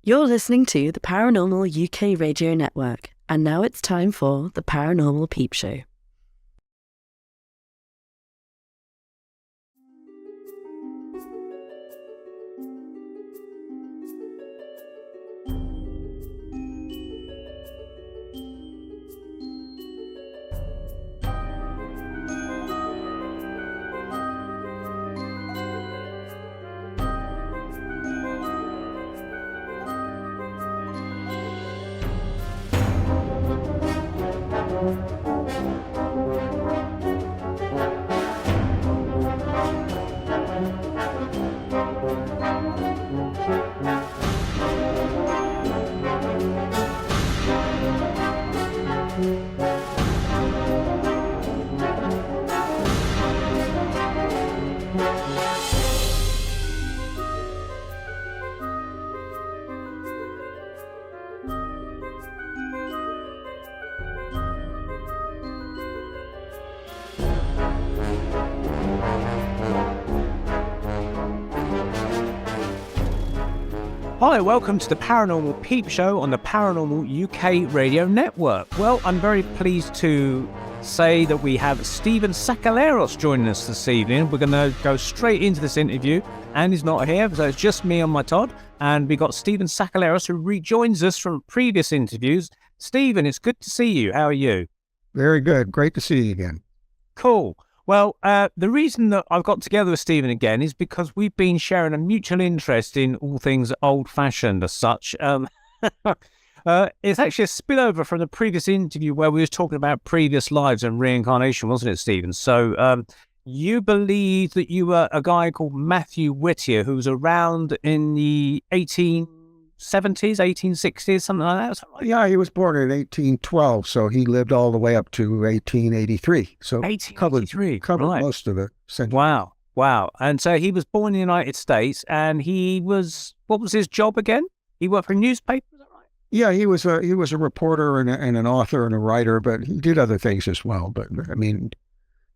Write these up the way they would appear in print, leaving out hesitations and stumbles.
You're listening to the Paranormal UK Radio Network, and now it's time for the Paranormal Peep Show. Hi, welcome to the Paranormal Peep Show on the Paranormal UK Radio Network. Well, I'm very pleased to say that we have Stephen Sakellarios joining us this evening. We're going to go straight into this interview. Andy's not here, so it's just me on my Todd. And we got Stephen Sakellarios, who rejoins us from previous interviews. Stephen, it's good to see you. How are you? Very good. Great to see you again. Cool. Well, the reason that I've got together with Stephen again is because we've been sharing a mutual interest in all things old-fashioned as such. It's actually a spillover from the previous interview where we were talking about previous lives and reincarnation, wasn't it, Stephen? So you believe that you were a guy called Matthew Whittier who was around in the 1870s, 1860s, something like that? Yeah, he was born in 1812, so he lived all the way up to 1883. So 1883, covered right. most of the century. Wow. And so he was born in the United States, and what was his job again? He worked for a newspaper, is that right? Yeah, he was a reporter and an author and a writer, but he did other things as well. But I mean,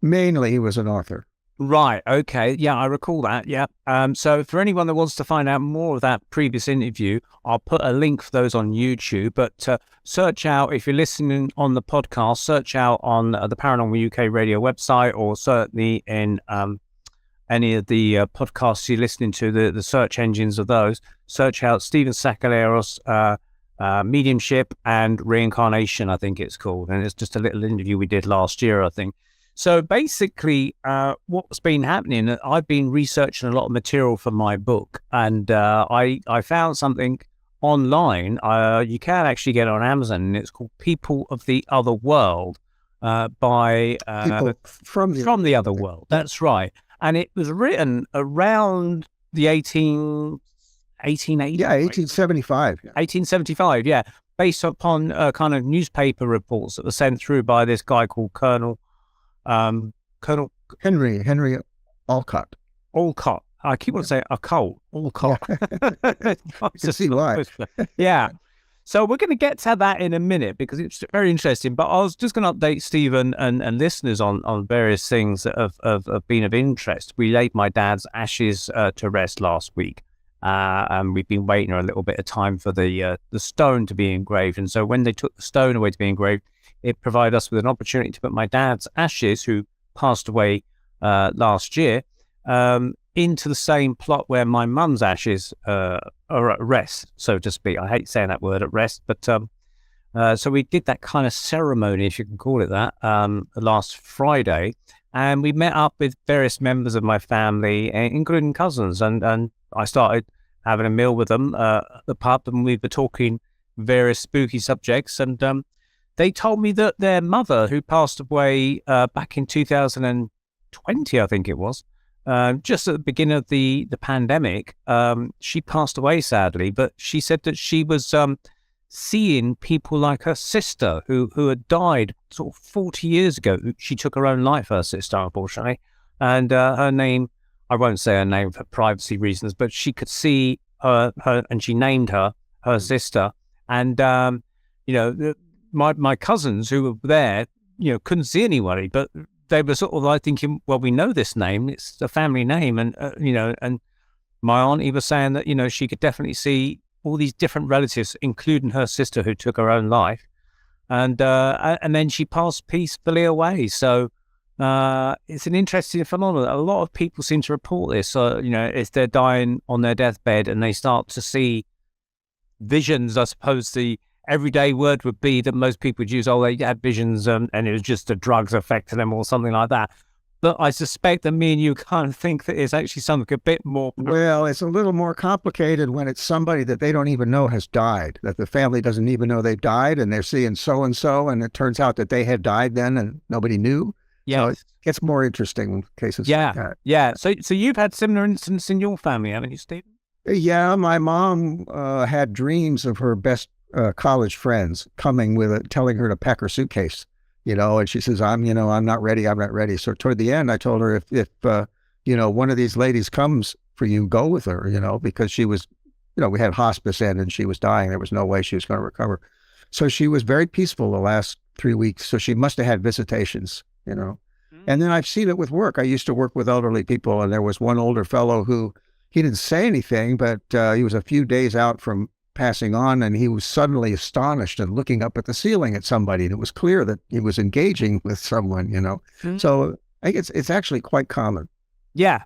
mainly he was an author. Right. Okay. Yeah, I recall that. Yeah. So for anyone that wants to find out more of that previous interview, I'll put a link for those on YouTube. But search out, if you're listening on the podcast, search out on the Paranormal UK Radio website, or certainly in any of the podcasts you're listening to, the search engines of those. Search out Stephen Sakellarios, mediumship and reincarnation, I think it's called. And it's just a little interview we did last year, I think. So basically, what's been happening, I've been researching a lot of material for my book, and I found something online. You can actually get it on Amazon, and it's called People of the Other World by People from the Other World. That's right. And it was written around the 1880s. Yeah, 1875. Yeah. 1875, yeah, based upon kind of newspaper reports that were sent through by this guy called Colonel Henry Alcott. I keep wanting to say occult. Alcott. I can see why. Yeah. So we're going to get to that in a minute because it's very interesting. But I was just going to update Stephen and listeners on various things that have been of interest. We laid my dad's ashes to rest last week. And we've been waiting a little bit of time for the stone to be engraved. And so when they took the stone away to be engraved, it provided us with an opportunity to put my dad's ashes, who passed away last year, into the same plot where my mum's ashes are at rest, so to speak. I hate saying that word, at rest, but so we did that kind of ceremony, if you can call it that, last Friday, and we met up with various members of my family, including cousins, and I started having a meal with them at the pub, and we were talking various spooky subjects, and they told me that their mother, who passed away back in 2020, I think it was, just at the beginning of the pandemic, she passed away sadly, but she said that she was seeing people like her sister who had died sort of 40 years ago. She took her own life, her sister, unfortunately, and her name, I won't say her name for privacy reasons, but she could see her and she named her sister, and my cousins who were there, couldn't see anybody, but they were sort of like thinking, well, we know this name, it's a family name. And, and my auntie was saying that, she could definitely see all these different relatives, including her sister who took her own life. And then she passed peacefully away. So it's an interesting phenomenon. A lot of people seem to report this. If they're dying on their deathbed and they start to see visions, I suppose the everyday word would be that most people would use, they had visions and it was just the drugs affecting them or something like that. But I suspect that me and you kind of think that it's actually something a bit more... Well, it's a little more complicated when it's somebody that they don't even know has died, that the family doesn't even know they've died, and they're seeing so-and-so, and it turns out that they had died then and nobody knew. Yeah. So it gets more interesting in cases like that. Yeah. So you've had similar incidents in your family, haven't you, Stephen? Yeah, my mom had dreams of her best college friends coming with it, telling her to pack her suitcase, and she says, I'm not ready. So toward the end, I told her if one of these ladies comes for you, go with her, because she was, we had hospice in and she was dying. There was no way she was going to recover. So she was very peaceful the last 3 weeks. So she must have had visitations, And then I've seen it with work. I used to work with elderly people, and there was one older fellow who, he didn't say anything, but he was a few days out from passing on, and he was suddenly astonished and looking up at the ceiling at somebody. And it was clear that he was engaging with someone, So I think it's actually quite common. Yeah.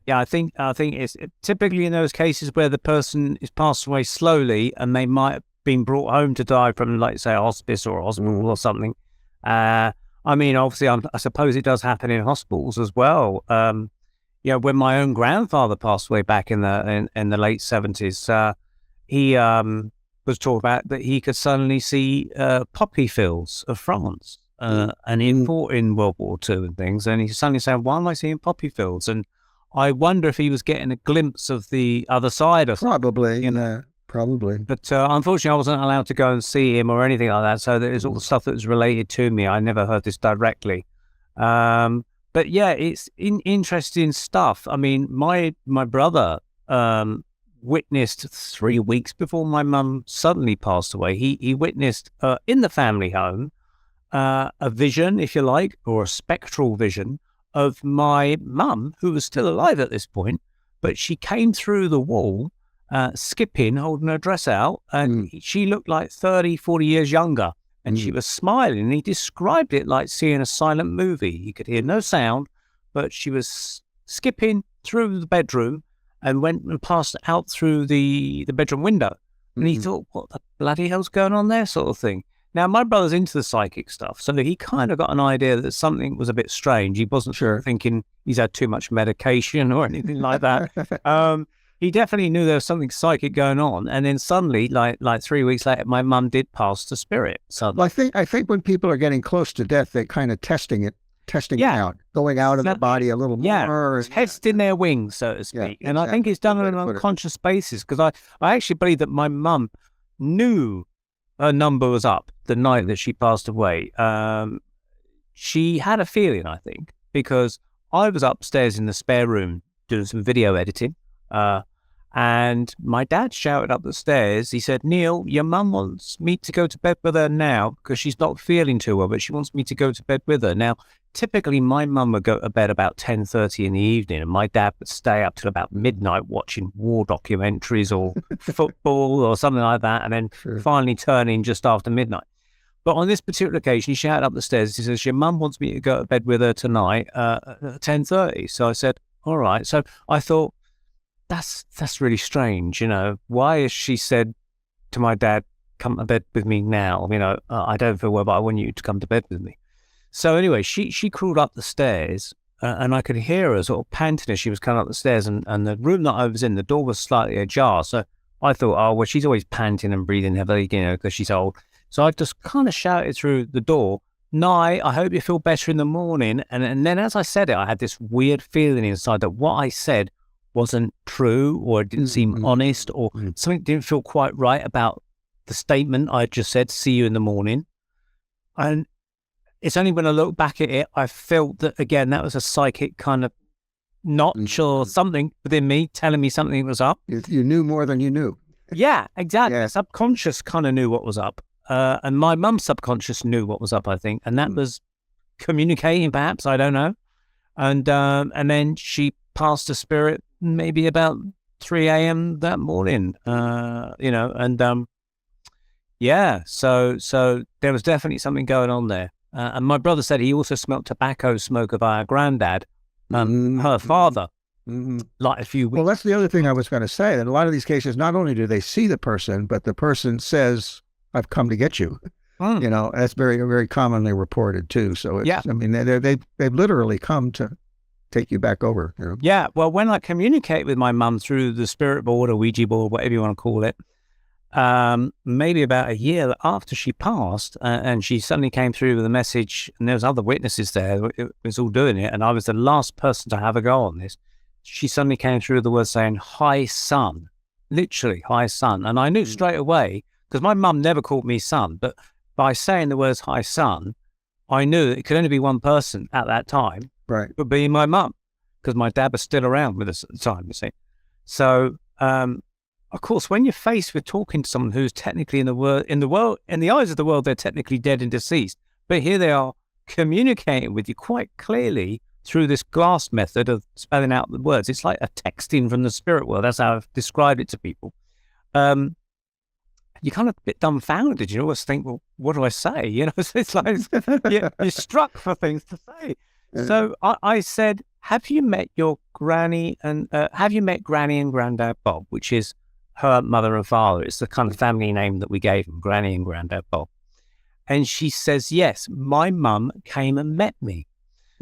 I think it's typically in those cases where the person is passed away slowly and they might have been brought home to die from, like, say, a hospice or a hospital or something. Obviously, I suppose it does happen in hospitals as well. When my own grandfather passed away back in the late 70s, he was talked about that he could suddenly see poppy fields of France, and he fought in World War II and things, and he suddenly said, why am I seeing poppy fields? And I wonder if he was getting a glimpse of the other side of Probably. But unfortunately, I wasn't allowed to go and see him or anything like that, so there's all the stuff that was related to me. I never heard this directly. But yeah, it's interesting stuff. I mean, my brother witnessed 3 weeks before my mum suddenly passed away. He witnessed in the family home a vision, if you like, or a spectral vision of my mum, who was still alive at this point, but she came through the wall, skipping, holding her dress out, and she looked like 30, 40 years younger. And she was smiling, and he described it like seeing a silent movie. He could hear no sound, but she was skipping through the bedroom and went and passed out through the bedroom window. And he thought, what the bloody hell's going on there, sort of thing. Now, my brother's into the psychic stuff, so he kind of got an idea that something was a bit strange. He wasn't thinking he's had too much medication or anything like that. He definitely knew there was something psychic going on, and then suddenly, like 3 weeks later, my mum did pass to spirit. So I think when people are getting close to death, they're kind of testing it out, going out of the body a little more. Testing their wings, so to speak. And I think it's done on an unconscious basis, because I actually believe that my mum knew her number was up the night that she passed away. She had a feeling, I think, because I was upstairs in the spare room doing some video editing. And my dad shouted up the stairs. He said, Neil, your mum wants me to go to bed with her now because she's not feeling too well, but she wants me to go to bed with her. Now, typically my mum would go to bed about 10:30 in the evening, and my dad would stay up till about midnight watching war documentaries or football or something like that, and then finally turning just after midnight. But on this particular occasion, he shouted up the stairs. He says, your mum wants me to go to bed with her tonight at 10:30. So I said, all right. So I thought, that's really strange, Why has she said to my dad, come to bed with me now? I don't feel well, but I want you to come to bed with me. So anyway, she crawled up the stairs, and I could hear her sort of panting as she was coming up the stairs, and the room that I was in, the door was slightly ajar. So I thought, oh, well, she's always panting and breathing heavily, because she's old. So I just kind of shouted through the door, Nye, I hope you feel better in the morning. And then as I said it, I had this weird feeling inside that what I said wasn't true, or it didn't seem honest, or something didn't feel quite right about the statement I just said, see you in the morning. And it's only when I look back at it, I felt that, again, that was a psychic kind of notch or something within me telling me something was up. You knew more than you knew. Yeah, exactly. Yeah. Subconscious kind of knew what was up. And my mum's subconscious knew what was up, I think. And that was communicating, perhaps, I don't know. And then she passed to spirit maybe about 3 a.m. that morning, and so there was definitely something going on there. And my brother said he also smelt tobacco smoke of our granddad, her father, like a few weeks. Well, that's the other thing I was going to say. In a lot of these cases, not only do they see the person, but the person says, "I've come to get you." That's very, very commonly reported too. So I mean, they've literally come to take you back over. Yeah. Well, when I communicate with my mum through the spirit board or Ouija board, whatever you want to call it, maybe about a year after she passed, and she suddenly came through with a message, and there was other witnesses there. It was all doing it, and I was the last person to have a go on this. She suddenly came through with the word saying, "Hi, son," literally, "Hi, son," and I knew straight away, because my mum never called me son, but by saying the words "Hi, son," I knew that it could only be one person at that time, right? It would be my mum, because my dad was still around with us at the time. You see, so. Of course, when you're faced with talking to someone who's technically in the eyes of the world, they're technically dead and deceased, but here they are communicating with you quite clearly through this glass method of spelling out the words. It's like a texting from the spirit world. That's how I've described it to people. You're kind of a bit dumbfounded. You always think, well, what do I say? It's like you're struck for things to say. So I said, have you met Granny and Granddad Bob, which is her mother and father? It's the kind of family name that we gave them, Granny and Granddad Bob. And she says, yes, my mum came and met me.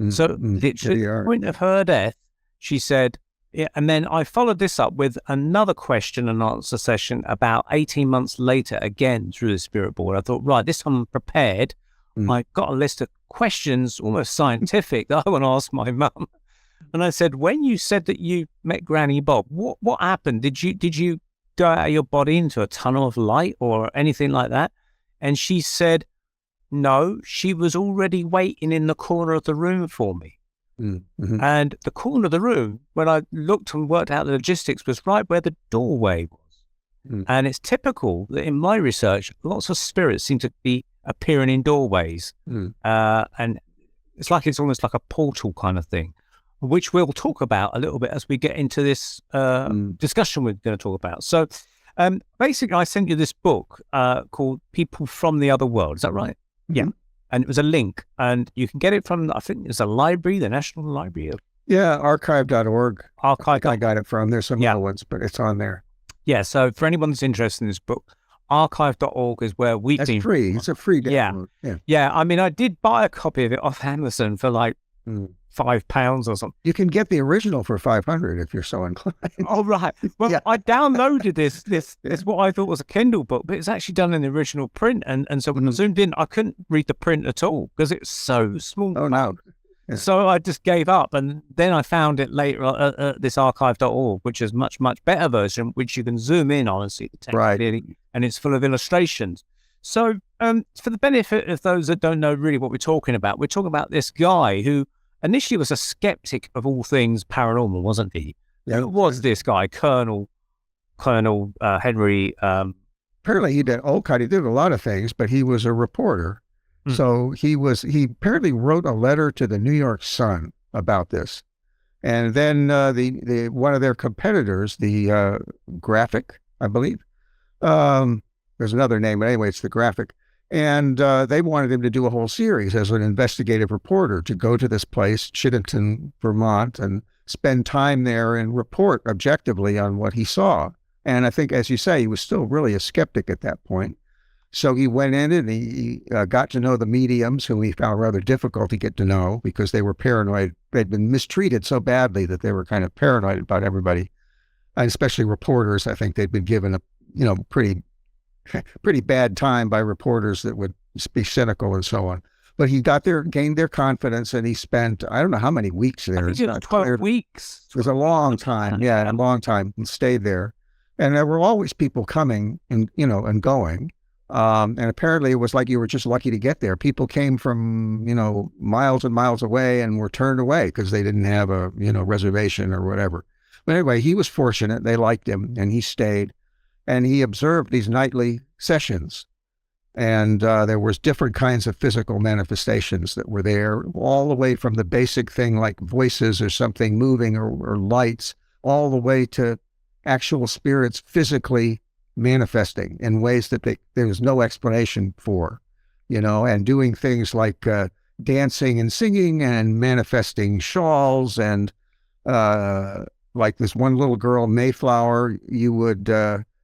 So literally at the point of her death, she said, yeah. And then I followed this up with another question and answer session about 18 months later, again, through the spirit board. I thought, right, this time I'm prepared. I got a list of questions, almost scientific, that I want to ask my mum. And I said, when you said that you met Granny Bob, what happened? Did you go out of your body into a tunnel of light or anything like that? And she said, no, she was already waiting in the corner of the room for me. And the corner of the room, when I looked and worked out the logistics, was right where the doorway was. And it's typical that in my research, lots of spirits seem to be appearing in doorways. And it's almost like a portal kind of thing, which we'll talk about a little bit as we get into this discussion we're going to talk about. So basically, I sent you this book called People from the Other World. Is that right? Yeah. And it was a link, and you can get it from, I think it's a library, the National Library. Archive.org. Archive. I got it from. There's some other ones, but it's on there. Yeah. So for anyone that's interested in this book, archive.org is where we've been. It's free. It's a free download. Yeah. I mean, I did buy a copy of it off Amazon for like £5 or something. You can get the original for $500 if you're so inclined. Oh, right. Well, I downloaded this what I thought was a Kindle book, but it's actually done in the original print. And so when I zoomed in, I couldn't read the print at all because it's so small. Oh, no. Yeah. So I just gave up. And then I found it later at this archive.org, which is much, much better version, which you can zoom in on and see the text clearly. And it's full of illustrations. So for the benefit of those that don't know really what we're talking about this guy who initially was a skeptic of all things paranormal, wasn't he? Yeah. Who was this guy, Colonel Henry? Apparently he did a lot of things, but he was a reporter. So he apparently wrote a letter to the New York Sun about this. And then the one of their competitors, the Graphic, I believe, there's another name, but anyway, it's the Graphic. And they wanted him to do a whole series as an investigative reporter, to go to this place, Chittenden, Vermont, and spend time there and report objectively on what he saw. And I think, as you say, he was still really a skeptic at that point. So he went in and he got to know the mediums, who he found rather difficult to get to know because they were paranoid. They'd been mistreated so badly that they were kind of paranoid about everybody, and especially reporters. I think they'd been given a pretty bad time by reporters that would be cynical and so on. But he got there, gained their confidence, and he spent, I don't know how many weeks there. I think it was 12 weeks. It was a long time. Yeah, a long time. He stayed there. And there were always people coming and going. And apparently it was like you were just lucky to get there. People came from, miles and miles away and were turned away because they didn't have a, reservation or whatever. But anyway, he was fortunate. They liked him and he stayed. And he observed these nightly sessions. And there was different kinds of physical manifestations that were there, all the way from the basic thing like voices or something moving or lights, all the way to actual spirits physically manifesting in ways that there was no explanation for, and doing things like dancing and singing and manifesting shawls and like this one little girl, Mayflower, you would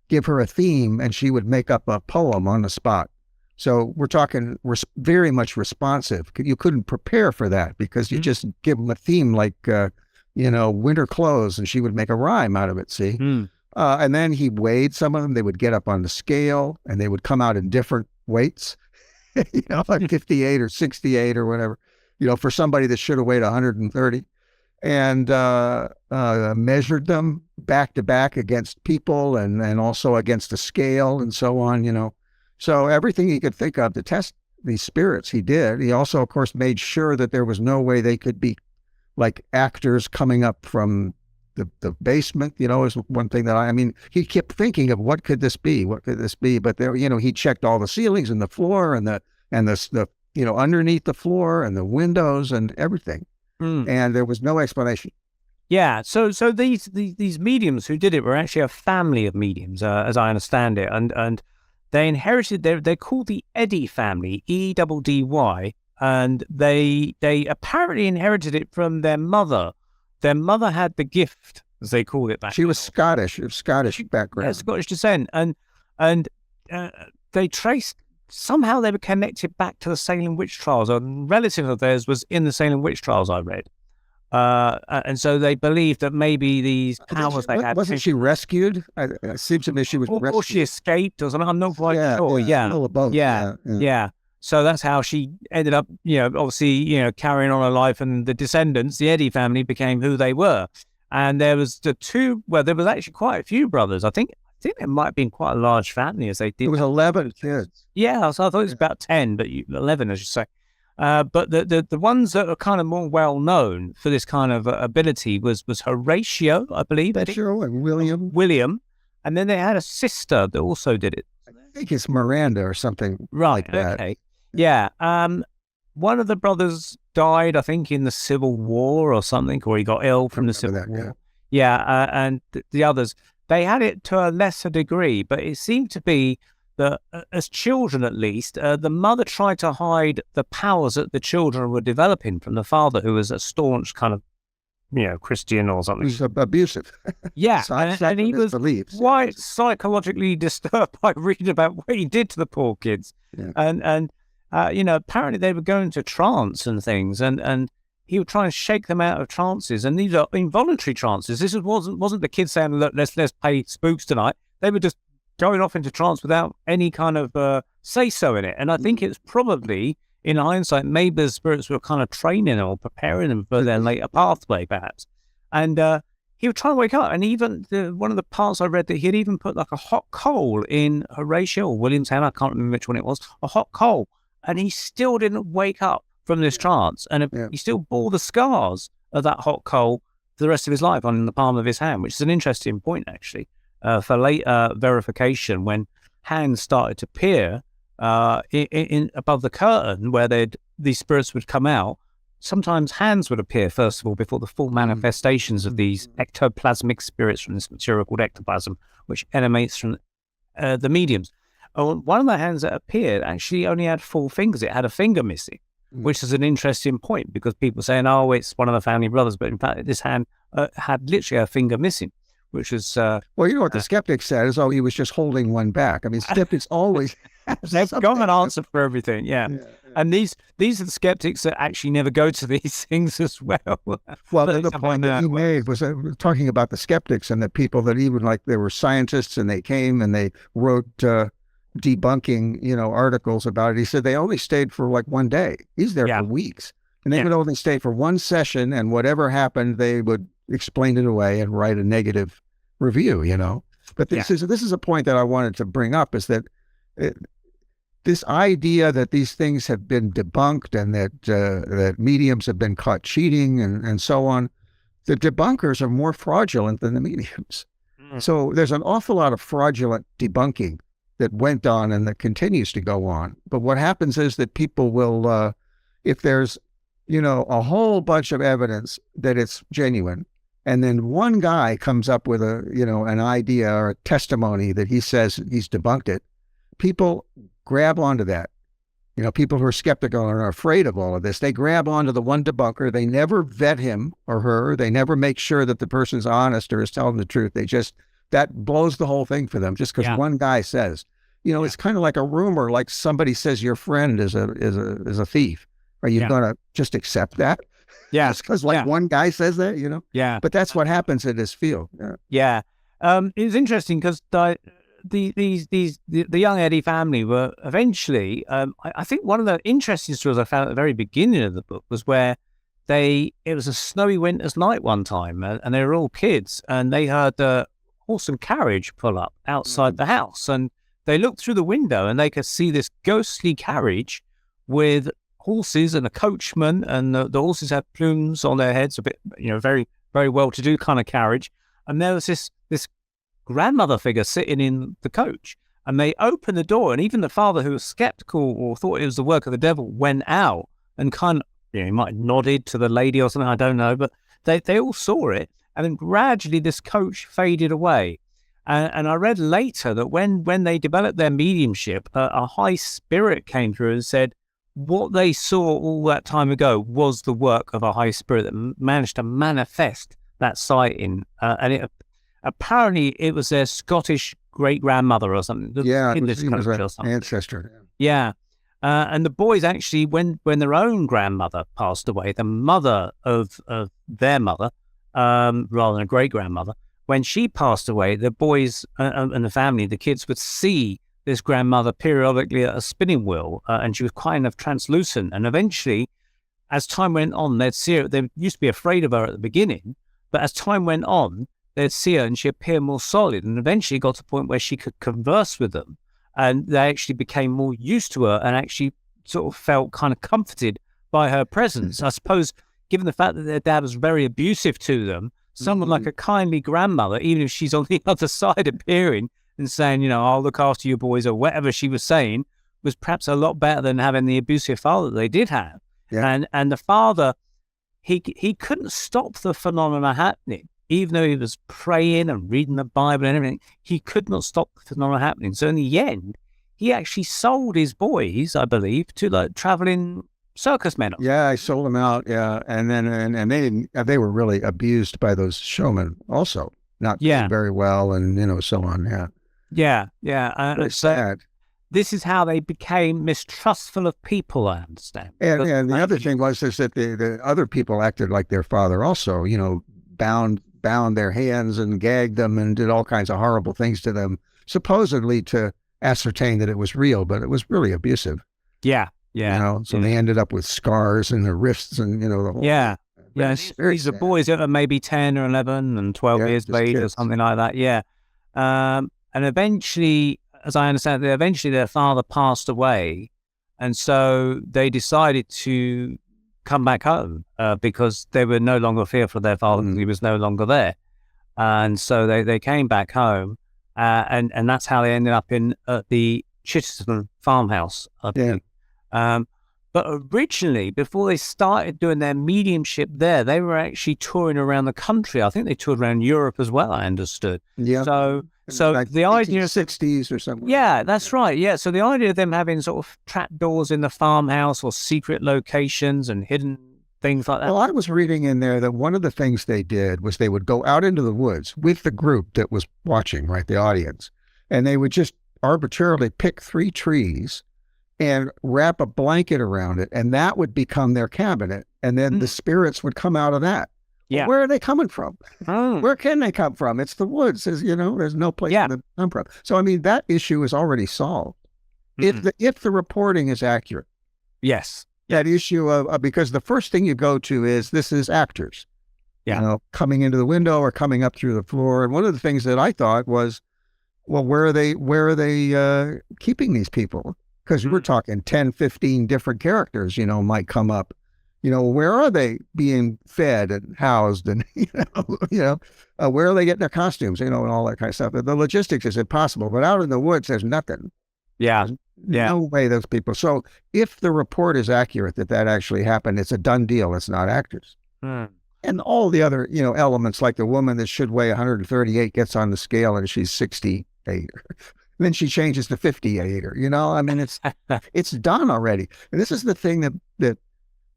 give her a theme and she would make up a poem on the spot. So we're talking very much responsive. You couldn't prepare for that because you just give them a theme like, winter clothes, and she would make a rhyme out of it, see? And then he weighed some of them. They would get up on the scale and they would come out in different weights, like 58 or 68 or whatever, for somebody that should have weighed 130. And measured them back to back against people and also against the scale and so on, So everything he could think of to test these spirits, he did. He also, of course, made sure that there was no way they could be like actors coming up from the basement, is one thing that he kept thinking of what could this be? What could this be? But there, he checked all the ceilings and the floor and the underneath the floor and the windows and everything. And there was no explanation. Yeah, so these mediums who did it were actually a family of mediums, as I understand it, and they inherited. They're called the Eddy family, Eddy, and they apparently inherited it from their mother. Their mother had the gift, as they called it back. She was Scottish, of Scottish background. Yeah, Scottish descent, and they traced. Somehow they were connected back to the Salem witch trials. A relative of theirs was in the Salem witch trials, I read. And so they believed that maybe these powers they had... Wasn't she rescued? It seems to me she was rescued. Or she escaped or something. I'm not quite sure. Yeah. So that's how she ended up, obviously, carrying on her life, and the descendants, the Eddy family, became who they were. And there was there was actually quite a few brothers. I think there might have been quite a large family as they did. It was 11 kids. Yeah, so I thought it was about 10, but 11, as you say. But the ones that are kind of more well known for this kind of ability was Horatio, I believe. Horatio and William. William, and then they had a sister that also did it. I think it's Miranda or something like that. Okay. Yeah. One of the brothers died, I think, in the Civil War or something, or he got ill from the Civil War. Yeah. And the others, they had it to a lesser degree, but it seemed to be that as children, at least, the mother tried to hide the powers that the children were developing from the father, who was a staunch kind of, Christian or something. He was abusive. Yeah, and he was quite psychologically disturbed by reading about what he did to the poor kids. Yeah. And apparently they were going to trance and things, and he would try and shake them out of trances, and these are involuntary trances. This wasn't the kids saying, "Look, let's play spooks tonight." They were just going off into trance without any kind of say-so in it. And I think it's probably, in hindsight, maybe the spirits were kind of training or preparing them for their later pathway, perhaps. And he would try to wake up. And even one of the parts I read that he'd even put like a hot coal in Horatio or William's hand, I can't remember which one it was, a hot coal. And he still didn't wake up from this trance. And he still bore the scars of that hot coal for the rest of his life on the palm of his hand, which is an interesting point, actually. For later verification, when hands started to appear in above the curtain where these spirits would come out, sometimes hands would appear first of all before the full manifestations of these ectoplasmic spirits from this material called ectoplasm, which emanates from the mediums. One of the hands that appeared actually only had 4 fingers. It had a finger missing, which is an interesting point because people saying, "Oh, it's one of the family brothers," but in fact, this hand had literally a finger missing. Which is well, you know what the skeptic said is, "Oh, he was just holding one back." I mean, skeptics always they've got an answer for everything, yeah. And these are the skeptics that actually never go to these things as well. Well, the point that you made was talking about the skeptics and the people that even like they were scientists and they came and they wrote debunking, articles about it. He said they only stayed for like one day. He's there for weeks, and they would only stay for one session, and whatever happened, they would explain it away and write a negative review, But this is a point that I wanted to bring up, is that this idea that these things have been debunked and that mediums have been caught cheating and so on, the debunkers are more fraudulent than the mediums. So there's an awful lot of fraudulent debunking that went on and that continues to go on. But what happens is that people will, if there's, a whole bunch of evidence that it's genuine, And then one guy comes up with an idea or a testimony that he says he's debunked it. People grab onto that. People who are skeptical and are afraid of all of this, they grab onto the one debunker. They never vet him or her. They never make sure that the person's honest or is telling the truth. That blows the whole thing for them just because one guy says, it's kind of like a rumor, like somebody says your friend is a thief. Are you going to just accept that? Yeah. Because one guy says that, Yeah. But that's what happens in this field. Yeah. It's interesting because the young Eddy family were eventually, I think one of the interesting stories I found at the very beginning of the book was where it was a snowy winter's night one time, and they were all kids, and they heard a horse and carriage pull up outside the house, and they looked through the window and they could see this ghostly carriage with horses and a coachman, and the horses had plumes on their heads, a bit, very, very well-to-do kind of carriage, and there was this grandmother figure sitting in the coach, and they opened the door, and even the father, who was skeptical or thought it was the work of the devil, went out and kind of, he might have nodded to the lady or something, I don't know, but they all saw it, and then gradually this coach faded away. And I read later that when they developed their mediumship, a high spirit came through and said what they saw all that time ago was the work of a high spirit that managed to manifest that sighting, and apparently it was their Scottish great-grandmother or something. It was an ancestor. Yeah. And the boys actually, when their own grandmother passed away, the mother of their mother, rather than a great-grandmother, when she passed away, the boys and the family, the kids, would see this grandmother periodically at a spinning wheel, and she was kind of translucent. And eventually, as time went on, they'd see her. They used to be afraid of her at the beginning, but as time went on, they'd see her and she appeared more solid, and eventually got to a point where she could converse with them, and they actually became more used to her and actually sort of felt kind of comforted by her presence. I suppose, given the fact that their dad was very abusive to them, someone like a kindly grandmother, even if she's on the other side appearing and saying, I'll look after you boys, or whatever she was saying, was perhaps a lot better than having the abusive father they did have. Yeah. And the father, he couldn't stop the phenomena happening. Even though he was praying and reading the Bible and everything, he could not stop the phenomena happening. So in the end, he actually sold his boys, I believe, to traveling circus men. Yeah, I sold them out. Yeah, and then and they were really abused by those showmen, also not doing very well, and so on. Yeah, It's sad. This is how they became mistrustful of people, I understand. And the other thing was that the other people acted like their father, also. Bound their hands and gagged them and did all kinds of horrible things to them, supposedly to ascertain that it was real, but it was really abusive. Yeah. So they ended up with scars in their wrists and, the whole. Yeah. These are boys that are maybe 10 or 11 and 12 years later or something like that. Yeah. And eventually, as I understand it, their father passed away. And so they decided to come back home because they were no longer fearful of their father because he was no longer there. And so they came back home, and that's how they ended up in the Chitterton farmhouse. But originally, before they started doing their mediumship there, they were actually touring around the country. I think they toured around Europe as well, I understood. Yeah. So like the idea of 60s or something. Yeah, that's right. Yeah. So the idea of them having sort of trapdoors in the farmhouse or secret locations and hidden things like that. Well, I was reading in there that one of the things they did was they would go out into the woods with the group that was watching, right, the audience, and they would just arbitrarily pick 3 trees and wrap a blanket around it, and that would become their cabinet, and then the spirits would come out of that. Yeah. Well, where are they coming from? Where can they come from? It's the woods. There's no place for them to come from. So, I mean, that issue is already solved. If the reporting is accurate. Yes. That issue of, because the first thing you go to is, this is actors. Yeah. Coming into the window or coming up through the floor. And one of the things that I thought was, well, where are they keeping these people? Because we're talking 10, 15 different characters, might come up. Where are they being fed and housed, and where are they getting their costumes, and all that kind of stuff. The logistics is impossible, but out in the woods, there's nothing. Yeah. No way those people. So if the report is accurate that actually happened, it's a done deal. It's not actors. And all the other, elements, like the woman that should weigh 138 gets on the scale and she's 68. Then she changes to 58, or, I mean, it's done already. And this is the thing that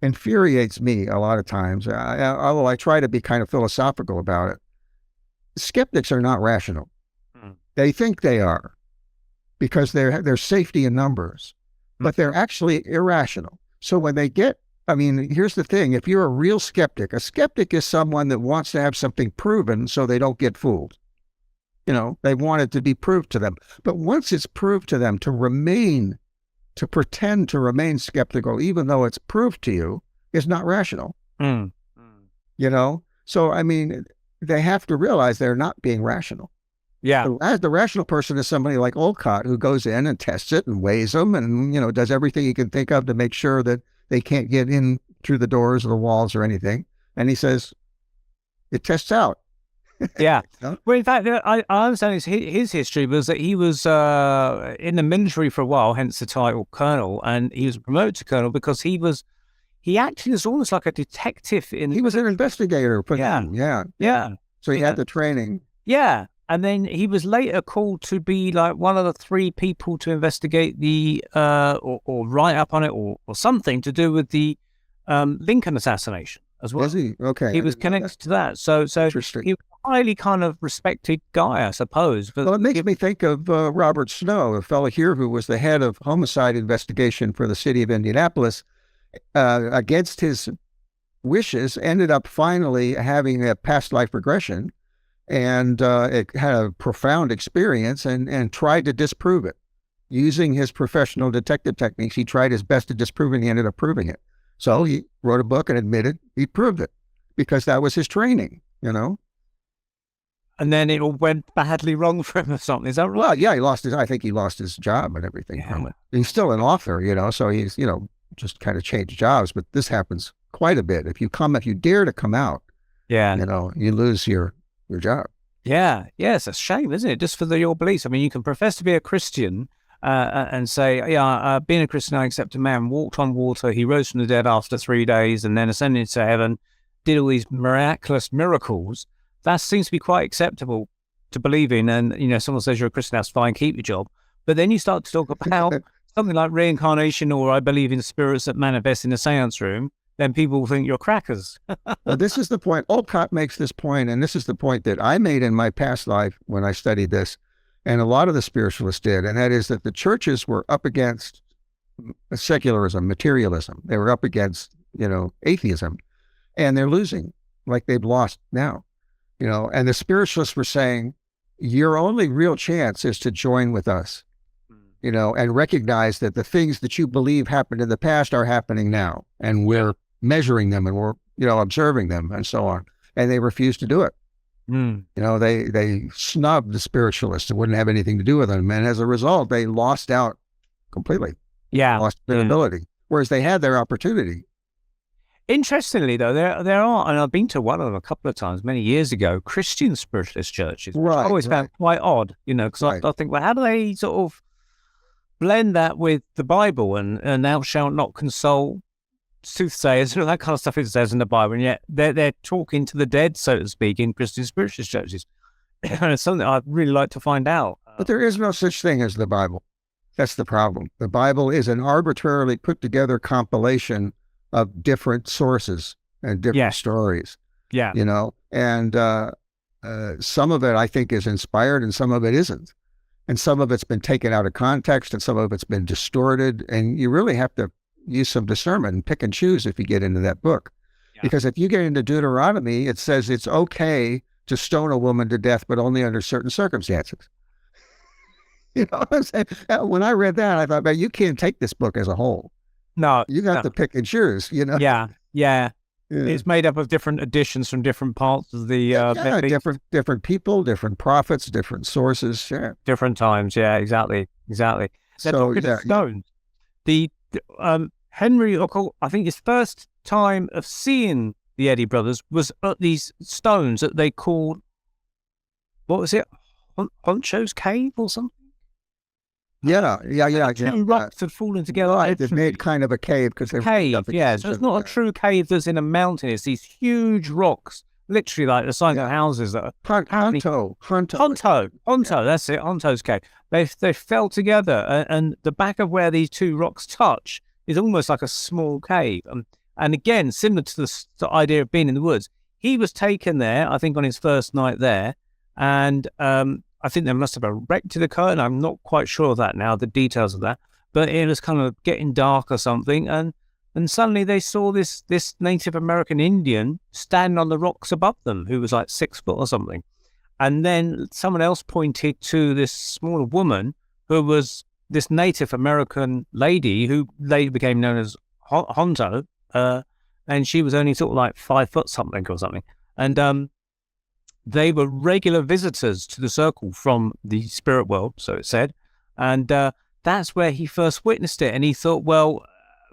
infuriates me a lot of times, although I try to be kind of philosophical about it. Skeptics are not rational. They think they are because there's safety in numbers, but they're actually irrational. So when they here's the thing. If you're a real skeptic, a skeptic is someone that wants to have something proven so they don't get fooled. They want it to be proved to them. But once it's proved to them, to pretend to remain skeptical, even though it's proved to you, is not rational. So, they have to realize they're not being rational. Yeah. The rational person is somebody like Olcott, who goes in and tests it and weighs them and, does everything he can think of to make sure that they can't get in through the doors or the walls or anything. And he says, it tests out. Yeah. Well, in fact, I understand his history was that he was in the military for a while, hence the title colonel, and he was promoted to colonel because he actually was almost like a detective. He was an investigator. Yeah. So he had the training. Yeah. And then he was later called to be like one of the 3 people to investigate the, or write up on it or something to do with the Lincoln assassination as well. Was he? Okay. He was connected to that. So he was a highly kind of respected guy, I suppose. But it makes me think of Robert Snow, a fellow here who was the head of homicide investigation for the city of Indianapolis. Against his wishes, ended up finally having a past life regression. And it had a profound experience and tried to disprove it. Using his professional detective techniques, he tried his best to disprove it, and he ended up proving it. So he wrote a book and admitted he proved it because that was his training, And then it all went badly wrong for him or something. Is that right? Well, yeah, I think he lost his job and everything from it. He's still an author, so he's, just kind of changed jobs. But this happens quite a bit. If you dare to come out, you lose your job. Yeah. It's a shame, isn't it? Just for your beliefs. You can profess to be a Christian and say, being a Christian, I accept a man walked on water. He rose from the dead after 3 days and then ascended into heaven, did all these miraculous miracles. That seems to be quite acceptable to believe in. And, someone says you're a Christian, that's fine, keep your job. But then you start to talk about something like reincarnation, or I believe in spirits that manifest in a seance room, then people will think you're crackers. Well, this is the point. Olcott makes this point, and this is the point that I made in my past life when I studied this, and a lot of the spiritualists did, and that is that the churches were up against secularism, materialism. They were up against, atheism, and they're losing, like they've lost now, and the spiritualists were saying, your only real chance is to join with us, and recognize that the things that you believe happened in the past are happening now, and we're measuring them and we're, observing them and so on. And they refused to do it. They snubbed the spiritualists and wouldn't have anything to do with them. And as a result, they lost out completely. Yeah. Lost their ability, whereas they had their opportunity. Interestingly, though, there are, and I've been to one of them a couple of times many years ago, Christian spiritualist churches, which I always found quite odd, because I think, well, how do they sort of blend that with the Bible and thou shalt not consult soothsayers and all that kind of stuff it says in the Bible, and yet they're talking to the dead, so to speak, in Christian spiritualist churches. And it's something I'd really like to find out. But there is no such thing as the Bible. That's the problem. The Bible is an arbitrarily put together compilation of different sources and different stories. Yeah. And some of it I think is inspired and some of it isn't. And some of it's been taken out of context and some of it's been distorted. And you really have to use some discernment and pick and choose if you get into that book. Yeah. Because if you get into Deuteronomy, it says it's okay to stone a woman to death, but only under certain circumstances. You know what I'm saying? When I read that, I thought, man, you can't take this book as a whole. No. You got to pick and choose, Yeah. It's made up of different editions from different parts of the... different people, different prophets, different sources. Yeah. Different times. Yeah, exactly. So, stones. The Henry, I think his first time of seeing the Eddy brothers was at these stones that they called, what was it? Honcho's Cave or something? Two rocks had fallen together. Right, they've made kind of a cave because they're cave, yeah. So it's not a true cave that's in a mountain. It's these huge rocks, literally like the size of houses that are Honto. That's it. Honto's cave. They fell together, and the back of where these two rocks touch is almost like a small cave. And again, similar to the idea of being in the woods, he was taken there, I think, on his first night there, and I think they must have erected a curtain. I'm not quite sure of that now, the details of that, but it was kind of getting dark or something, and suddenly they saw this Native American Indian standing on the rocks above them, who was like 6 foot or something. And then someone else pointed to this smaller woman who was this Native American lady who later became known as Honto, and she was only sort of like 5 foot something or something. And they were regular visitors to the circle from the spirit world, so it said. And that's where he first witnessed it. And he thought, well,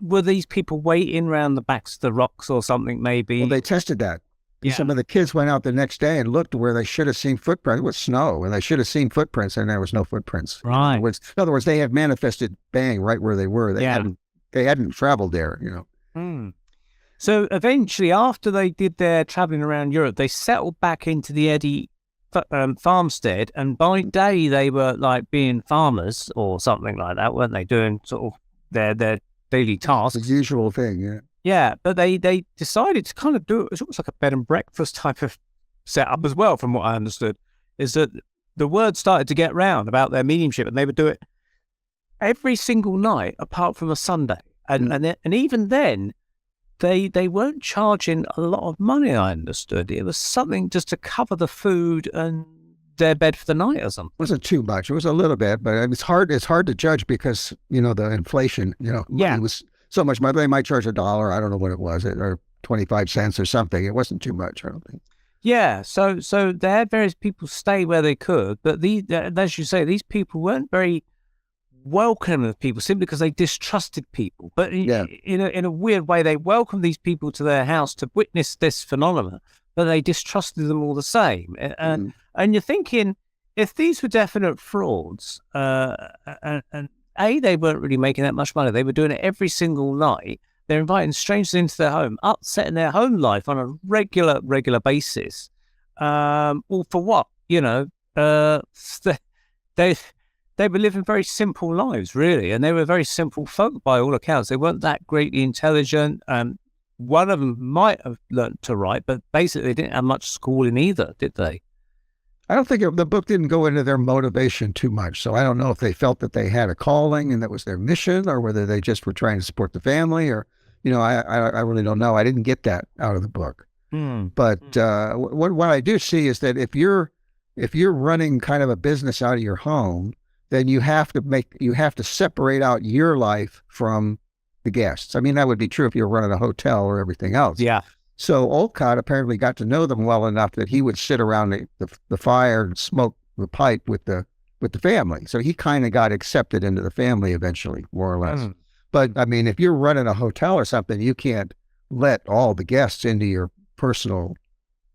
were these people waiting around the backs of the rocks or something, maybe? Well, they tested that. Yeah. Some of the kids went out the next day and looked where they should have seen footprints. It was snow, and they should have seen footprints, and there was no footprints. Right. In other words, they had manifested bang right where they were. They hadn't traveled there, you know. Mm. So eventually, after they did their traveling around Europe, they settled back into the Eddy farmstead, and by day they were like being farmers or something like that, weren't they? Doing sort of their daily tasks. It's the usual thing, yeah. Yeah, but they decided to kind of do it. It was almost like a bed and breakfast type of setup as well, from what I understood, is that the word started to get round about their mediumship, and they would do it every single night apart from a Sunday. And even then, they weren't charging a lot of money, I understood. It was something just to cover the food and their bed for the night or something. It wasn't too much. It was a little bit, but it's hard to judge because, you know, the inflation, you know, it was so much money. They might charge $1. I don't know what it was, or 25 cents or something. It wasn't too much, I don't think. Yeah, so they had various people stay where they could, but as you say, these people weren't very welcoming of people simply because they distrusted people. But in a weird way, they welcomed these people to their house to witness this phenomenon, but they distrusted them all the same. And you're thinking, if these were definite frauds, and they weren't really making that much money. They were doing it every single night. They're inviting strangers into their home, upsetting their home life on a regular basis. All for what? You know, they were living very simple lives, really, and they were very simple folk by all accounts. They weren't that greatly intelligent. One of them might have learnt to write, but basically they didn't have much schooling either, did they? I don't think the book didn't go into their motivation too much. So I don't know if they felt that they had a calling and that was their mission, or whether they just were trying to support the family, or, you know, I really don't know. I didn't get that out of the book. But what I do see is that if you're running kind of a business out of your home, then you have to separate out your life from the guests. I mean, that would be true if you're running a hotel or everything else. Yeah. So Olcott apparently got to know them well enough that he would sit around the fire and smoke the pipe with the family. So he kind of got accepted into the family eventually, more or less. But I mean, if you're running a hotel or something, you can't let all the guests into your personal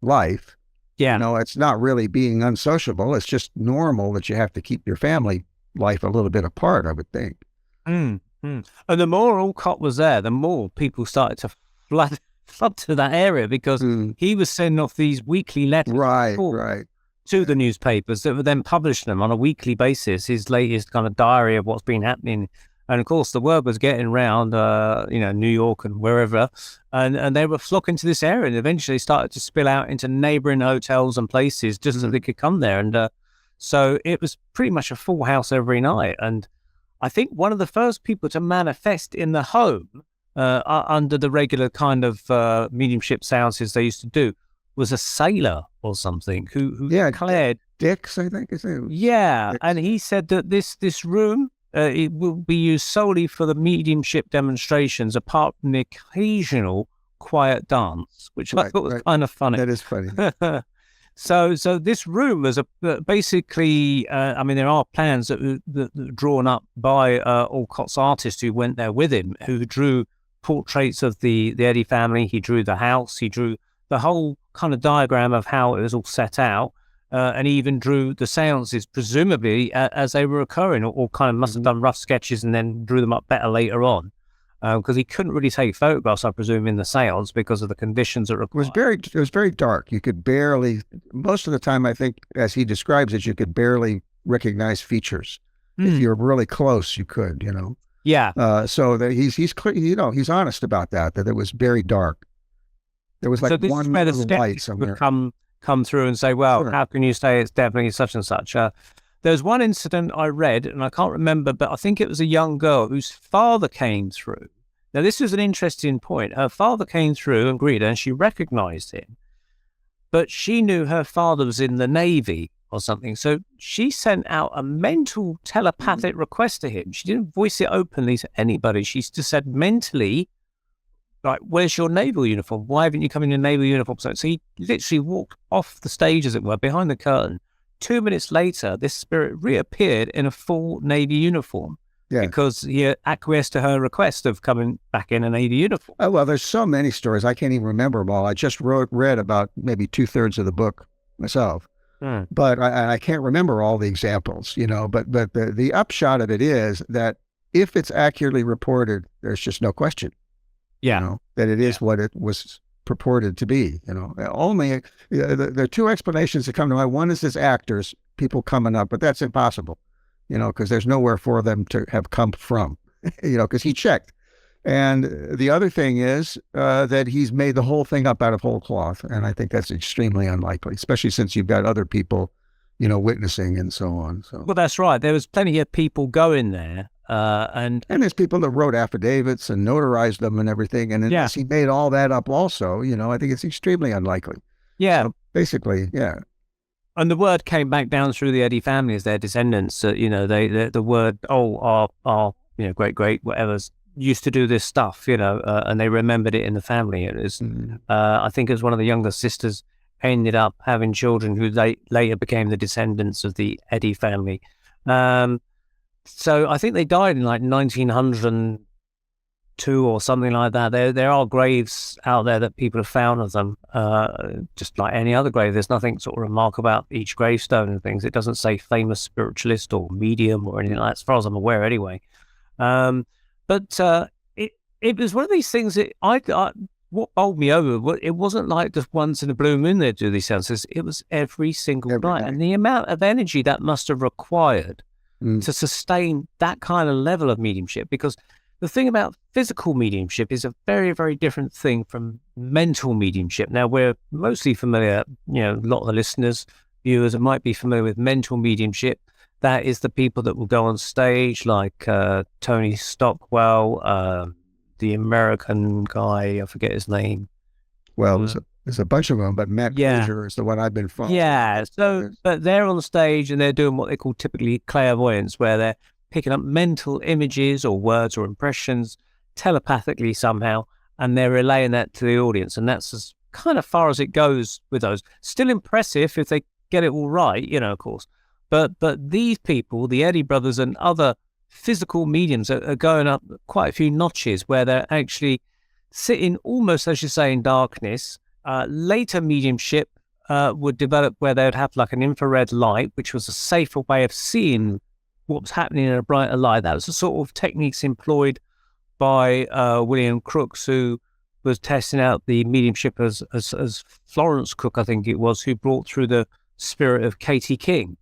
life. Yeah. You know, it's not really being unsociable. It's just normal that you have to keep your family life a little bit apart, I would think. And the more Olcott was there, the more people started to flood to that area, because he was sending off these weekly letters to the newspapers that were then publishing them on a weekly basis, his latest kind of diary of what's been happening. And of course the word was getting around New York and wherever, and they were flocking to this area, and eventually started to spill out into neighboring hotels and places just so they could come there. And so it was pretty much a full house every night. And I think one of the first people to manifest in the home under the regular kind of mediumship seances they used to do was a sailor or something who declared, Dix, I think is it. Yeah, Dix. and he said that this room it will be used solely for the mediumship demonstrations, apart from the occasional quiet dance, which I thought was kind of funny. That is funny. So this room was basically, I mean, there are plans that were drawn up by Olcott's artist who went there with him, who drew portraits of the Eddy family. He drew the house. He drew the whole kind of diagram of how it was all set out. and he even drew the seances, presumably as they were occurring, or kind of must have done rough sketches and then drew them up better later on. Because he couldn't really take photographs, I presume, in the seance because of the conditions that required. It was very dark. You could barely, most of the time, I think, as he describes it, you could barely recognize features. If you're really close, you could, you know. Yeah. So that he's clear, you know, he's honest about that it was very dark. There was like so this one is where the little light skeptics somewhere. would come through and say, well, Sure. how can you say it's definitely such and such? There's one incident I read, and I can't remember, but I think it was a young girl whose father came through. Now, this was an interesting point. Her father came through and greeted her, and she recognized him. But she knew her father was in the Navy or something. So she sent out a mental telepathic request to him. She didn't voice it openly to anybody. She just said mentally, like, where's your naval uniform? Why haven't you come in your naval uniform? So he literally walked off the stage, as it were, behind the curtain. 2 minutes later, this spirit reappeared in a full Navy uniform. Yeah. Because he acquiesced to her request of coming back in a Navy uniform. Oh, well, there's so many stories. I can't even remember them all. I just read about maybe 2/3 of the book myself. But I can't remember all the examples, you know, but the upshot of it is that if it's accurately reported, there's just no question, Yeah. you know, that it is what it was purported to be, you know. Only there are two explanations that come to mind. One is as actors, people coming up, but that's impossible, you know, because there's nowhere for them to have come from, you know, because he checked. And the other thing is that he's made the whole thing up out of whole cloth. And I think that's extremely unlikely, especially since you've got other people, you know, witnessing and so on. So, well, that's right. There was plenty of people going there. And there's people that wrote affidavits and notarized them and everything. And unless he made all that up also, you know, I think it's extremely unlikely. Yeah. So basically, yeah. And the word came back down through the Eddy family as their descendants. You know, the word, our you know, great whatever's used to do this stuff, you know, and they remembered it in the family. It was, I think it was one of the younger sisters ended up having children who later became the descendants of the Eddy family. So I think they died in like 1902 or something like that. There are graves out there that people have found of them, just like any other grave. There's nothing sort of remarkable about each gravestone and things. It doesn't say famous spiritualist or medium or anything like that, as far as I'm aware anyway. But it was one of these things that what bowled me over, it wasn't like just once in a blue moon they'd do these seances. It was every single night. And the amount of energy that must have required to sustain that kind of level of mediumship, because the thing about physical mediumship is a very, very different thing from mental mediumship. Now, we're mostly familiar, you know, a lot of the listeners, viewers might be familiar with mental mediumship. That is the people that will go on stage like Tony Stockwell, the American guy, I forget his name. Well, there's a bunch of them, but Matt Glazer is the one I've been following. Yeah, so, but they're on stage and they're doing what they call typically clairvoyance, where they're picking up mental images or words or impressions telepathically somehow, and they're relaying that to the audience. And that's as kind of far as it goes with those. Still impressive if they get it all right, you know, of course. But these people, the Eddy brothers and other physical mediums, are going up quite a few notches where they're actually sitting almost, as you say, in darkness. Later mediumship would develop where they would have like an infrared light, which was a safer way of seeing what was happening in a brighter light. That was the sort of techniques employed by William Crookes, who was testing out the mediumship as Florence Cook, I think it was, who brought through the spirit of Katie King.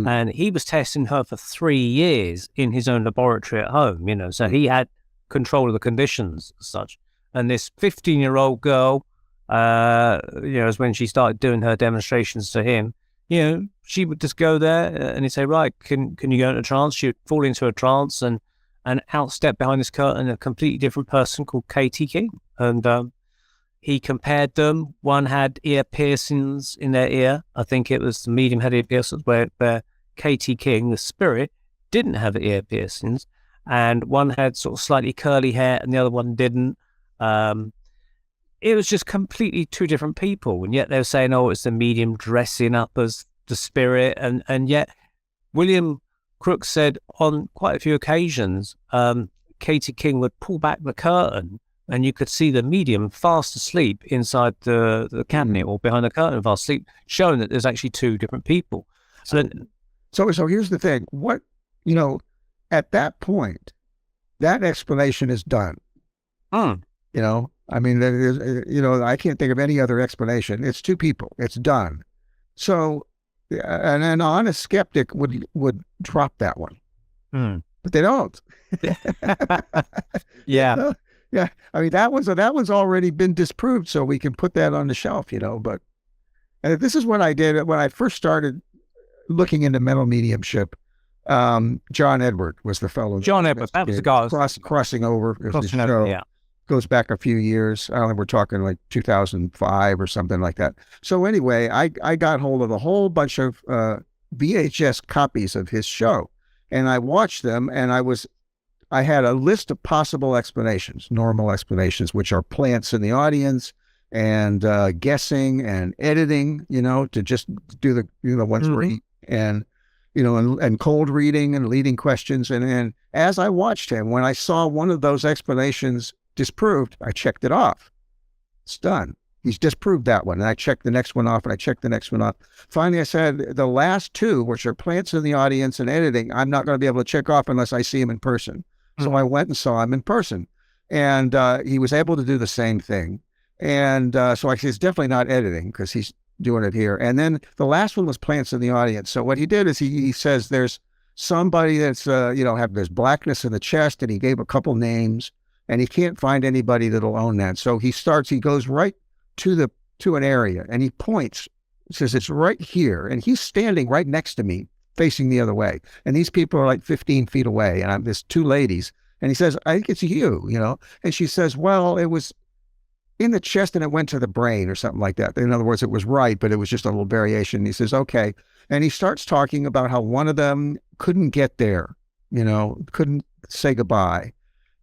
And he was testing her for 3 years in his own laboratory at home, you know, so he had control of the conditions as such. And this 15-year-old girl, you know, as when she started doing her demonstrations to him, you know, she would just go there and he'd say, right, can you go into a trance? She would fall into a trance and out step behind this curtain a completely different person called Katie King. And he compared them. One had ear piercings in their ear. I think it was the medium had ear piercings, where Katie King, the spirit, didn't have ear piercings. And one had sort of slightly curly hair and the other one didn't. It was just completely two different people. And yet they were saying, oh, it's the medium dressing up as the spirit. And yet William Crookes said on quite a few occasions, Katie King would pull back the curtain and you could see the medium fast asleep inside the cabinet or behind the curtain fast asleep, showing that there's actually two different people. So here's the thing. What, at that point, that explanation is done. I mean, I can't think of any other explanation. It's two people. It's done. So, and an honest skeptic would drop that one, but they don't. Yeah. Yeah. I mean, that one's already been disproved, so we can put that on the shelf, but this is what I did when I first started looking into mental mediumship. John Edward was the fellow. John Edward, that was the guy. Crossing over. Yeah. Goes back a few years. I don't know, we're talking like 2005 or something like that. So anyway, I got hold of a whole bunch of VHS copies of his show, and I watched them, and I had a list of possible explanations, normal explanations, which are plants in the audience and guessing and editing, to just do the ones where he, and and cold reading and leading questions. And as I watched him, when I saw one of those explanations disproved, I checked it off. It's done. He's disproved that one. And I checked the next one off, and I checked the next one off. Finally, I said, the last two, which are plants in the audience and editing, I'm not going to be able to check off unless I see him in person. So I went and saw him in person, and he was able to do the same thing. And so I said, it's definitely not editing because he's doing it here. And then the last one was plants in the audience. So what he did is he says there's somebody that's, there's blackness in the chest, and he gave a couple names, and he can't find anybody that'll own that. So he goes right to an area, and he points, says it's right here. And he's standing right next to me, facing the other way. And these people are like 15 feet away. And there's two ladies. And he says, I think it's you, And she says, well, it was in the chest and it went to the brain or something like that. In other words, it was right, but it was just a little variation. And he says, okay. And he starts talking about how one of them couldn't get there, couldn't say goodbye.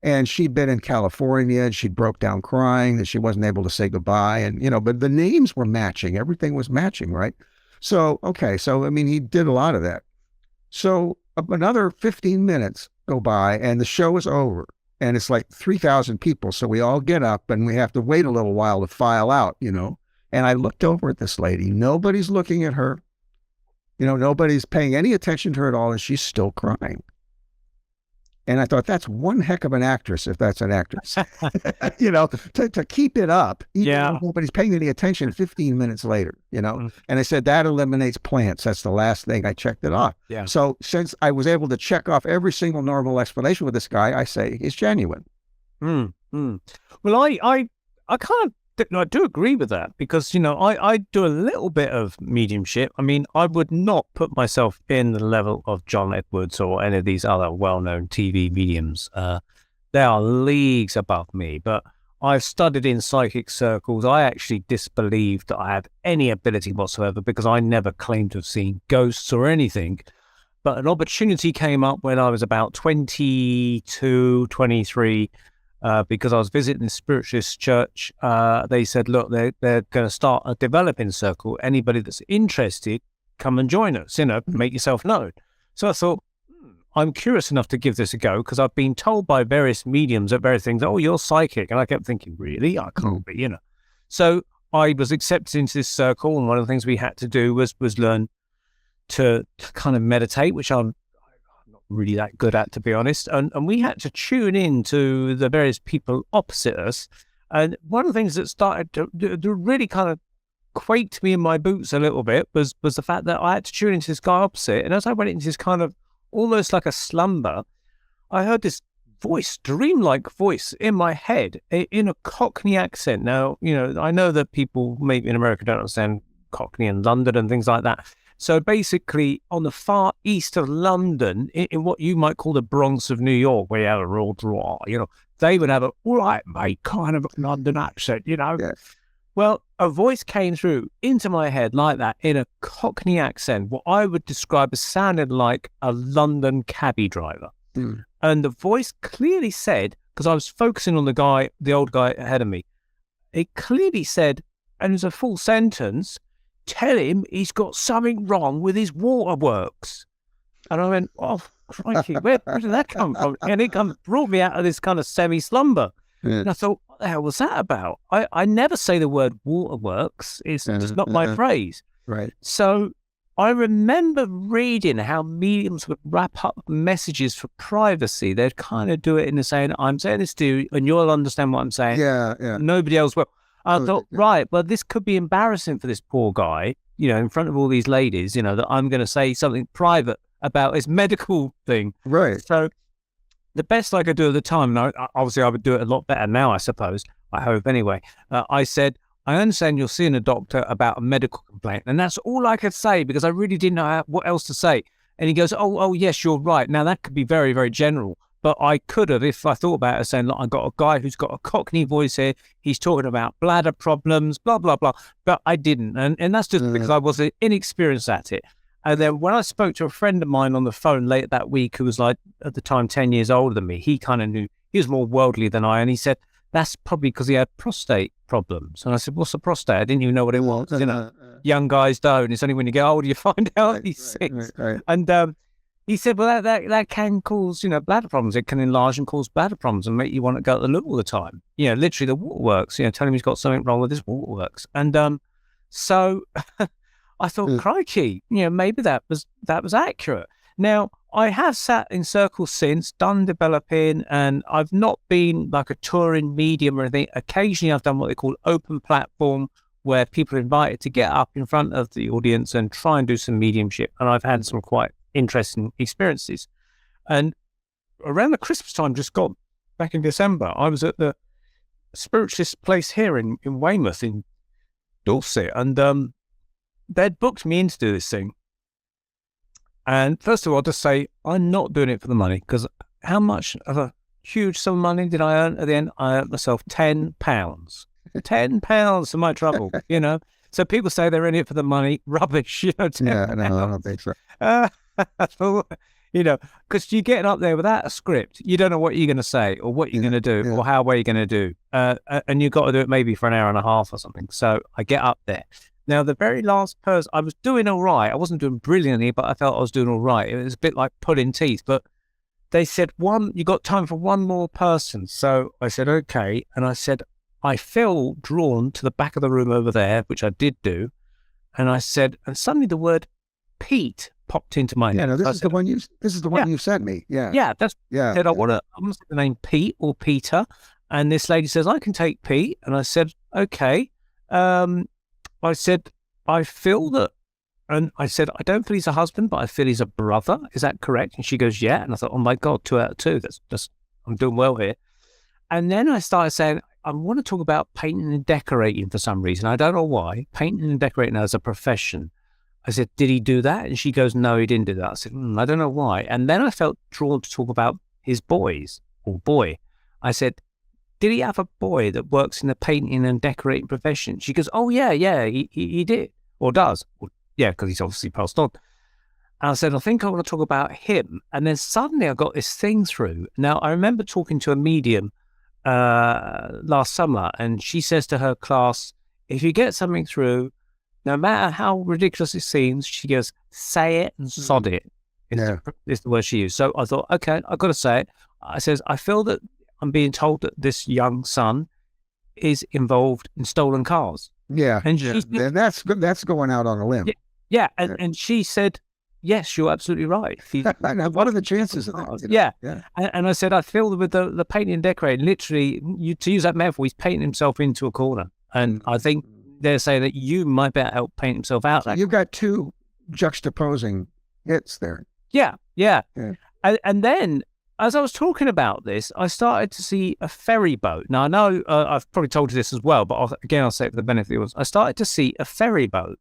And she'd been in California, and she broke down crying that she wasn't able to say goodbye. And, but the names were matching. Everything was matching, right? So, okay. So, I mean, he did a lot of that. So another 15 minutes go by, and the show is over, and it's like 3,000 people. So we all get up, and we have to wait a little while to file out, And I looked over at this lady. Nobody's looking at her. Nobody's paying any attention to her at all, and she's still crying. And I thought, that's one heck of an actress, if that's an actress, to keep it up. Yeah. Nobody's paying any attention 15 minutes later, And I said, that eliminates plants. That's the last thing. I checked it off. Yeah. So since I was able to check off every single normal explanation with this guy, I say he's genuine. Well, I kind of, I do agree with that because, I do a little bit of mediumship. I mean, I would not put myself in the level of John Edwards or any of these other well-known TV mediums. They are leagues above me, but I've studied in psychic circles. I actually disbelieved that I had any ability whatsoever because I never claimed to have seen ghosts or anything. But an opportunity came up when I was about 22, 23, because I was visiting the spiritualist church. They said, look, they're going to start a developing circle. Anybody that's interested, come and join us, make yourself known. So I thought, I'm curious enough to give this a go because I've been told by various mediums at various things, oh, you're psychic. And I kept thinking, really? I can't be, So I was accepted into this circle. And one of the things we had to do was learn to kind of meditate, which I'm not really that good at, to be honest. And we had to tune in to the various people opposite us. And one of the things that started to really kind of quaked me in my boots a little bit was the fact that I had to tune into this guy opposite. And as I went into this kind of almost like a slumber, I heard this voice, dreamlike voice in my head in a Cockney accent. Now, I know that people maybe in America don't understand Cockney and London and things like that. So basically, on the far east of London, in what you might call the Bronx of New York, where you have a real draw, they would have a, all right, mate, kind of London accent, Yeah. Well, a voice came through into my head like that in a Cockney accent, what I would describe as sounded like a London cabbie driver. Mm. And the voice clearly said, because I was focusing on the old guy ahead of me, it clearly said, and it was a full sentence, tell him he's got something wrong with his waterworks. And I went, oh, crikey, where did that come from? And it brought me out of this kind of semi-slumber. Yeah. And I thought, the hell was that about? I never say the word waterworks. It's just not my phrase. Right. So I remember reading how mediums would wrap up messages for privacy. They'd kind of do it in the saying, I'm saying this to you and you'll understand what I'm saying. Yeah. Nobody else will. I thought, right, well, this could be embarrassing for this poor guy, in front of all these ladies, that I'm going to say something private about his medical thing. Right. So the best I could do at the time, and obviously I would do it a lot better now, I suppose, I hope anyway, I said, I understand you're seeing a doctor about a medical complaint. And that's all I could say because I really didn't know what else to say. And he goes, oh, yes, you're right. Now, that could be very, very general. But I could have, if I thought about it, saying, look, I've got a guy who's got a Cockney voice here. He's talking about bladder problems, blah, blah, blah. But I didn't. And that's just because I was inexperienced at it. And then when I spoke to a friend of mine on the phone late that week, who was like, at the time, 10 years older than me, he kind of knew, he was more worldly than I. And he said, that's probably because he had prostate problems. And I said, what's a prostate? I didn't even know what it was. Young guys don't. It's only when you get older you find out these things. Right. And he said, well, that can cause, bladder problems. It can enlarge and cause bladder problems and make you want to go to the loo all the time. Literally the waterworks, tell him he's got something wrong with his waterworks. And so I thought, crikey, maybe that was accurate. Now, I have sat in circles since, done developing, and I've not been like a touring medium or anything. Occasionally, I've done what they call open platform, where people are invited to get up in front of the audience and try and do some mediumship. And I've had some quite interesting experiences. And around the Christmas time, just got back in December, I was at the spiritualist place here in Weymouth in Dorset, and they'd booked me in to do this thing. And first of all, I'll just say, I'm not doing it for the money, because how much of a huge sum of money did I earn at the end? I earned myself £10. £10 for my trouble, So people say they're in it for the money. Rubbish, £10. Yeah, no, I don't think so. Because you're getting up there without a script. You don't know what you're going to say or what you're going to do or how well you're going to do. And you've got to do it maybe for an hour and a half or something. So I get up there. Now, the very last person, I was doing all right. I wasn't doing brilliantly, but I felt I was doing all right. It was a bit like pulling teeth. But they said, you got time for one more person. So I said, okay. And I said, I feel drawn to the back of the room over there, which I did do. And I said, and suddenly the word Pete popped into my head. Yeah, no, this is the one you sent me. Yeah. Yeah, I said, I want to say the name Pete or Peter. And this lady says, I can take Pete. And I said, okay. I said, I feel that, and I said, I don't feel he's a husband, but I feel he's a brother. Is that correct? And she goes, yeah. And I thought, oh my God, 2 out of 2. I'm doing well here. And then I started saying, I want to talk about painting and decorating for some reason. I don't know why. Painting and decorating as a profession. I said, did he do that? And she goes, no, he didn't do that. I said, I don't know why. And then I felt drawn to talk about his boys or boy. I said, did he have a boy that works in the painting and decorating profession? She goes, oh, yeah, he did, or does. Well, yeah, because he's obviously passed on. And I said, I think I want to talk about him. And then suddenly I got this thing through. Now, I remember talking to a medium last summer, and she says to her class, if you get something through, no matter how ridiculous it seems, she goes, say it and sod it. Is the word she used. So I thought, okay, I've got to say it. I says, I feel that I'm being told that this young son is involved in stolen cars. Yeah, and that's going out on a limb. Yeah, and she said, yes, you're absolutely right. What are the chances of that? Yeah. And I said, I feel that with the painting and decorating, literally, to use that metaphor, he's painting himself into a corner. And I think they're saying that you might better help paint himself out. So you've got two juxtaposing hits there. Yeah. And then, as I was talking about this, I started to see a ferry boat. Now, I know I've probably told you this as well, but I'll say it for the benefit of the audience. I started to see a ferry boat.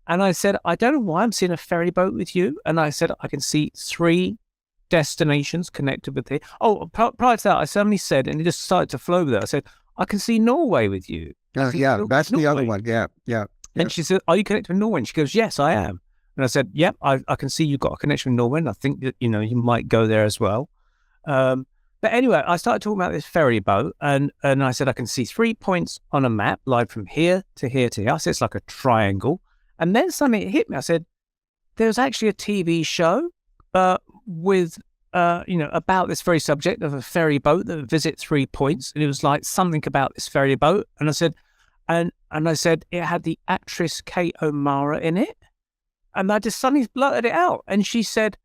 And I said, I don't know why I'm seeing a ferry boat with you. And I said, I can see 3 destinations connected with it. Oh, prior to that, I suddenly said, and it just started to flow with it. I said, I can see Norway with you. Yeah, that's the other one. Yeah. And she said, are you connected with Norway? And she goes, yes, I am. And I said, yep, I can see you've got a connection with Norway. And I think that, you might go there as well. But anyway, I started talking about this ferry boat, and I said, I can see 3 points on a map, like from here to here to here. I said, it's like a triangle. And then suddenly it hit me. I said, there's actually a TV show with about this very subject of a ferry boat that would visit 3 points. And it was like something about this ferry boat. And I said, and I said, it had the actress Kate O'Mara in it. And I just suddenly blurted it out. And she said,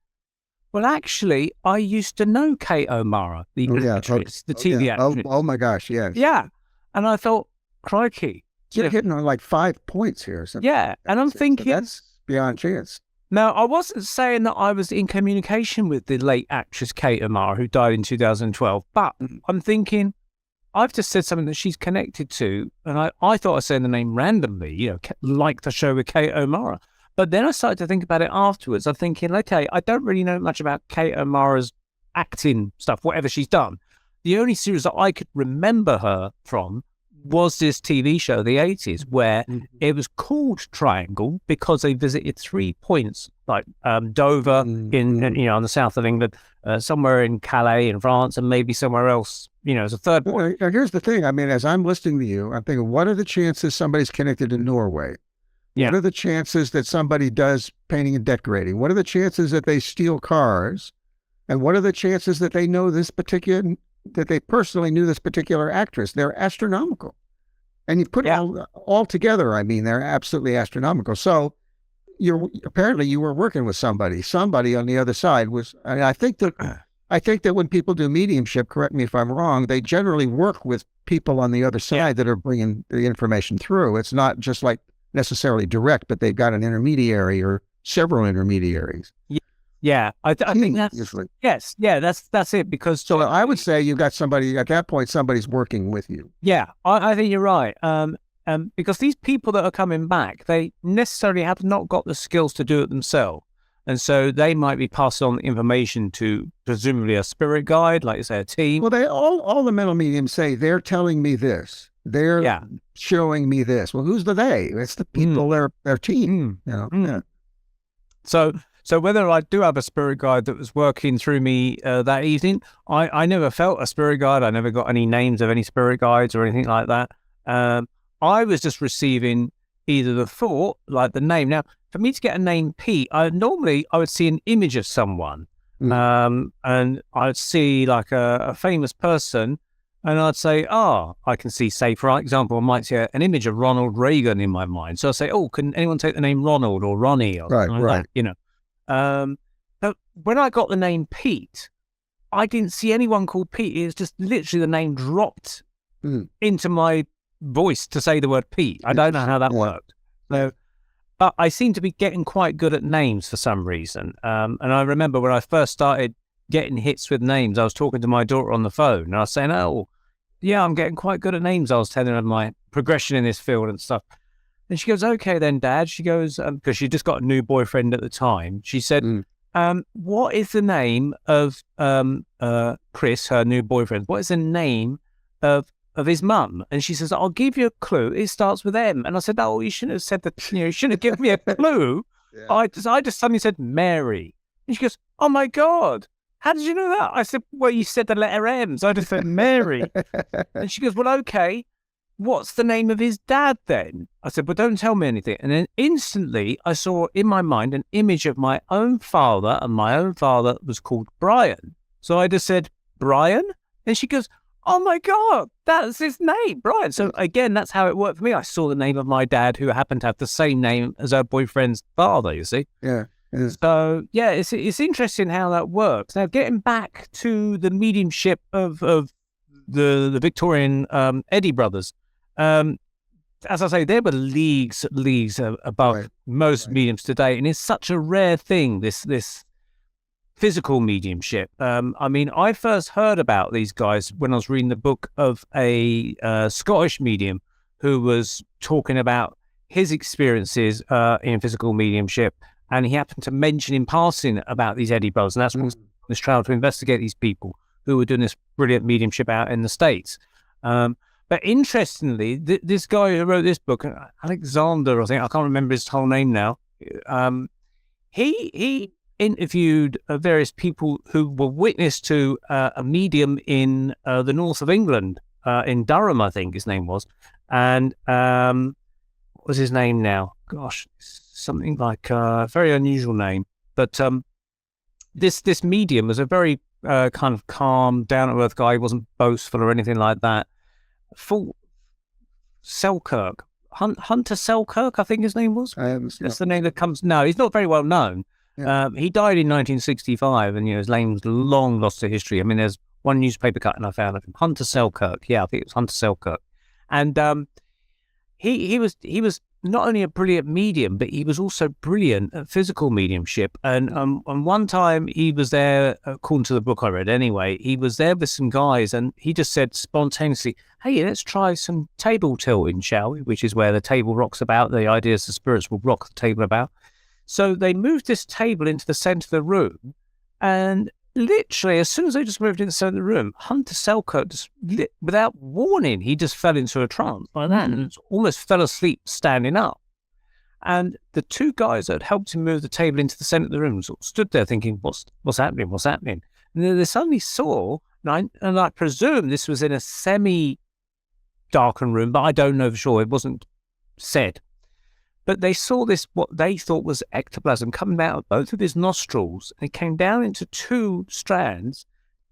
well, actually, I used to know Kate O'Mara, the actress, the TV actress. Oh, my gosh, yes. Yeah. And I thought, crikey. You're hitting on like 5 points here. Yeah. And I'm thinking. So that's beyond chance. Now, I wasn't saying that I was in communication with the late actress Kate O'Mara, who died in 2012, but I'm thinking, I've just said something that she's connected to, and I thought I said the name randomly, like the show with Kate O'Mara. But then I started to think about it afterwards. I'm thinking, okay, I don't really know much about Kate O'Mara's acting stuff, whatever she's done. The only series that I could remember her from was this TV show, the 80s, where it was called Triangle because they visited 3 points, like Dover in on the south of England, somewhere in Calais in France, and maybe somewhere else, as a third point. Now, here's the thing. I mean, as I'm listening to you, I'm thinking, what are the chances somebody's connected to Norway? Yeah. What are the chances that somebody does painting and decorating? What are the chances that they steal cars? And what are the chances that they know that they personally knew this particular actress? They're astronomical. And you put it all together, I mean, they're absolutely astronomical. So apparently you were working with somebody on the other side I think that when people do mediumship, correct me if I'm wrong, they generally work with people on the other side that are bringing the information through. It's not just like necessarily direct, but they've got an intermediary or several intermediaries. Yeah, I think that's usually. Yes, yeah, that's it. Because so I would say you've got somebody at that point. Somebody's working with you. Yeah, I think you're right. Because these people that are coming back, they necessarily have not got the skills to do it themselves, and so they might be passing on the information to presumably a spirit guide, like you say, a team. Well, they all the mental mediums say they're telling me this. They're showing me this. Well, who's the they? It's the people. Their team. Yeah. So whether I do have a spirit guide that was working through me that evening, I never felt a spirit guide. I never got any names of any spirit guides or anything like that. I was just receiving either the thought, like the name. Now, for me to get a name Pete, I would see an image of someone, and I'd see like a famous person, and I'd say, I can see, say, for example, I might see an image of Ronald Reagan in my mind. So I say, can anyone take the name Ronald or Ronnie or something like that, But when I got the name Pete, I didn't see anyone called Pete. It was just literally the name dropped into my voice to say the word Pete. I don't know how that worked. So, but I seem to be getting quite good at names for some reason. And I remember when I first started getting hits with names, I was talking to my daughter on the phone and I was saying, I'm getting quite good at names. I was telling her my progression in this field and stuff. And she goes, okay then, Dad. She goes, because she just got a new boyfriend at the time. She said, what is the name of Chris, her new boyfriend? What is the name of his mum? And she says, I'll give you a clue. It starts with M. And I said, you shouldn't have said that. You shouldn't have given me a clue. I just suddenly said Mary. And she goes, oh my God, how did you know that? I said, well, you said the letter M. So I just said Mary. And she goes, well, okay. What's the name of his dad then? I said, well, don't tell me anything. And then instantly I saw in my mind an image of my own father, and my own father was called Brian. So I just said, Brian? And she goes, oh my God, that's his name, Brian. So again, that's how it worked for me. I saw the name of my dad, who happened to have the same name as her boyfriend's father, you see? Yeah. So yeah, it's interesting how that works. Now, getting back to the mediumship of the Victorian Eddy brothers, as I say, they were leagues above most mediums today, and it's such a rare thing, this physical mediumship. I mean, I first heard about these guys when I was reading the book of a Scottish medium who was talking about his experiences in physical mediumship, and he happened to mention in passing about these Eddy brothers, and that's what this trial to investigate these people who were doing this brilliant mediumship out in the States. But interestingly, this guy who wrote this book, Alexander, I think, I can't remember his whole name now, he interviewed various people who were witness to a medium in the north of England, in Durham, I think his name was. And what was his name now? Gosh, something like a very unusual name. But this medium was a very kind of calm, down to earth guy. He wasn't boastful or anything like that. Full Selkirk, Hunter Selkirk, I think his name was. That's the name that comes. No, he's not very well known. Yeah. He died in 1965, and his name's long lost to history. I mean, there's one newspaper cutting I found of him, Hunter Selkirk. Yeah, I think it was Hunter Selkirk, and he was not only a brilliant medium, but he was also brilliant at physical mediumship. And one time he was there, according to the book I read anyway, he was there with some guys, and he just said spontaneously, "Hey, let's try some table tilting, shall we?" Which is where the table rocks about. The idea is the spirits will rock the table about. So they moved this table into the center of the room, and literally, as soon as they just moved into the center of the room, Hunter Selkirk, just without warning, he just fell into a trance like that and almost fell asleep standing up. And the two guys that had helped him move the table into the center of the room sort of stood there thinking, what's happening? What's happening? And then they suddenly saw, and I presume this was in a semi-darkened room, but I don't know for sure. It wasn't said. But they saw this, what they thought was ectoplasm, coming out of both of his nostrils. And it came down into two strands,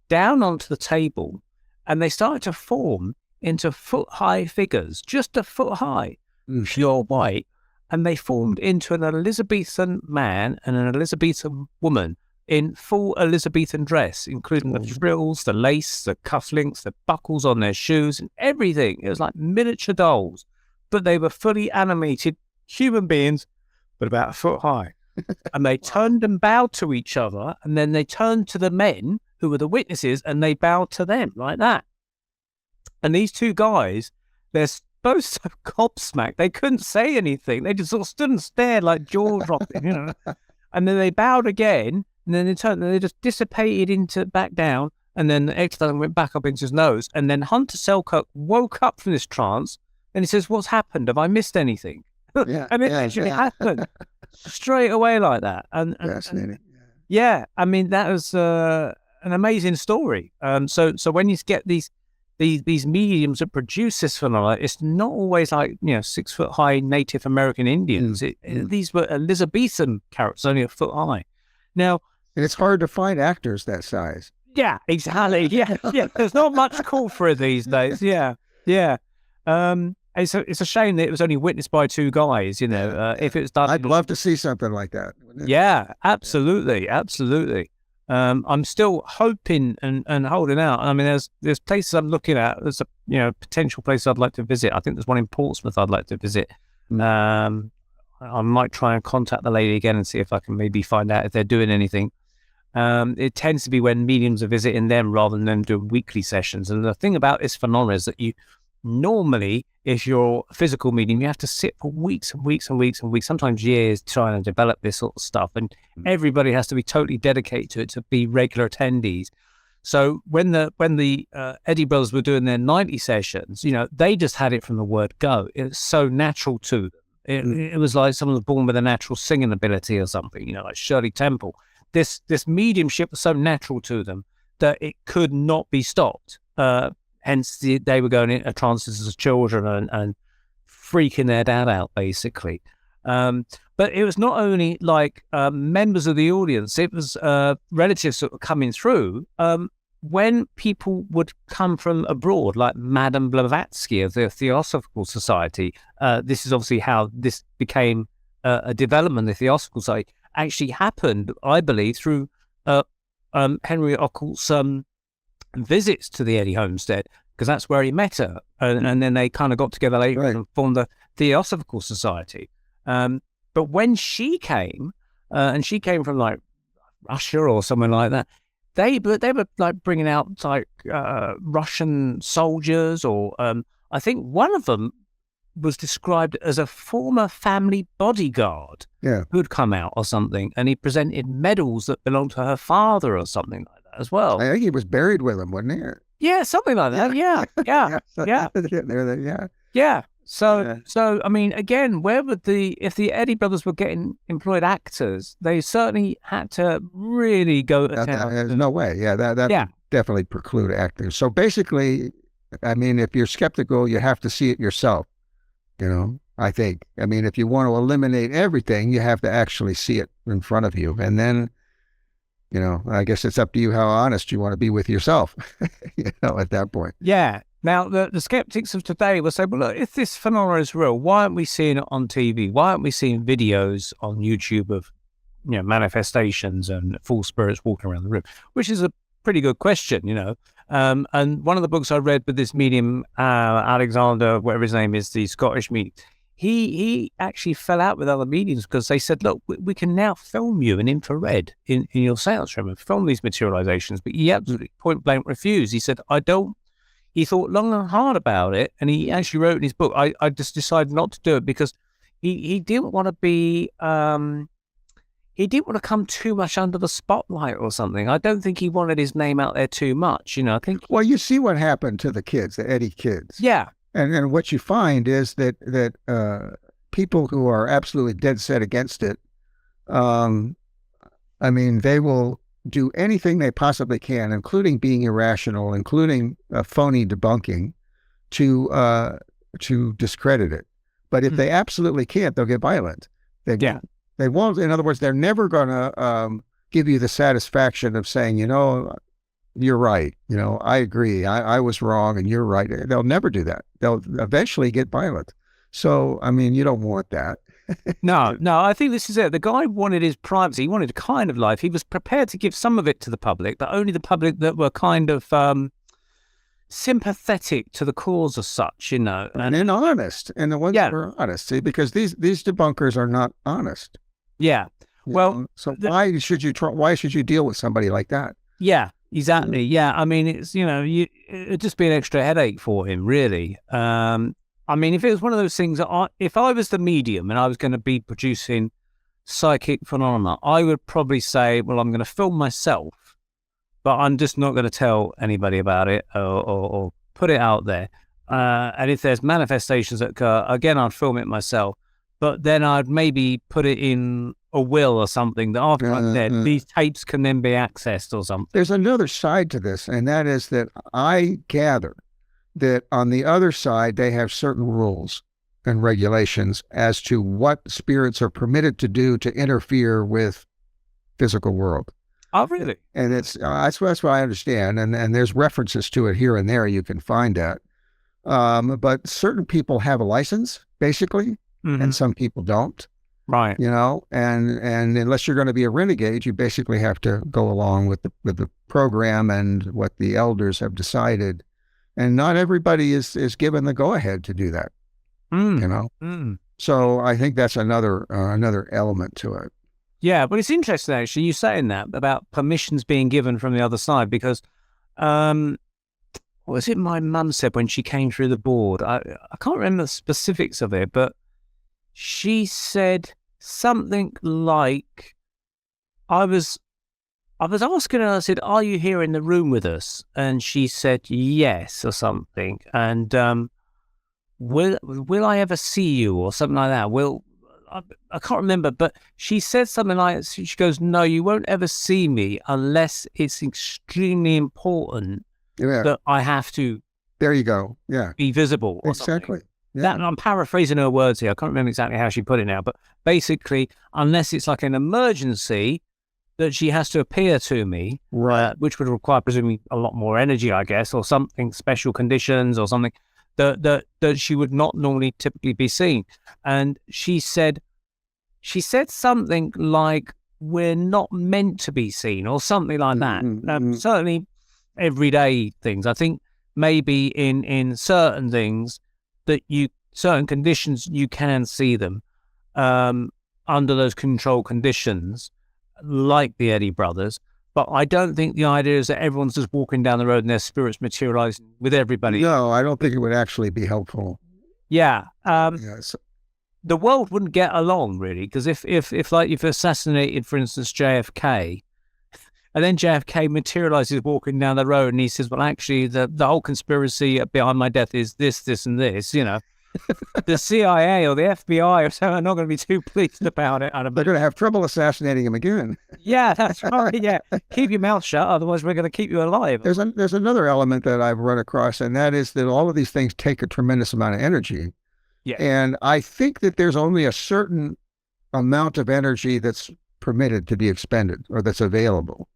down onto the table, and they started to form into foot-high figures, just a foot high, pure white. And they formed into an Elizabethan man and an Elizabethan woman in full Elizabethan dress, including the frills, the lace, the cufflinks, the buckles on their shoes, and everything. It was like miniature dolls, but they were fully animated human beings, but about a foot high. And they turned and bowed to each other, and then they turned to the men who were the witnesses, and they bowed to them like that. And these two guys, they're both so gobsmacked, they couldn't say anything. They just sort of stood and stared like jaw dropping, And then they bowed again, and then they turned, and they just dissipated back down, and then the ectoplasm went back up into his nose. And then Hunter Selkirk woke up from this trance, and he says, "What's happened? Have I missed anything?" Yeah, and it actually happened straight away like that. And fascinating. Yeah, I mean, that was an amazing story. So when you get these mediums that produce this phenomena, it's not always like 6 foot high Native American Indians. These were Elizabethan characters, only a foot high. Now, and it's hard to find actors that size. Yeah, exactly. Yeah. There's not much call for it these days. Yeah. It's a shame that it was only witnessed by two guys, if it's done. I'd love to see something like that. Yeah, absolutely. I'm still hoping and holding out. I mean, there's places I'm looking at. There's potential places I'd like to visit. I think there's one in Portsmouth I'd like to visit. I might try and contact the lady again and see if I can maybe find out if they're doing anything. It tends to be when mediums are visiting them rather than them doing weekly sessions. And the thing about this phenomenon is that you normally, if you're a physical medium, you have to sit for weeks and weeks and weeks and weeks, sometimes years, trying to develop this sort of stuff. And everybody has to be totally dedicated to it to be regular attendees. So when the Eddy brothers were doing their 90 sessions, they just had it from the word go. It was so natural to them. It was like someone was born with a natural singing ability or something, like Shirley Temple. This mediumship was so natural to them that it could not be stopped. Hence, they were going into trances as children and freaking their dad out, basically. But it was not only like members of the audience, it was relatives sort of coming through. When people would come from abroad, like Madame Blavatsky of the Theosophical Society, this is obviously how this became a development. The Theosophical Society actually happened, I believe, through Henry Occult's visits to the Eddy homestead, because that's where he met her, and then they kind of got together later and formed the Theosophical Society. But when she came, and she came from like Russia or somewhere like that, they were like bringing out like Russian soldiers, or I think one of them was described as a former family bodyguard who'd come out or something, and he presented medals that belonged to her father or something like that as well. I think he was buried with him, wasn't he? Yeah, something like that. Yeah. So I mean, again, if the Eddy brothers were getting employed actors, they certainly had to really go to town. There's no way. That would definitely preclude actors. So basically, I mean, if you're skeptical, you have to see it yourself. I think. I mean, if you want to eliminate everything, you have to actually see it in front of you, and then I guess it's up to you how honest you want to be with yourself, at that point. Yeah. Now, the skeptics of today will say, well, look, if this phenomenon is real, why aren't we seeing it on TV? Why aren't we seeing videos on YouTube of, manifestations and full spirits walking around the room? Which is a pretty good question, And one of the books I read with this medium, Alexander, whatever his name is, the Scottish medium, he actually fell out with other mediums because they said, look, we can now film you in infrared in your seance room and film these materializations. But he absolutely point blank refused. He said, I don't. He thought long and hard about it, and he actually wrote in his book, I just decided not to do it because he didn't want to be, he didn't want to come too much under the spotlight or something. I don't think he wanted his name out there too much, I think. Well, you see what happened to the kids, the Eddy kids. Yeah. And what you find is that people who are absolutely dead set against it, they will do anything they possibly can, including being irrational, including phony debunking, to discredit it. But if they absolutely can't, they'll get violent. They won't. In other words, they're never going to give you the satisfaction of saying, you're right. I agree. I was wrong and you're right. They'll never do that. They'll eventually get violent. So, you don't want that. No, I think this is it. The guy wanted his privacy. He wanted a kind of life. He was prepared to give some of it to the public, but only the public that were kind of sympathetic to the cause as such, And honest. And the ones that are honest, see, because these debunkers are not honest. Yeah. Well, why should you deal with somebody like that? Yeah, exactly. Yeah. It's, it'd just be an extra headache for him, really. If it was one of those things that if I was the medium and I was going to be producing psychic phenomena, I would probably say, well, I'm going to film myself, but I'm just not going to tell anybody about it or put it out there. And if there's manifestations that occur, again, I'd film it myself, but then I'd maybe put it in a will or something that after I'm dead, these tapes can then be accessed or something. There's another side to this, and that is that I gather that on the other side, they have certain rules and regulations as to what spirits are permitted to do to interfere with physical world. Oh, really? And that's what I understand. And there's references to it here and there. You can find that. But certain people have a license, basically, and some people don't. Right. And unless you're going to be a renegade, you basically have to go along with the program and what the elders have decided. And not everybody is given the go-ahead to do that, So I think that's another element to it. Yeah, but it's interesting, actually, you saying that about permissions being given from the other side, because what was it my mum said when she came through the board? I can't remember the specifics of it, but she said something like, I was asking her, I said, are you here in the room with us? And she said, yes, or something. And will I ever see you or something like that? I can't remember, but she said something like, she goes, no, you won't ever see me unless it's extremely important that I have to. There you go. Yeah. Be visible. Or exactly. Yeah. That, I'm paraphrasing her words here. I can't remember exactly how she put it now, but basically, unless it's like an emergency, that she has to appear to me, right? Which would require presumably a lot more energy, I guess, or something, special conditions or something that she would not normally typically be seen. And she said something like, we're not meant to be seen or something like that. Certainly everyday things. I think maybe in certain things that certain conditions, you can see them under those controlled conditions, like the Eddy brothers. But I don't think the idea is that everyone's just walking down the road and their spirits materializing with everybody. No, I don't think it would actually be helpful. Yeah. Yes. The world wouldn't get along, really, because if you've assassinated, for instance, JFK, and then JFK materializes walking down the road and he says, well, actually, the whole conspiracy behind my death is this, and this, the CIA or the FBI or so are not going to be too pleased about it. They're going to have trouble assassinating him again. Yeah, that's right. Yeah. Keep your mouth shut, otherwise we're going to keep you alive. There's another element that I've run across, and that is that all of these things take a tremendous amount of energy. Yeah. And I think that there's only a certain amount of energy that's permitted to be expended or that's available.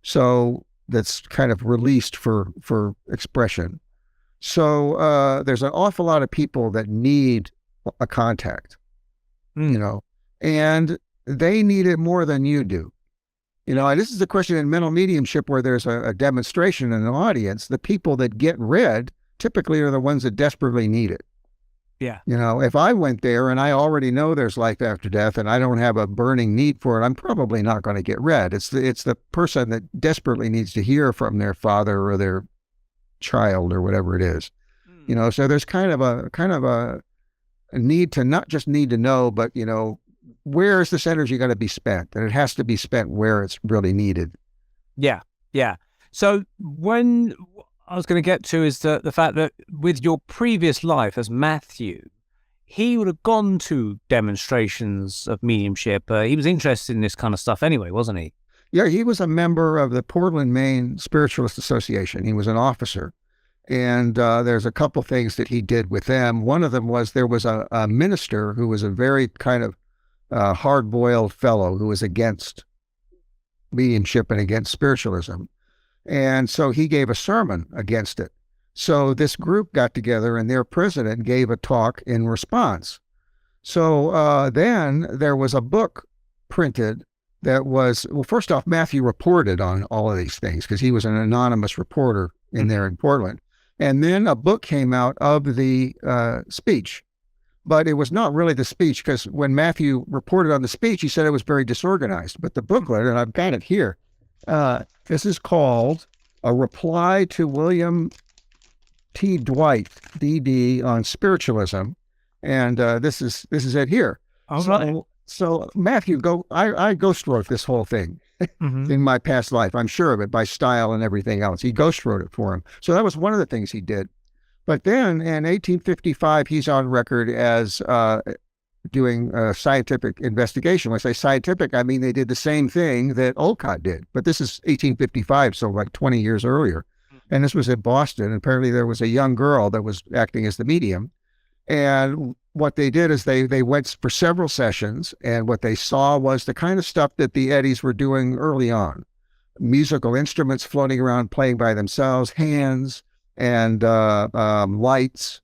so that's kind of released for expression. So there's an awful lot of people that need a contact, and they need it more than you do. And this is a question in mental mediumship where there's a demonstration in an audience. The people that get read typically are the ones that desperately need it. Yeah. If I went there and I already know there's life after death and I don't have a burning need for it, I'm probably not going to get read. It's the person that desperately needs to hear from their father or their child or whatever it is. So there's kind of a need to not just need to know, but where is this energy going to be spent? And it has to be spent where it's really needed. Yeah. So when I was going to get to is the fact that with your previous life as Matthew, he would have gone to demonstrations of mediumship. He was interested in this kind of stuff anyway, wasn't he? Yeah, he was a member of the Portland, Maine Spiritualist Association. He was an officer. And there's a couple things that he did with them. One of them was there was a minister who was a very kind of hard-boiled fellow who was against mediumship and against spiritualism. And so he gave a sermon against it. So this group got together and their president gave a talk in response. So then there was a book printed that was, well, first off, Matthew reported on all of these things because he was an anonymous reporter in there in Portland. And then a book came out of the speech. But it was not really the speech, because when Matthew reported on the speech, he said it was very disorganized. But the booklet, and I've got it here, this is called A Reply to William T. Dwight, D.D., on Spiritualism. And this is it here. So Matthew, I ghost wrote this whole thing in my past life. I'm sure of it by style and everything else. He ghost wrote it for him. So that was one of the things he did. But then in 1855, he's on record as doing scientific investigation. When I say scientific, I mean they did the same thing that Olcott did. But this is 1855, so like 20 years earlier. And this was in Boston. Apparently there was a young girl that was acting as the medium. And what they did is they went for several sessions, and what they saw was the kind of stuff that the Eddys were doing early on. Musical instruments floating around, playing by themselves, hands, and lights,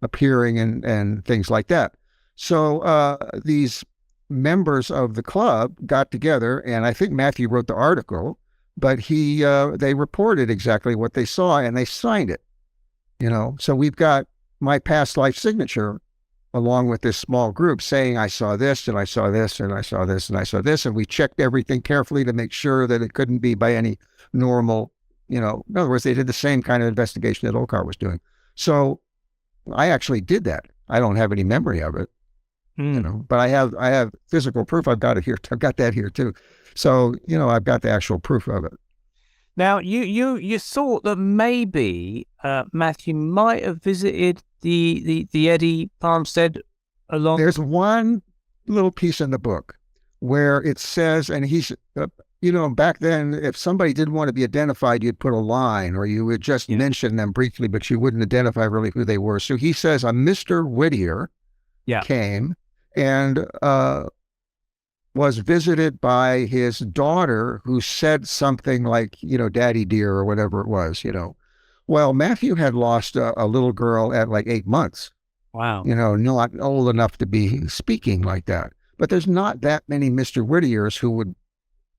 appearing and things like that. So these members of the club got together, and I think Matthew wrote the article, but they reported exactly what they saw and they signed it. So we've got my past life signature along with this small group saying I saw this and I saw this and I saw this and I saw this, and we checked everything carefully to make sure that it couldn't be by any normal. In other words, they did the same kind of investigation that Olcott was doing. So I actually did that. I don't have any memory of it, but I have physical proof. I've got it here. I've got that here too. So, I've got the actual proof of it. Now, you thought that maybe Matthew might have visited the Eddy farmstead along. There's one little piece in the book where it says, and he's... back then, if somebody didn't want to be identified, you'd put a line or you would just mention them briefly, but you wouldn't identify really who they were. So he says a Mr. Whittier came and was visited by his daughter, who said something like, Daddy dear, or whatever it was, Well, Matthew had lost a little girl at like 8 months. Wow. Not old enough to be speaking like that. But there's not that many Mr. Whittiers who would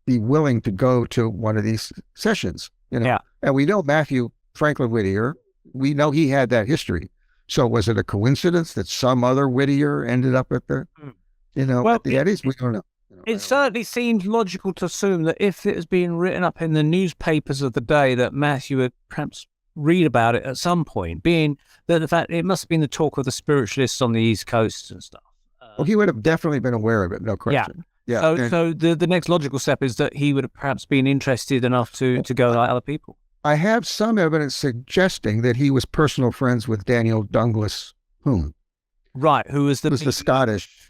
be willing to go to one of these sessions, And we know Matthew Franklin Whittier, we know he had that history. So was it a coincidence that some other Whittier ended up at the, at the Eddys? We don't know. It certainly seemed logical to assume that if it was being written up in the newspapers of the day, that Matthew would perhaps read about it at some point, being that the fact it must have been the talk of the spiritualists on the East Coast and stuff. Well, he would have definitely been aware of it, no question. Yeah. So the next logical step is that he would have perhaps been interested enough to go like other people. I have some evidence suggesting that he was personal friends with Daniel Douglas Hume. Right, who was the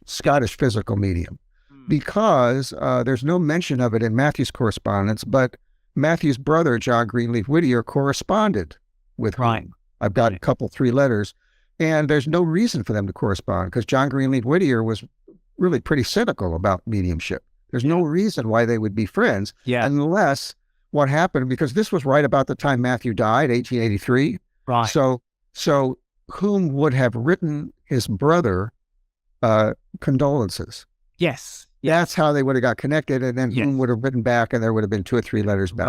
Scottish physical medium. Because there's no mention of it in Matthew's correspondence, but Matthew's brother, John Greenleaf Whittier, corresponded with Hume. I've got a couple, 3 letters, and there's no reason for them to correspond because John Greenleaf Whittier was really pretty cynical about mediumship. There's no reason why they would be friends. Yeah. Unless what happened, because this was right about the time Matthew died, 1883. Right. So whom would have written his brother condolences? Yes. That's how they would have got connected, and then whom would have written back, and there would have been 2 or 3 letters back.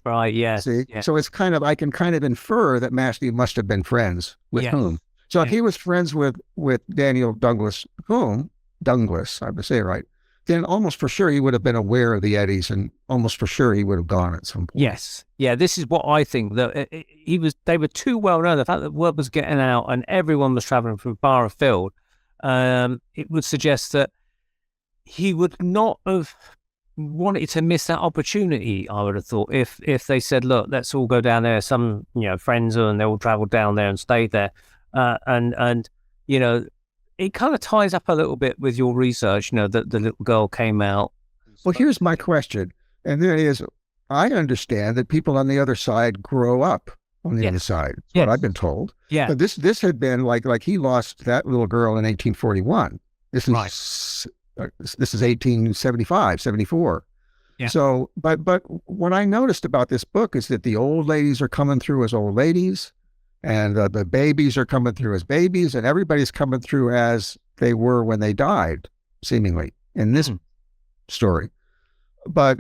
Right, yes. See? Yes. So it's kind of, I can kind of infer that Matthew must have been friends with whom. So if he was friends with Daniel Douglas, I'm going to say it right, then almost for sure he would have been aware of the Eddys, and almost for sure he would have gone at some point. Yes. Yeah, this is what I think. That they were too well known. The fact that word was getting out and everyone was traveling from far afield, it would suggest that he would not have wanted to miss that opportunity, I would have thought, if they said, look, let's all go down there, some, friends, and they all traveled down there and stayed there. And it kind of ties up a little bit with your research, that the little girl came out. Well, here's my question. And there is, I understand that people on the other side grow up on the other side. That's what I've been told. Yeah. But this had been like he lost that little girl in 1841. This is 1875, 74. Yeah. So, but what I noticed about this book is that the old ladies are coming through as old ladies, and the babies are coming through as babies, and everybody's coming through as they were when they died, seemingly, in this story. But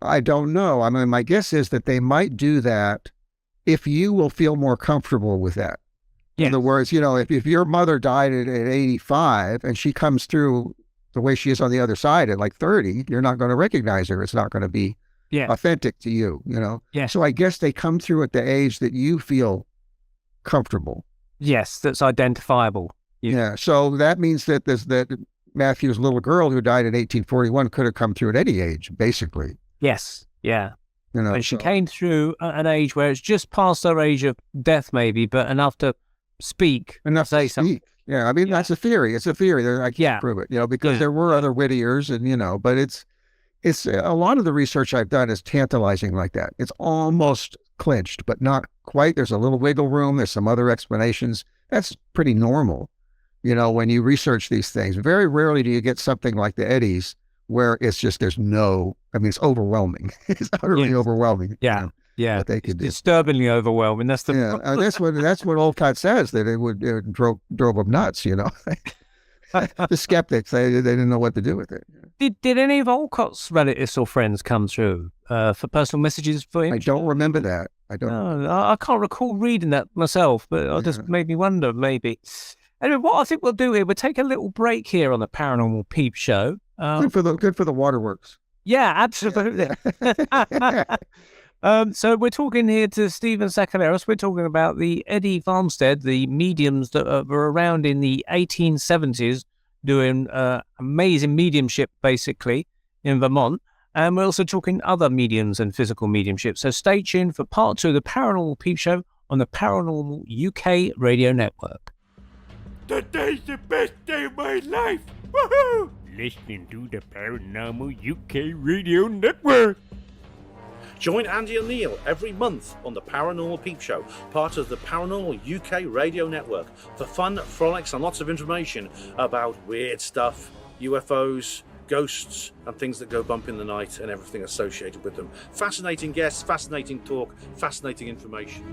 I don't know. I mean, my guess is that they might do that if you will feel more comfortable with that. In other words, if your mother died at 85 and she comes through the way she is on the other side at like 30, you're not going to recognize her. It's not going to be authentic to you, Yeah. So I guess they come through at the age that you feel comfortable. Yes, that's identifiable. Yeah. So that means that that Matthew's little girl who died in 1841 could have come through at any age, basically. Yes. Yeah. And she so came through at an age where it's just past her age of death, maybe, but enough to speak. Enough say to speak. something. Yeah. I mean, that's a theory. It's a theory. I can't prove it, because there were other Whittiers, and, but it's a lot of the research I've done is tantalizing like that. It's almost clinched, but not quite. There's a little wiggle room. There's some other explanations. That's pretty normal, when you research these things. Very rarely do you get something like the Eddys where it's just, it's overwhelming. It's utterly overwhelming. Yeah. Yeah. What they could do. Disturbingly overwhelming. That's the that's what Olcott says, that it drove them nuts, The skeptics, they didn't know what to do with it. Did any of Olcott's relatives or friends come through for personal messages for him? I don't remember that. I can't recall reading that myself, but it just made me wonder, maybe. Anyway, what I think we'll do here, we'll take a little break here on the Paranormal Peep Show. Good for the waterworks. Yeah, absolutely. So we're talking here to Stephen Sakellarios. We're talking about the Eddy farmstead, the mediums that were around in the 1870s doing amazing mediumship, basically, in Vermont. And we're also talking other mediums and physical mediumship. So stay tuned for part 2 of the Paranormal Peep Show on the Paranormal UK radio network. Today's the best day of my life. Woohoo! Listening to the Paranormal UK radio network. Join Andy and Neil every month on the Paranormal Peep Show, part of the Paranormal UK radio network, for fun, frolics and lots of information about weird stuff, UFOs, ghosts and things that go bump in the night and everything associated with them. Fascinating guests, fascinating talk, fascinating information.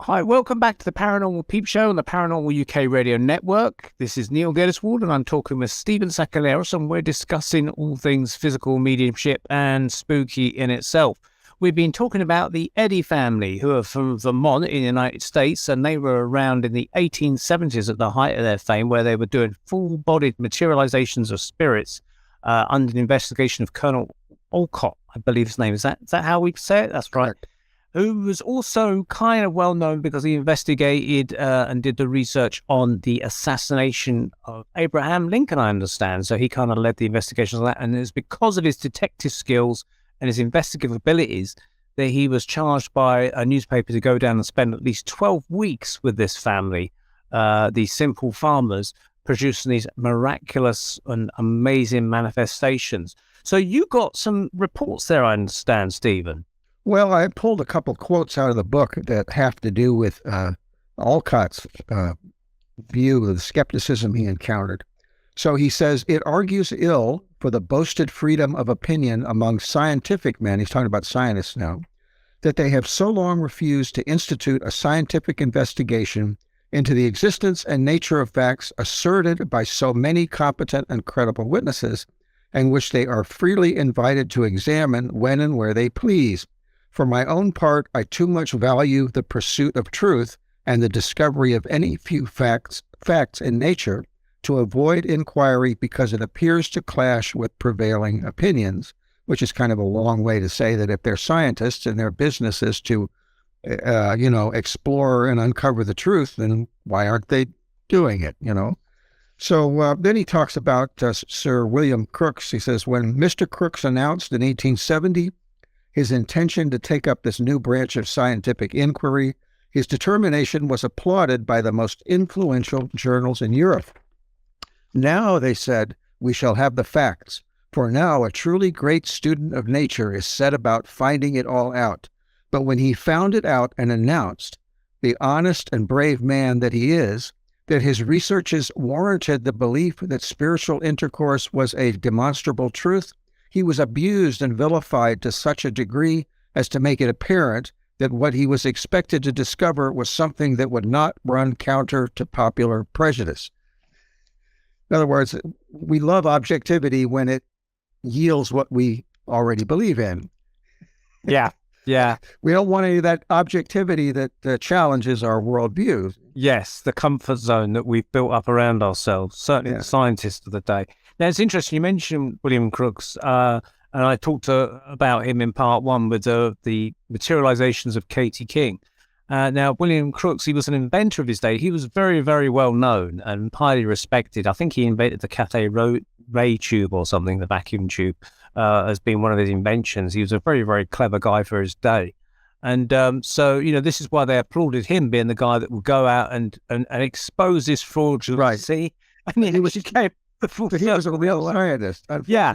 Hi, welcome back to the Paranormal Peep Show on the Paranormal UK radio network. This is Neil Gedeswold and I'm talking with Stephen Sakellarios, and we're discussing all things physical mediumship and spooky in itself. We've been talking about the Eddy family, who are from Vermont in the United States, and they were around in the 1870s at the height of their fame, where they were doing full-bodied materializations of spirits under the investigation of Colonel Olcott, I believe his name. Is that how we say it? That's right. Correct. Who was also kind of well known because he investigated and did the research on the assassination of Abraham Lincoln, I understand. So he kind of led the investigations on that. And it was because of his detective skills and his investigative abilities that he was charged by a newspaper to go down and spend at least 12 weeks with this family, these simple farmers, producing these miraculous and amazing manifestations. So you got some reports there, I understand, Stephen. Well, I pulled a couple quotes out of the book that have to do with Olcott's view of the skepticism he encountered. So he says, it argues ill for the boasted freedom of opinion among scientific men, he's talking about scientists now, that they have so long refused to institute a scientific investigation into the existence and nature of facts asserted by so many competent and credible witnesses, and which they are freely invited to examine when and where they please. For my own part, I too much value the pursuit of truth and the discovery of any few facts in nature to avoid inquiry because it appears to clash with prevailing opinions, which is kind of a long way to say that if they're scientists and their business is to, explore and uncover the truth, then why aren't they doing it, So then he talks about Sir William Crookes. He says, when Mr. Crookes announced in 1870 his intention to take up this new branch of scientific inquiry, his determination was applauded by the most influential journals in Europe. Now, they said, we shall have the facts, for now a truly great student of nature is set about finding it all out. But when he found it out and announced, the honest and brave man that he is, that his researches warranted the belief that spiritual intercourse was a demonstrable truth, he was abused and vilified to such a degree as to make it apparent that what he was expected to discover was something that would not run counter to popular prejudice. In other words, we love objectivity when it yields what we already believe in. Yeah. Yeah. We don't want any of that objectivity that challenges our worldview. Yes, the comfort zone that we've built up around ourselves, certainly the scientists of the day. Now, it's interesting, you mentioned William Crookes, and I talked about him in part one with the materializations of Katie King. Now, William Crookes, he was an inventor of his day. He was very, very well known and highly respected. I think he invented the cathode ray tube or something, the vacuum tube, as being one of his inventions. He was a very, very clever guy for his day. And so, this is why they applauded him being the guy that would go out and expose this fraudulency. Right. And he became he was a real scientist. Yeah.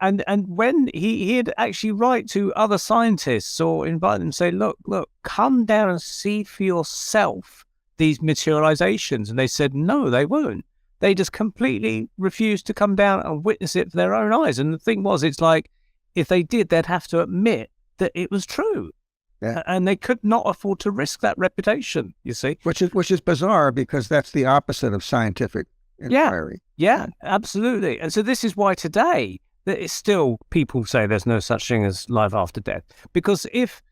And when he had actually write to other scientists or invite them and say, look, come down and see for yourself these materializations. And they said, no, they won't. They just completely refused to come down and witness it for their own eyes. And the thing was, it's like, if they did, they'd have to admit that it was true. Yeah. And they could not afford to risk that reputation, you see. Which is bizarre, because that's the opposite of scientific inquiry. Yeah, absolutely. And so this is why today that it's still, people say there's no such thing as life after death. Because if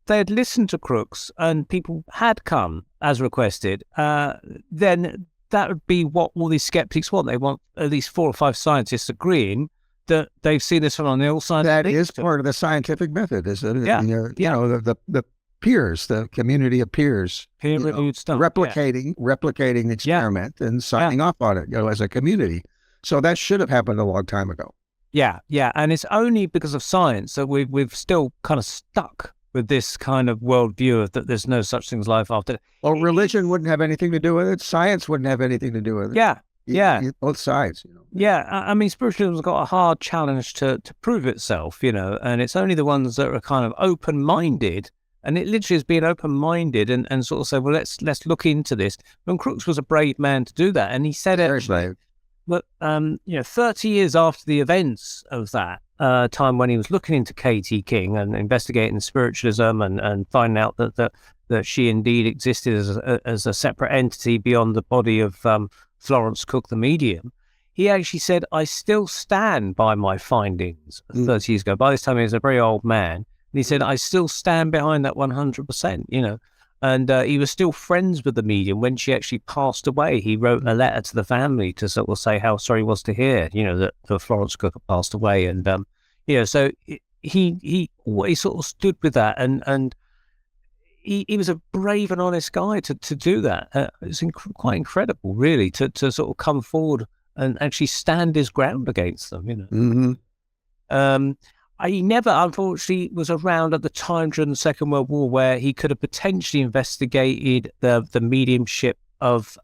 they had listened to Crookes and people had come as requested, then that would be what all these skeptics want. They want at least 4 or 5 scientists agreeing that they've seen this on the old side. That is part of the scientific method, isn't it? Yeah. The peers, the community of peers, peer-reviewed stuff, replicating the experiment and signing off on it, as a community. So that should have happened a long time ago. Yeah, and it's only because of science that we've still kind of stuck with this kind of worldview of that there's no such thing as life after death. Well, religion wouldn't have anything to do with it. Science wouldn't have anything to do with it. Yeah. Both sides. Yeah, I mean, spiritualism's got a hard challenge to prove itself, and it's only the ones that are kind of open-minded, and it literally is being open-minded and sort of say, well, let's look into this. And Crookes was a brave man to do that, and he said it. But 30 years after the events of that time when he was looking into Katie King and investigating spiritualism and finding out that she indeed existed as a separate entity beyond the body of Florence Cook, the medium, he actually said, I still stand by my findings 30 years ago. By this time, he was a very old man. And he said, I still stand behind that 100%, And he was still friends with the medium when she actually passed away. He wrote a letter to the family to sort of say how sorry he was to hear, that Florence Cook had passed away. And, so he always sort of stood with that. And he was a brave and honest guy to do that. It's quite incredible, really, to sort of come forward and actually stand his ground against them, Mm-hmm. He never, unfortunately, was around at the time during the Second World War where he could have potentially investigated the mediumship of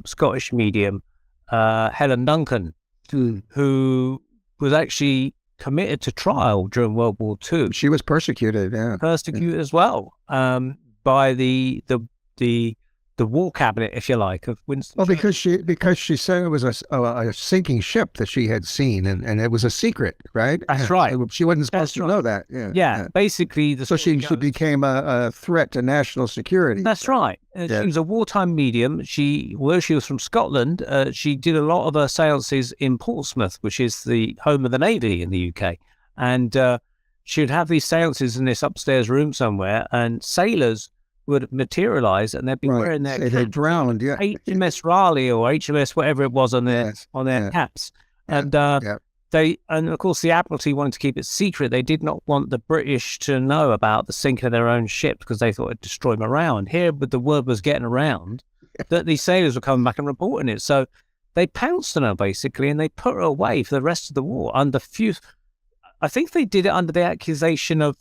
Scottish medium Helen Duncan, who was actually committed to trial during World War II. She was persecuted, as well by the war cabinet, if you like, of Winston Well, Churchill. because she said it was a sinking ship that she had seen, and it was a secret, right? That's right. So she wasn't supposed That's to right. know that. Yeah, basically, So she became a threat to national security. That's right. She was a wartime medium. She was from Scotland. She did a lot of her seances in Portsmouth, which is the home of the Navy in the UK. And she would have these seances in this upstairs room somewhere, and sailors would materialize, and they'd be wearing their they drowned, HMS Raleigh or HMS whatever it was on their caps, and and of course the Admiralty wanted to keep it secret. They did not want the British to know about the sinking of their own ships because they thought it'd destroy morale. And here, but the word was getting around that these sailors were coming back and reporting it, so they pounced on her basically, and they put her away for the rest of the war under I think they did it under the accusation of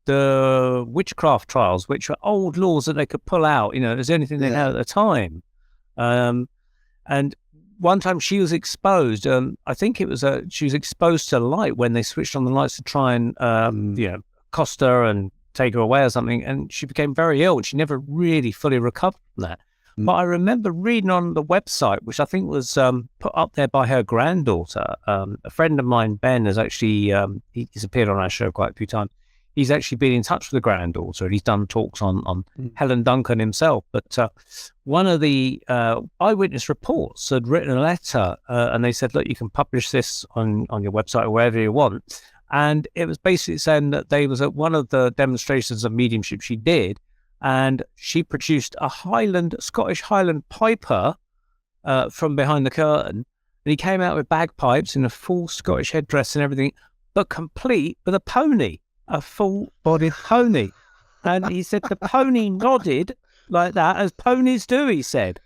the witchcraft trials, which were old laws that they could pull out. You know, it was the only thing they had at the time. And one time she was exposed. I think it was she was exposed to light when they switched on the lights to try and accost her and take her away or something. And she became very ill, and she never really fully recovered from that. But I remember reading on the website, which I think was put up there by her granddaughter. A friend of mine, Ben, has actually he's appeared on our show quite a few times. He's actually been in touch with the granddaughter, and he's done talks on Helen Duncan himself. But one of the eyewitness reports had written a letter, and they said, look, you can publish this on your website or wherever you want. And it was basically saying that they was at one of the demonstrations of mediumship she did, and she produced a Scottish Highland piper from behind the curtain. And he came out with bagpipes in a full Scottish headdress and everything, but complete with a pony. A full-bodied pony. And he said the pony nodded like that, as ponies do, he said.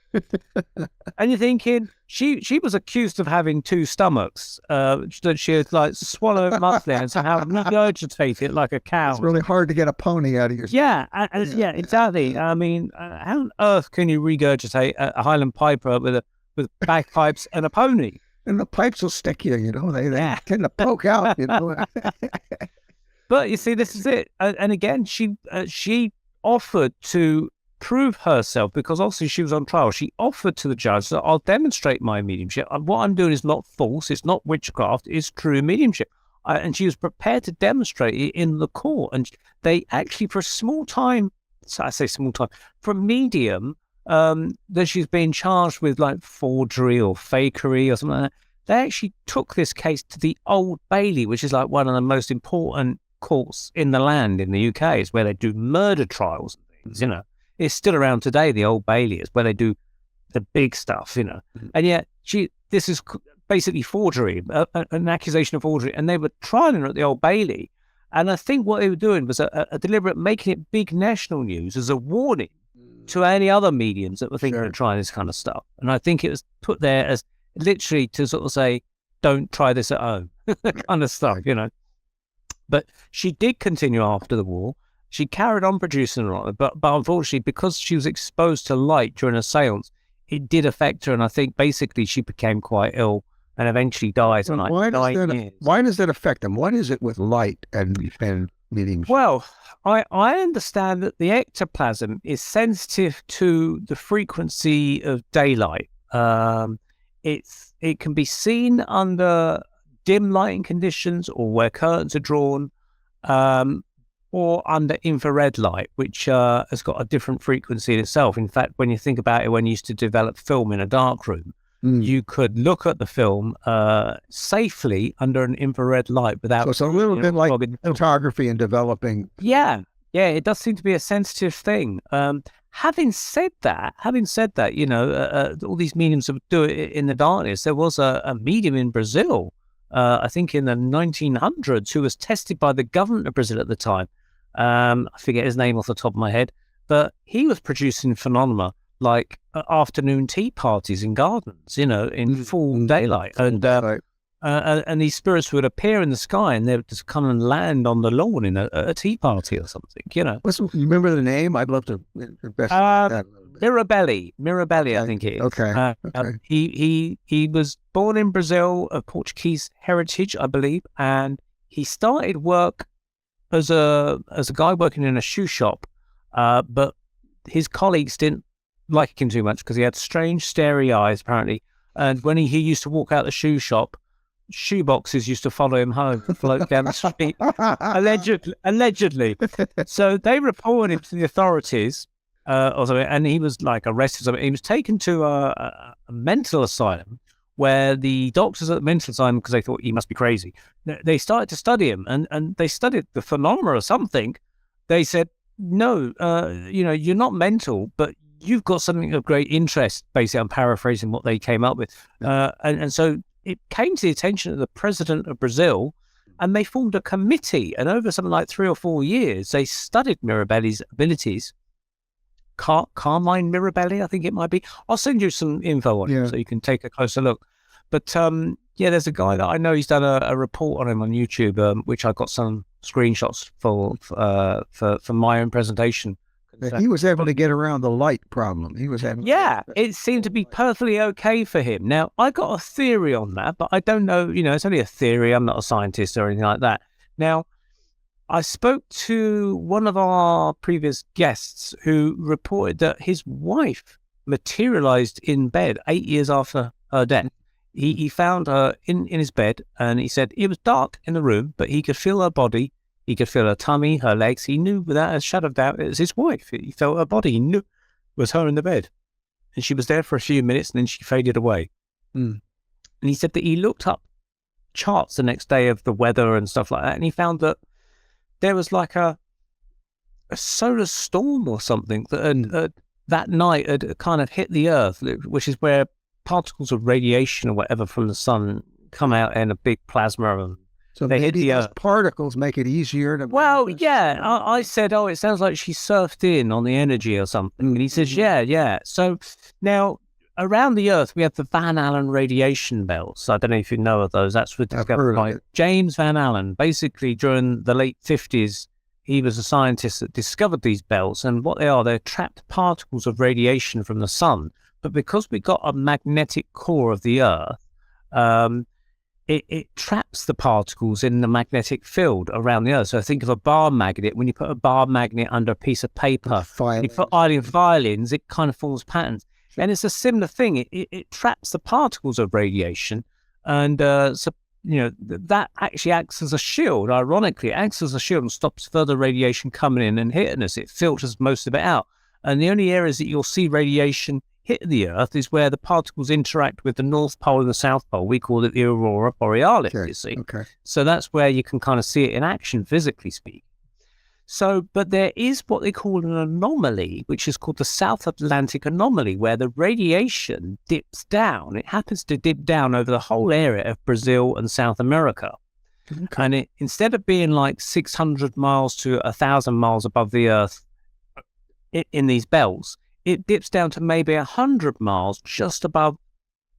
And you're thinking, she was accused of having two stomachs, that she had like swallowed monthly and somehow regurgitate it like a cow. It's really hard to get a pony out of your Yeah, exactly. I mean, how on earth can you regurgitate a Highland piper with bagpipes and a pony? And the pipes will stick you, you know, they tend to poke out, you know. But you see, this is it. And again, she offered to prove herself, because obviously she was on trial. She offered to the judge that I'll demonstrate my mediumship. What I'm doing is not false. It's not witchcraft. It's true mediumship. And she was prepared to demonstrate it in the court. And they actually, for a small time, so I say small time, for a medium, that she's being charged with like forgery or fakery or something like that, they actually took this case to the Old Bailey, which is like one of the most important courts in the land in the UK. It's where they do murder trials and things, you know. It's still around today, the Old Bailey. It's where they do the big stuff, you know. And yet, this is basically forgery, an accusation of forgery. And they were trying her at the Old Bailey. And I think what they were doing was a deliberate making it big national news as a warning to any other mediums that were thinking of trying this kind of stuff. And I think it was put there as literally to sort of say, don't try this at home, kind of stuff, you know. But she did continue after the war. She carried on producing a lot, but unfortunately, because she was exposed to light during a seance, it did affect her. And I think basically she became quite ill and eventually died. Why does that affect them? What is it with light and mediumship? Well, I understand that the ectoplasm is sensitive to the frequency of daylight. It can be seen under dim lighting conditions, or where curtains are drawn, or under infrared light, which has got a different frequency in itself. In fact, when you think about it, when you used to develop film in a dark room, you could look at the film safely under an infrared light without... So it's a little bit like photography and developing... Yeah, it does seem to be a sensitive thing. Having said that, you know, all these mediums would do it in the darkness. There was a medium in Brazil, I think in the 1900s, who was tested by the government of Brazil at the time. I forget his name off the top of my head, but he was producing phenomena like afternoon tea parties in gardens, you know, in full daylight. And these spirits would appear in the sky, and they would just come and land on the lawn in a tea party or something, you know. You remember the name? I'd love to investigate that. Mirabelli, I think it is. Okay. He was born in Brazil, of Portuguese heritage, I believe, and he started work as a guy working in a shoe shop, but his colleagues didn't like him too much because he had strange, starey eyes, apparently. And when he used to walk out the shoe shop, shoe boxes used to follow him home, float down the street, allegedly. So they reported him to the authorities, or something, and he was like arrested. Something. He was taken to a mental asylum where the doctors at the mental asylum, because they thought he must be crazy, they started to study him, and they studied the phenomena or something. They said, no, you're not mental, but you've got something of great interest. Basically, I'm paraphrasing what they came up with. And so it came to the attention of the president of Brazil, and they formed a committee. And over something like 3 or 4 years, they studied Mirabelli's abilities. Carmine Mirabelli, I think it might be. I'll send you some info on him so you can take a closer look. But there's a guy that I know. He's done a report on him on YouTube, which I got some screenshots for my own presentation. He was able to get around the light problem. He was able. Yeah, it seemed to be perfectly okay for him. Now, I got a theory on that, but I don't know. It's only a theory. I'm not a scientist or anything like that. Now, I spoke to one of our previous guests who reported that his wife materialized in bed 8 years after her death. He found her in his bed, and he said it was dark in the room, but he could feel her body. He could feel her tummy, her legs. He knew without a shadow of doubt it was his wife. He felt her body. He knew it was her in the bed. And she was there for a few minutes, and then she faded away. And he said that he looked up charts the next day of the weather and stuff like that, and he found that there was like a solar storm or something that that night had kind of hit the Earth, which is where particles of radiation or whatever from the sun come out in a big plasma, and so they hit maybe the those Earth. Particles make it easier to. Well, yeah, I said, it sounds like she surfed in on the energy or something. And he says, yeah. So now around the Earth, we have the Van Allen radiation belts. I don't know if you know of those. That's discovered by James Van Allen. Basically, during the late 50s, he was a scientist that discovered these belts. And what they are, they're trapped particles of radiation from the sun. But because we got a magnetic core of the Earth, it traps the particles in the magnetic field around the Earth. So think of a bar magnet. When you put a bar magnet under a piece of paper, you put violins, it kind of forms patterns. And it's a similar thing. It traps the particles of radiation, and that actually acts as a shield. Ironically, it acts as a shield and stops further radiation coming in and hitting us. It filters most of it out. And the only areas that you'll see radiation hit the Earth is where the particles interact with the North Pole and the South Pole. We call it the Aurora Borealis, you see. Okay. So that's where you can kind of see it in action, physically speaking. So, but there is what they call an anomaly, which is called the South Atlantic anomaly, where the radiation dips down. It happens to dip down over the whole area of Brazil and South America. Okay. And instead of being like 600 miles to 1,000 miles above the Earth in these belts, it dips down to maybe 100 miles just above,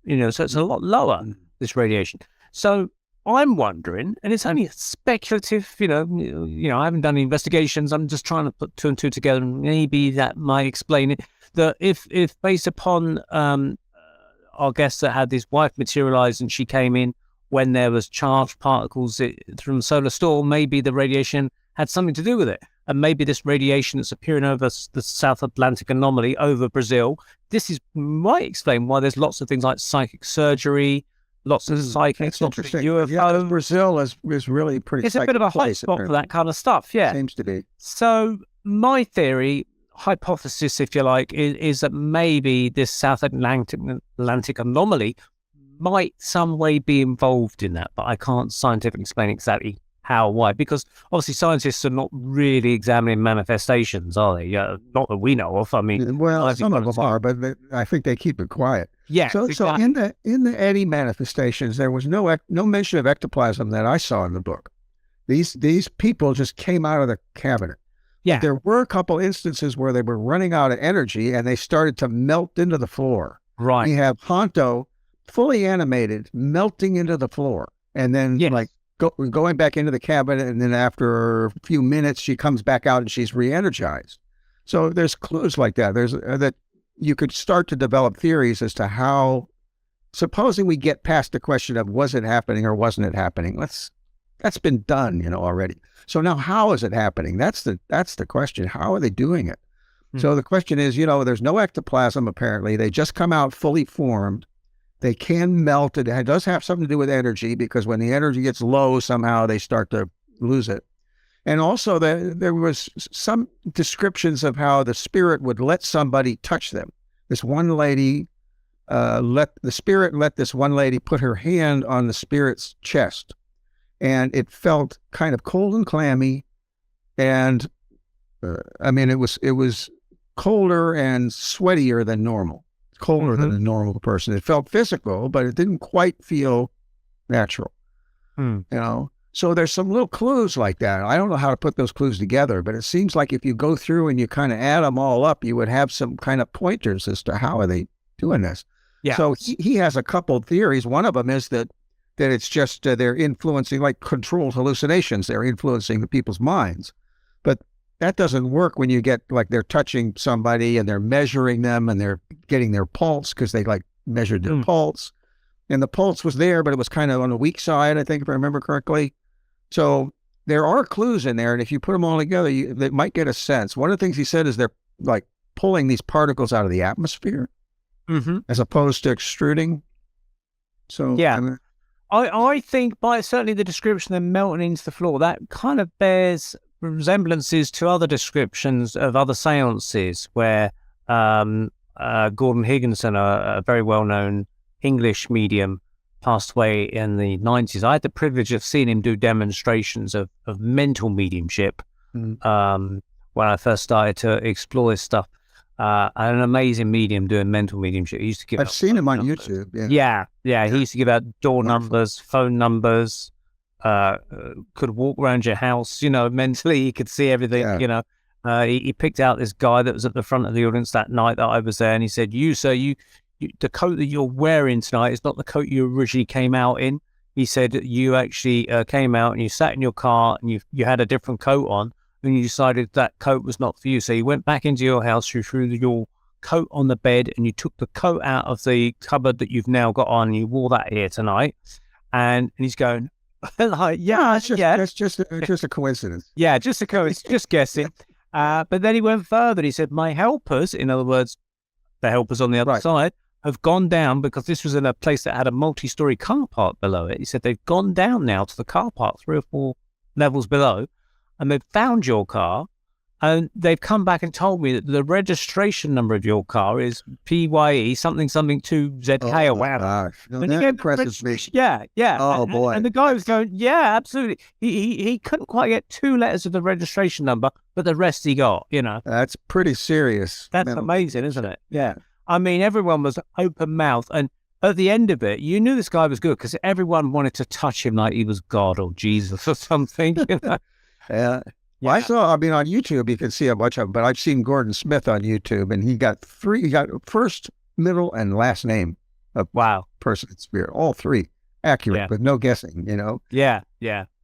so it's a lot lower, this radiation. So I'm wondering, and it's only speculative, I haven't done any investigations. I'm just trying to put 2 and 2 together, and maybe that might explain it. That if based upon our guest that had his wife materialize and she came in when there was charged particles from a solar storm, maybe the radiation had something to do with it. And maybe this radiation that's appearing over the South Atlantic anomaly over Brazil, might explain why there's lots of things like psychic surgery, lots of psychics, lots of UFOs. Yeah, Brazil is really pretty. It's a bit of a hotspot for that kind of stuff. Yeah, seems to be. So my theory, hypothesis, if you like, is that maybe this South Atlantic anomaly might some way be involved in that, but I can't scientifically explain exactly how, why, because obviously scientists are not really examining manifestations, are they? Yeah, not that we know of. I mean, well, some of them are, but I think they keep it quiet. Yeah. So in the Eddy manifestations, there was no mention of ectoplasm that I saw in the book. These people just came out of the cabinet. Yeah. There were a couple instances where they were running out of energy and they started to melt into the floor. Right. We have Honto fully animated, melting into the floor, and then going back into the cabinet, and then after a few minutes, she comes back out and she's re-energized. So there's clues like that. There's that you could start to develop theories as to how, supposing we get past the question of was it happening or wasn't it happening. That's been done, already. So now how is it happening? That's the question. How are they doing it? So the question is, there's no ectoplasm apparently. They just come out fully formed. They can melt. It does have something to do with energy, because when the energy gets low, somehow they start to lose it. And also there was some descriptions of how the spirit would let somebody touch them. This one lady let this one lady put her hand on the spirit's chest, and it felt kind of cold and clammy. And it was colder and sweatier than normal, colder than a normal person. It felt physical, but it didn't quite feel natural. So there's some little clues like that. I don't know how to put those clues together, but it seems like if you go through and you kind of add them all up, you would have some kind of pointers as to how are they doing this. Yeah. So he has a couple of theories. One of them is that it's just they're influencing, like controlled hallucinations. They're influencing the people's minds. But that doesn't work when you get, like, they're touching somebody and they're measuring them and they're getting their pulse, because they measured their pulse. And the pulse was there, but it was kind of on the weak side, I think, if I remember correctly. So there are clues in there, and if you put them all together, they might get a sense. One of the things he said is they're like pulling these particles out of the atmosphere as opposed to extruding. So yeah, I think by certainly the description of melting into the floor, that kind of bears resemblances to other descriptions of other seances where Gordon Higginson, a very well-known English medium, passed away in the 90s. I had the privilege of seeing him do demonstrations of mental mediumship when I first started to explore this stuff. An amazing medium doing mental mediumship. He used to give I've seen him on YouTube. Yeah. He used to give out door numbers, phone numbers, could walk around your house, mentally. He could see everything, He picked out this guy that was at the front of the audience that night that I was there, and he said, you, the coat that you're wearing tonight is not the coat you originally came out in. He said you actually came out and you sat in your car and you had a different coat on, and you decided that coat was not for you. So you went back into your house, you threw your coat on the bed, and you took the coat out of the cupboard that you've now got on, and you wore that here tonight. And he's going, like, it's just a coincidence. Yeah, just a coincidence, just guessing. But then he went further. He said, my helpers, in other words, the helpers on the other side, have gone down, because this was in a place that had a multi-story car park below it. He said they've gone down now to the car park 3 or 4 levels below, and they've found your car, and they've come back and told me that the registration number of your car is PYE something 2ZK or whatever. That impresses me. Yeah. Oh, boy. And the guy was going, yeah, absolutely. He couldn't quite get 2 letters of the registration number, but the rest he got, That's pretty serious. That's amazing, isn't it? Yeah. I mean, everyone was open mouth, and at the end of it, you knew this guy was good because everyone wanted to touch him like he was God or Jesus or something. Yeah. Well, on YouTube, you can see a bunch of them, but I've seen Gordon Smith on YouTube, and he got first, middle, and last name of person and spirit, all 3 accurate, with no guessing, Yeah.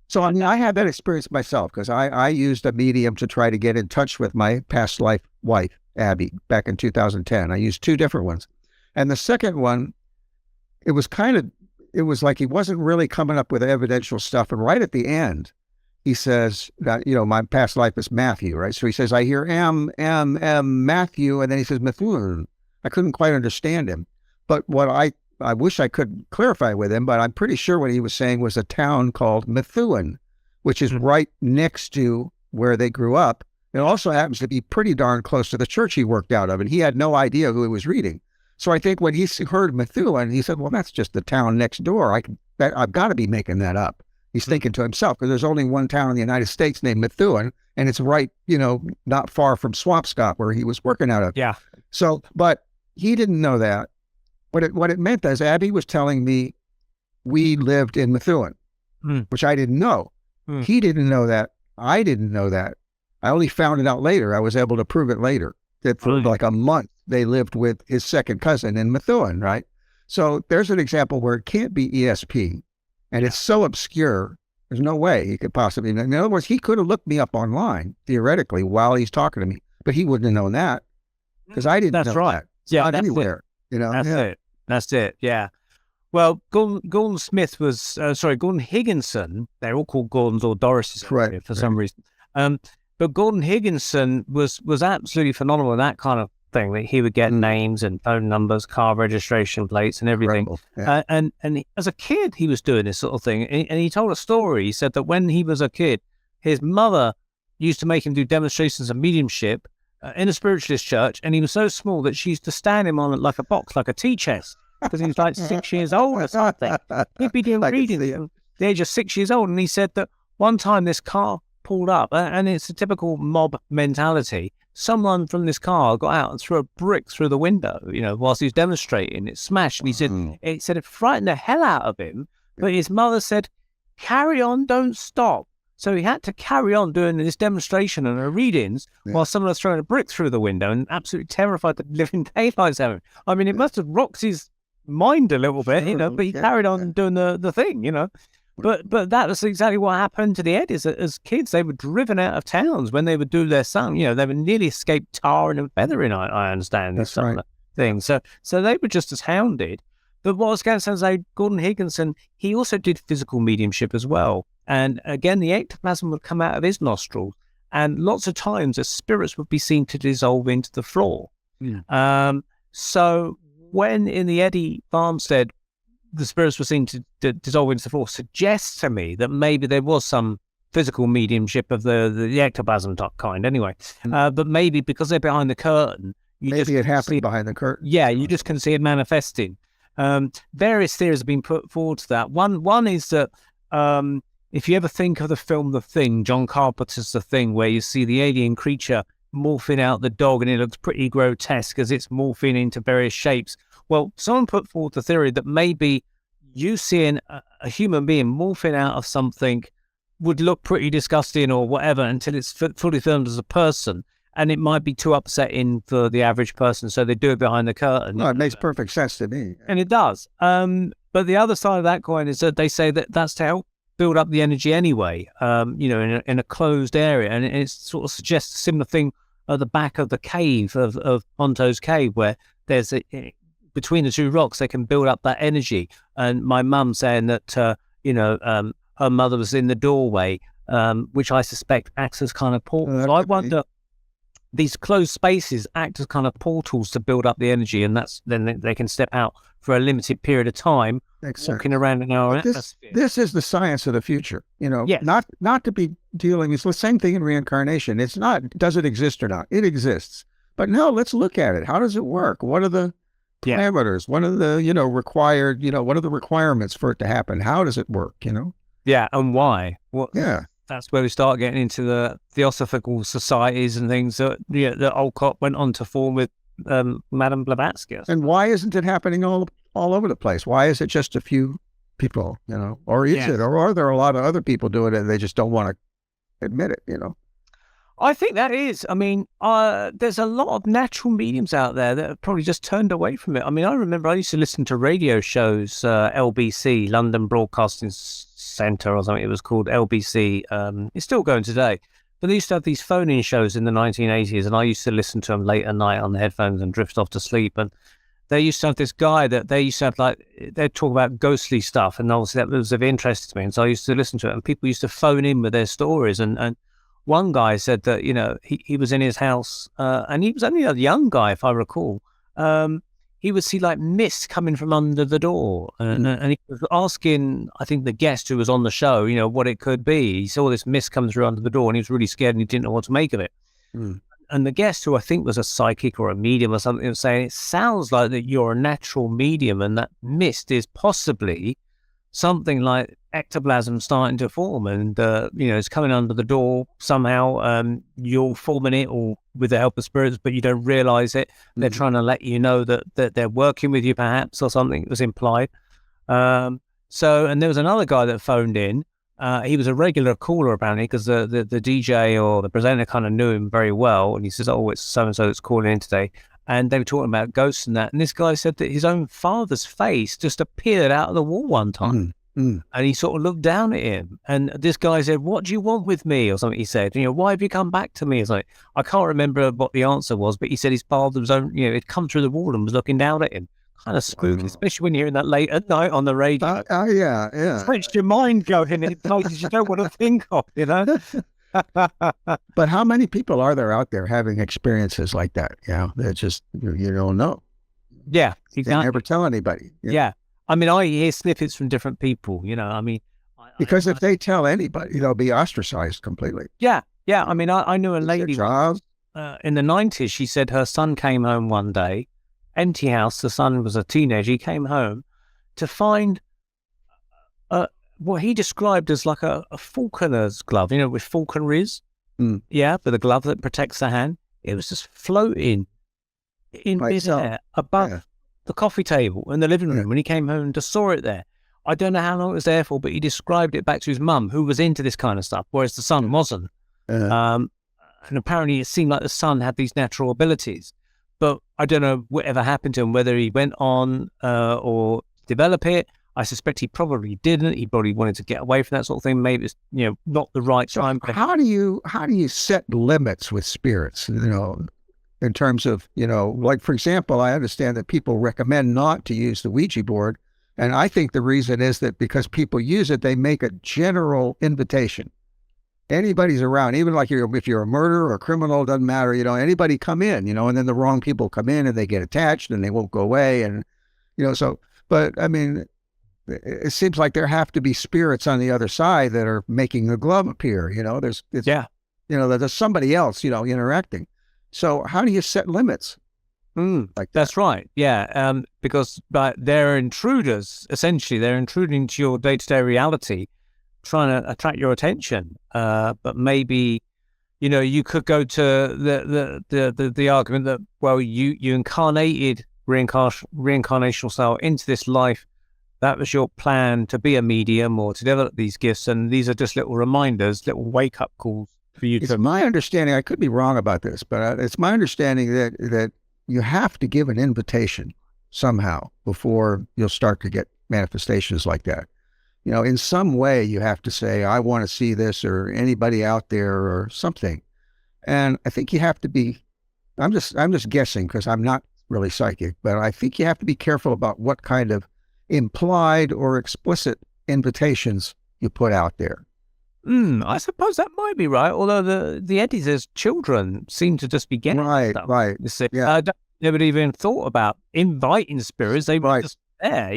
So, I had that experience myself, because I used a medium to try to get in touch with my past life wife, Abby, back in 2010. I used 2 different ones. And the second one, it was like he wasn't really coming up with evidential stuff. And right at the end, he says that, my past life is Matthew, right? So he says, I hear M, Matthew, and then he says Methuen. I couldn't quite understand him. But what I wish I could clarify with him, but I'm pretty sure what he was saying was a town called Methuen, which is right next to where they grew up. It also happens to be pretty darn close to the church he worked out of, and he had no idea who he was reading. So I think when he heard Methuen, he said, well, that's just the town next door. I've got to be making that up. He's thinking to himself, because there's only one town in the United States named Methuen, and it's right, not far from Swampscott, where he was working out of. Yeah. So, but he didn't know that. What it meant is Abby was telling me we lived in Methuen, which I didn't know. He didn't know that. I didn't know that. I only found it out later. I was able to prove it later, that for like a month they lived with his second cousin in Methuen, right? So there's an example where it can't be ESP, and it's so obscure, there's no way he could possibly. In other words, he could have looked me up online, theoretically, while he's talking to me, but he wouldn't have known that, because I didn't know that. It's not anywhere. That's it. Yeah. Well, Gordon Smith was, Gordon Higginson, they're all called Gordons or Dorises for some reason. But Gordon Higginson was absolutely phenomenal in that kind of thing. That he would get names and phone numbers, car registration plates, and everything. Yeah. As a kid, he was doing this sort of thing. And he told a story. He said that when he was a kid, his mother used to make him do demonstrations of mediumship in a spiritualist church, and he was so small that she used to stand him on it like a box, like a tea chest, because he was like 6 years old or something. He'd be doing reading at the age of 6 years old, and he said that one time this car pulled up, and it's a typical mob mentality. Someone from this car got out and threw a brick through the window, whilst he was demonstrating. It smashed. And he said it frightened the hell out of him. But his mother said, "Carry on, don't stop." So he had to carry on doing this demonstration and her readings while someone was throwing a brick through the window and absolutely terrified the living daylights out of him. I mean, it must have rocked his mind a little bit, but he carried on doing the thing, But that was exactly what happened to the Eddies. As kids, they were driven out of towns when they would do their song. They would nearly escape tarring and feathering, I understand. That's right. Thing. So they were just as hounded. But what I was going to say, Gordon Higginson, he also did physical mediumship as well. And again, the ectoplasm would come out of his nostrils. And lots of times, the spirits would be seen to dissolve into the floor. So when in the Eddy farmstead, the spirits were seen to dissolve into the floor, suggests to me that maybe there was some physical mediumship of the ectoplasm type kind anyway. But maybe because they're behind the curtain, maybe it happened behind the curtain. Yeah, you just can see it manifesting. Various theories have been put forward to that. One is that if you ever think of the film The Thing, John Carpenter's The Thing, where you see the alien creature morphing out the dog and it looks pretty grotesque as it's morphing into various shapes. Well, someone put forward the theory that maybe you seeing a human being morphing out of something would look pretty disgusting or whatever until it's fully filmed as a person, and it might be too upsetting for the average person, so they do it behind the curtain. No, it makes perfect sense to me. And it does. But the other side of that coin is that they say that that's to help build up the energy anyway, in a closed area. And it sort of suggests a similar thing at the back of the cave of Hontos Cave, where there's between the two rocks, they can build up that energy. And my mum saying that, her mother was in the doorway, which I suspect acts as kind of portals. So I wonder, these closed spaces act as kind of portals to build up the energy, and then they can step out for a limited period of time, walking around in our atmosphere. This is the science of the future, Yes. not to be dealing, it's the same thing in reincarnation. It's not, does it exist or not? It exists. But no, let's look at it. How does it work? What are the parameters? What are the, required, what are the requirements for it to happen? How does it work, Yeah, and why? Well, yeah. That's where we start getting into the Theosophical societies and things that that Olcott went on to form with Madame Blavatsky. And why isn't it happening all over the place? Why is it just a few people, or is it? Or are there a lot of other people doing it and they just don't want to admit it, I think that is. I mean, there's a lot of natural mediums out there that have probably just turned away from it. I mean, I remember I used to listen to radio shows, LBC, London Broadcasting Centre or something it was called, LBC. It's still going today. But they used to have these phone-in shows in the 1980s, and I used to listen to them late at night on the headphones and drift off to sleep. And they used to have this guy that they used to have, they'd talk about ghostly stuff, and obviously that was of interest to me. And so I used to listen to it, and people used to phone in with their stories. And one guy said that, he was in his house, and he was only a young guy, if I recall. He would see mist coming from under the door, and he was asking, I think, the guest who was on the show, what it could be. He saw this mist come through under the door, and he was really scared, and he didn't know what to make of it. And the guest, who I think was a psychic or a medium or something, was saying, it sounds like that you're a natural medium, and that mist is possibly something like ectoplasm starting to form, and it's coming under the door somehow. You're forming it, or with the help of spirits, but you don't realize it. They're trying to let you know that they're working with you, perhaps, or something was implied. And there was another guy that phoned in. He was a regular caller apparently, because the DJ or the presenter kind of knew him very well, and he says, "Oh, it's so and so that's calling in today." And they were talking about ghosts and that. And this guy said that his own father's face just appeared out of the wall one time. And he sort of looked down at him. And this guy said, "What do you want with me?" or something. He said, "Why have you come back to me?" It's like, I can't remember what the answer was, but he said his father was, he'd come through the wall and was looking down at him. Kind of spooky, especially when you're hearing that late at night on the radio. Yeah. It's your mind going in places you don't want to think of, But how many people are there out there having experiences like that? That just, you don't know. Yeah, They exactly. never tell anybody. Yeah. I mean, I hear snippets from different people, I mean. Because if they tell anybody, they'll be ostracized completely. Yeah. I mean, I knew a lady Child. in the 90s. She said her son came home one day, empty house. The son was a teenager. He came home to find what he described as like a falconer's glove, with falconries. Yeah, with a glove that protects the hand. It was just floating in midair above the coffee table in the living room when he came home and just saw it there. I don't know how long it was there for, but he described it back to his mum, who was into this kind of stuff, whereas the son wasn't. And apparently it seemed like the son had these natural abilities. But I don't know whatever happened to him, whether he went on or develop it. I suspect he probably didn't. He probably wanted to get away from that sort of thing. Maybe it's not the right time. How do you set limits with spirits? In terms of like, for example, I understand that people recommend not to use the Ouija board. And I think the reason is that because people use it, they make a general invitation. Anybody's around, even like if you're a murderer or a criminal, doesn't matter, anybody come in, and then the wrong people come in and they get attached and they won't go away. And, but I mean, it seems like there have to be spirits on the other side that are making the glove appear, there's somebody else, interacting. So how do you set limits? Like that's right. Yeah. Because they're intruders, essentially. They're intruding into your day-to-day reality, trying to attract your attention. But maybe, you could go to the argument that, well, you incarnated reincarnational style into this life. That was your plan to be a medium or to develop these gifts. And these are just little reminders, little wake-up calls for you. It's my understanding, I could be wrong about this, but it's my understanding that you have to give an invitation somehow before you'll start to get manifestations like that. In some way you have to say, I want to see this, or anybody out there or something. And I think you have to be, I'm just guessing because I'm not really psychic, but I think you have to be careful about what kind of implied or explicit invitations you put out there. I suppose that might be right. Although the Eddies as children seem to just be getting stuff. Right. I never even thought about inviting spirits. They were just there,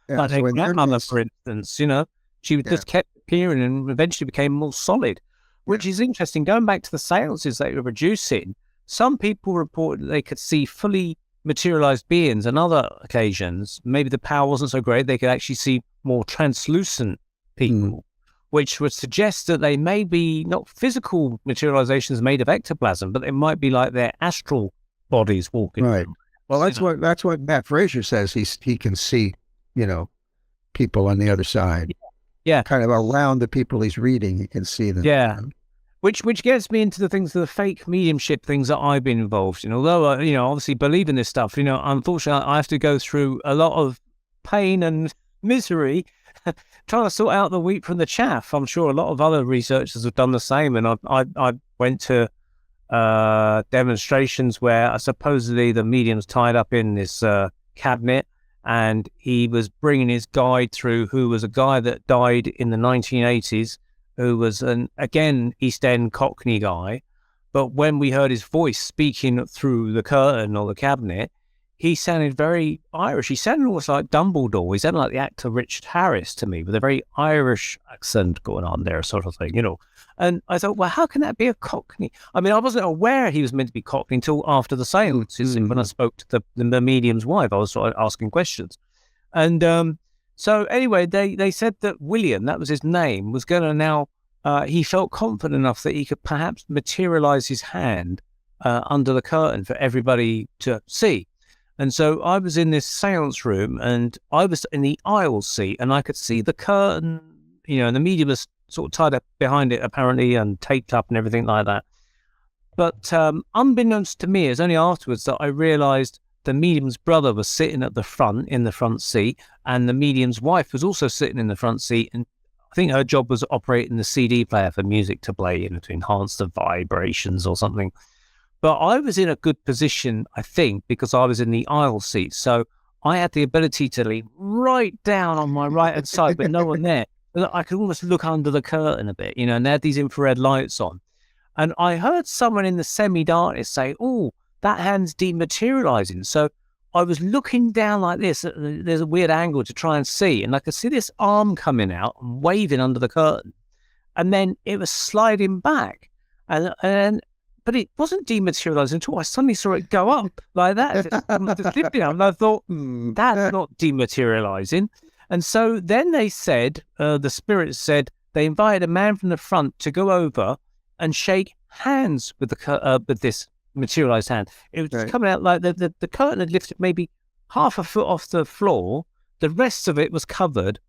like their grandmother, for instance. She just kept appearing and eventually became more solid, which is interesting. Going back to the seances they were producing, some people reported they could see fully materialized beings. On other occasions, maybe the power wasn't so great. They could actually see more translucent people. Which would suggest that they may be not physical materializations made of ectoplasm, but they might be like their astral bodies walking. Right. Well, that's what Matt Fraser says. He can see, people on the other side. Yeah. Kind of around the people he's reading, he can see them. Yeah. Which gets me into the fake mediumship things that I've been involved in. Although obviously believe in this stuff, unfortunately I have to go through a lot of pain and misery trying to sort out the wheat from the chaff. I'm sure a lot of other researchers have done the same, and I went to demonstrations where supposedly the medium's tied up in this cabinet, and he was bringing his guide through, who was a guy that died in the 1980s, who was an East End Cockney guy. But when we heard his voice speaking through the curtain or the cabinet, he sounded very Irish. He sounded almost like Dumbledore. He sounded like the actor Richard Harris to me, with a very Irish accent going on there, sort of thing, And I thought, well, how can that be a Cockney? I mean, I wasn't aware he was meant to be Cockney until after the seances. When I spoke to the medium's wife, I was sort of asking questions. And so anyway, they said that William, that was his name, was going to now, he felt confident enough that he could perhaps materialize his hand under the curtain for everybody to see. And so I was in this seance room, and I was in the aisle seat, and I could see the curtain, and the medium was sort of tied up behind it, apparently, and taped up and everything like that. But unbeknownst to me, it's only afterwards that I realized the medium's brother was sitting at the front, in the front seat, and the medium's wife was also sitting in the front seat. And I think her job was operating the CD player for music to play, to enhance the vibrations or something. But I was in a good position, I think, because I was in the aisle seat. So I had the ability to lean right down on my right-hand side with no one there. I could almost look under the curtain a bit, and they had these infrared lights on. And I heard someone in the semi-darkness say, "Oh, that hand's dematerializing." So I was looking down like this. There's a weird angle to try and see. And I could see this arm coming out and waving under the curtain. And then it was sliding back. But it wasn't dematerializing at all. I suddenly saw it go up like that. Just lifting up. And I thought, that's not dematerializing. And so then they said, the spirits said, they invited a man from the front to go over and shake hands with this materialized hand. It was just coming out like the curtain had lifted maybe half a foot off the floor. The rest of it was covered.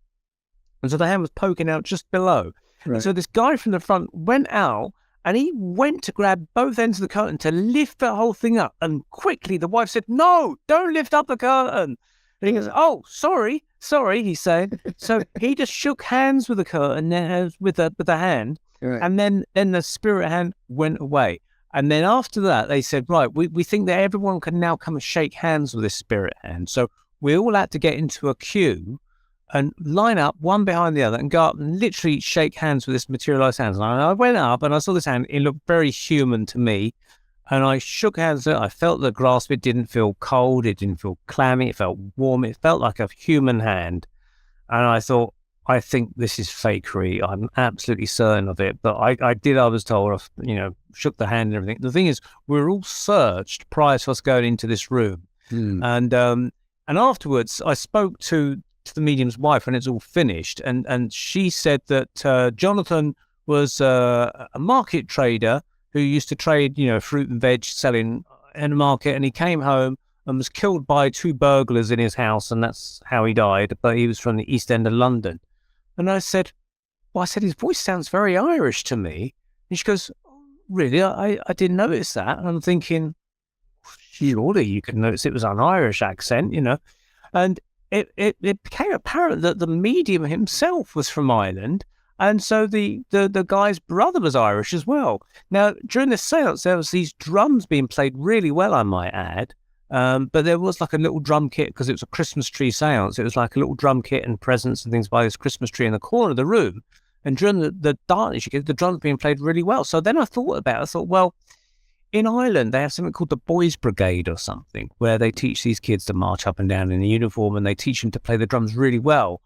And so the hand was poking out just below. Right. And so this guy from the front went out and he went to grab both ends of the curtain to lift the whole thing up. And quickly the wife said, "No, don't lift up the curtain." And he goes, "Oh, sorry, he said." So he just shook hands with the curtain with the hand. Right. And then the spirit hand went away. And then after that, they said, "Right, we think that everyone can now come and shake hands with this spirit hand." So we all had to get into a queue and line up one behind the other and go up and literally shake hands with this materialized hand. And I went up and I saw this hand. It looked very human to me. And I shook hands. I felt the grasp. It didn't feel cold. It didn't feel clammy. It felt warm. It felt like a human hand. And I thought, I think this is fakery. I'm absolutely certain of it. But I was told, shook the hand and everything. The thing is, we were all searched prior to us going into this room. And afterwards, I spoke to the medium's wife when it's all finished. And she said that Jonathan was a market trader who used to trade, fruit and veg selling in the market. And he came home and was killed by 2 burglars in his house. And that's how he died. But he was from the East End of London. And I said, his voice sounds very Irish to me. And she goes, "Really? I didn't notice that." And I'm thinking, surely you could notice it was an Irish accent, And it became apparent that the medium himself was from Ireland. And so the guy's brother was Irish as well. Now, during the seance, there was these drums being played really well, I might add. But there was like a little drum kit because it was a Christmas tree seance. It was like a little drum kit and presents and things by this Christmas tree in the corner of the room. And during the darkness, the drums being played really well. So then I thought, well, in Ireland, they have something called the Boys Brigade or something, where they teach these kids to march up and down in a uniform and they teach them to play the drums really well.